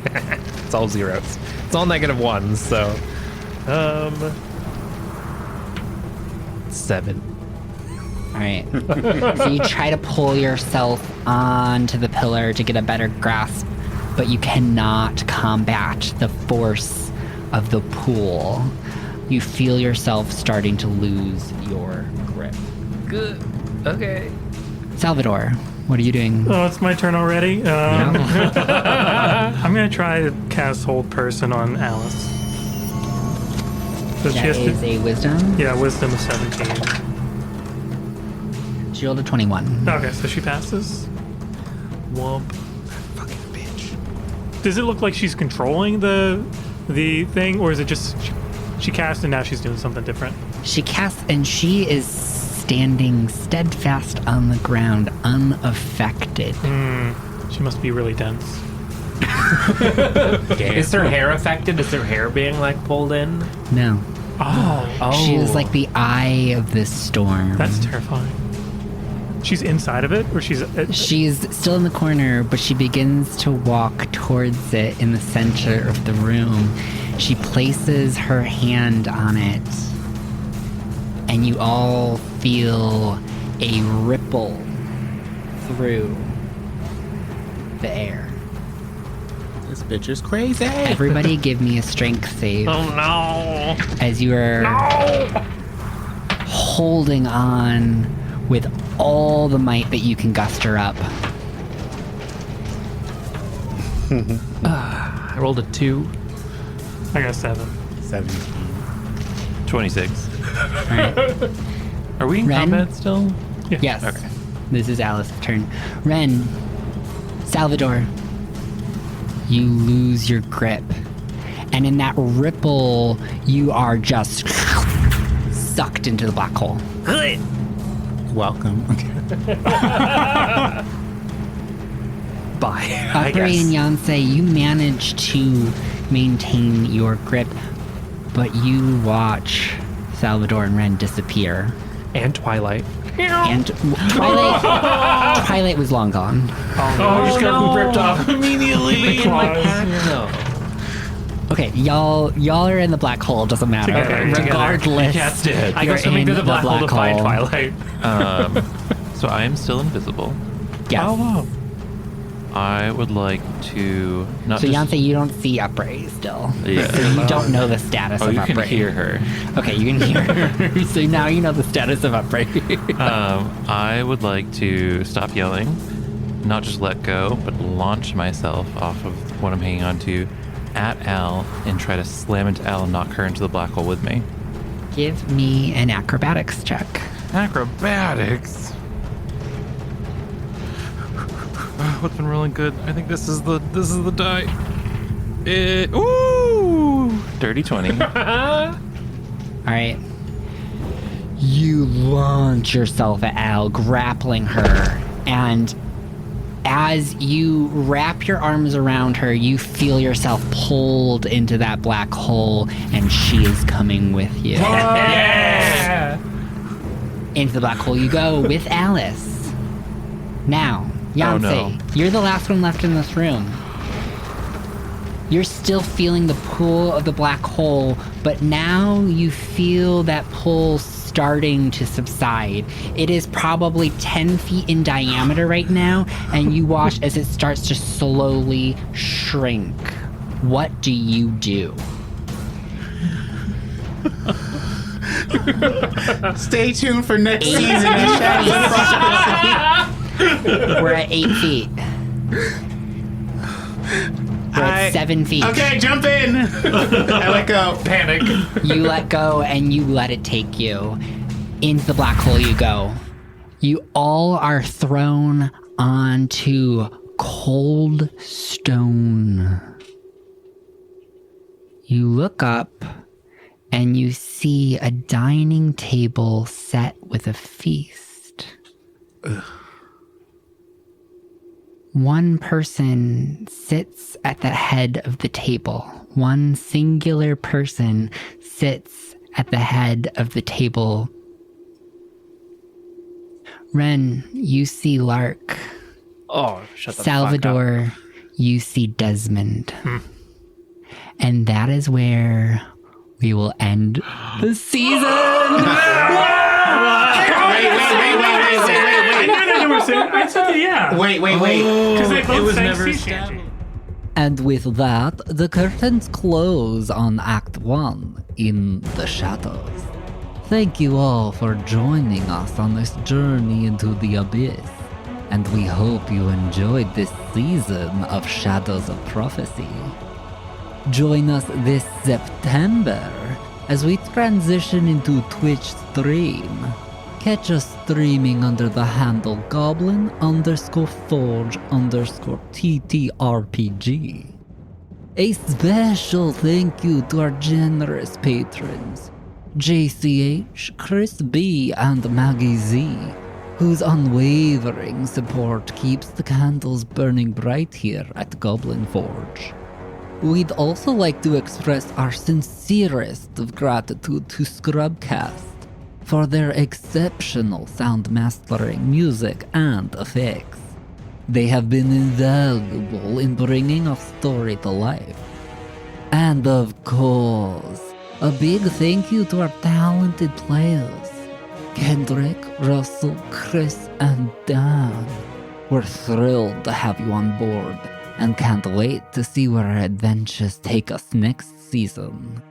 it's all zeros. It's all negative ones. So, 7. All right. So you try to pull yourself onto the pillar to get a better grasp, but you cannot combat the force of the pull. You feel yourself starting to lose your grip. Good. Okay. Salvador, what are you doing? Oh, it's my turn already. I'm gonna try to cast Hold Person on Alice. So she That has is to, a wisdom. yeah, Wisdom of 17. She rolled a 21. Okay, so she passes. Whoop. Fucking bitch. Does it look like she's controlling the thing, or is it just she cast and now she's doing something different? She casts, and she is standing steadfast on the ground, unaffected. She must be really dense. Is her hair affected? Is her hair being like pulled in? No. Oh, She is like the eye of this storm. that's terrifying. She's inside of it, or she's She's still in the corner, but she begins to walk towards it in the center of the room. She places her hand on it, and you all feel a ripple through the air. This bitch is crazy. Everybody give me a strength save Oh no! as you are holding on with all the might that you can guster up. I rolled a 2. I got 7. 17. 26. All right. Are we in Ren? combat still? Yes. Okay. This is Alice's turn. Ren, Salvador, you lose your grip. And in that ripple, you are just sucked into the black hole. Welcome. Okay. Bye. I Upri guess. and Yancey, you manage to maintain your grip, but you watch Salvador and Ren disappear. And Twilight. And Twilight was long gone. Oh, you just got ripped off immediately. Claws. Okay, y'all are in the black hole. Doesn't matter. Together. Regardless, Cat's dead. I go you're swimming in through the black hole to find hole. Twilight. So I am still invisible. Yes. Oh, wow. I would like to not So just. Yancey, you don't see Upray still. Yeah. So you don't know the status Oh, of you Upray. can hear her. Okay, you can hear her. So now you know the status of Upray. I would like to stop yelling, not just let go, but launch myself off of what I'm hanging on to at Al and try to slam into Al and knock her into the black hole with me. Give me an acrobatics check. Acrobatics. What's been rolling good? I think this is the die. Ooh, dirty 20. All right. You launch yourself at Al, grappling her, and as you wrap your arms around her, you feel yourself pulled into that black hole, and she is coming with you. Yeah! Into the black hole you go with Alice. Now, Yancey, you're the last one left in this room. You're still feeling the pull of the black hole, but now you feel that pull starting to subside. It is probably 10 feet in diameter right now, and you watch as it starts to slowly shrink. What do you do? Stay tuned for next season of Shadows. We're at 8 feet. We're at 7 feet. Okay, jump in. I let go. Panic. You let go and you let it take you. Into the black hole you go. You all are thrown onto cold stone. You look up and you see a dining table set with a feast. Ugh. One person sits at the head of the table. One singular person sits at the head of the table. Ren, you see Lark. Oh, shut the Salvador, you see Desmond. And that is where we will end the season. I said yeah. Wait. Because they both was sang never sea shanty. And with that, the curtains close on Act 1 in the Shadows. Thank you all for joining us on this journey into the abyss. And we hope you enjoyed this season of Shadows of Prophecy. Join us this September as we transition into Twitch stream. Catch us streaming under the handle goblin_forge_TTRPG. A special thank you to our generous patrons, JayCeeAitch, Chris B, and Maggie Z, whose unwavering support keeps the candles burning bright here at Goblin Forge. We'd also like to express our sincerest of gratitude to Scrubcast for their exceptional sound mastering, music, and effects. They have been invaluable in bringing our story to life. And of course, a big thank you to our talented players, Kendrick, Russell, Chris, and Dan. We're thrilled to have you on board and can't wait to see where our adventures take us next season.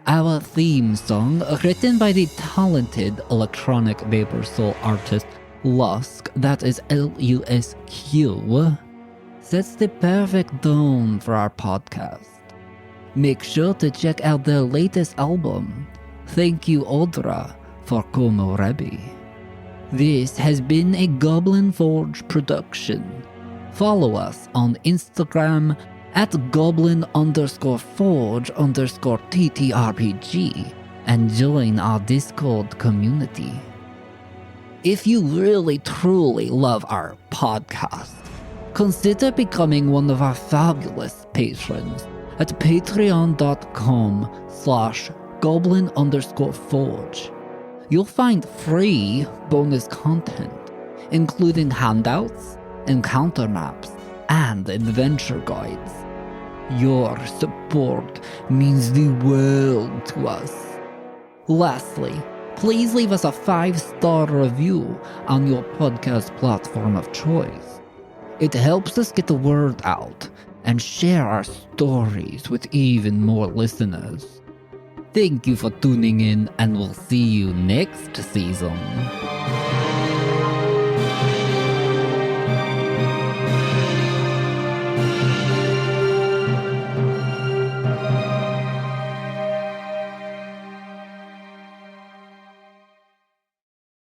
Our theme song, written by the talented electronic vapor soul artist Lusk, that is Lusq, sets the perfect tone for our podcast. Make sure to check out their latest album, Thank You Odra, for Como Rebi. This has been a Goblin Forge production. Follow us on Instagram at goblin_forge_TTRPG and join our Discord community. If you really truly love our podcast, consider becoming one of our fabulous patrons at patreon.com/goblin_forge. You'll find free bonus content, including handouts, encounter maps, and adventure guides. Your support means the world to us. Lastly, please leave us a 5-star review on your podcast platform of choice. It helps us get the word out and share our stories with even more listeners. Thank you for tuning in, and we'll see you next season.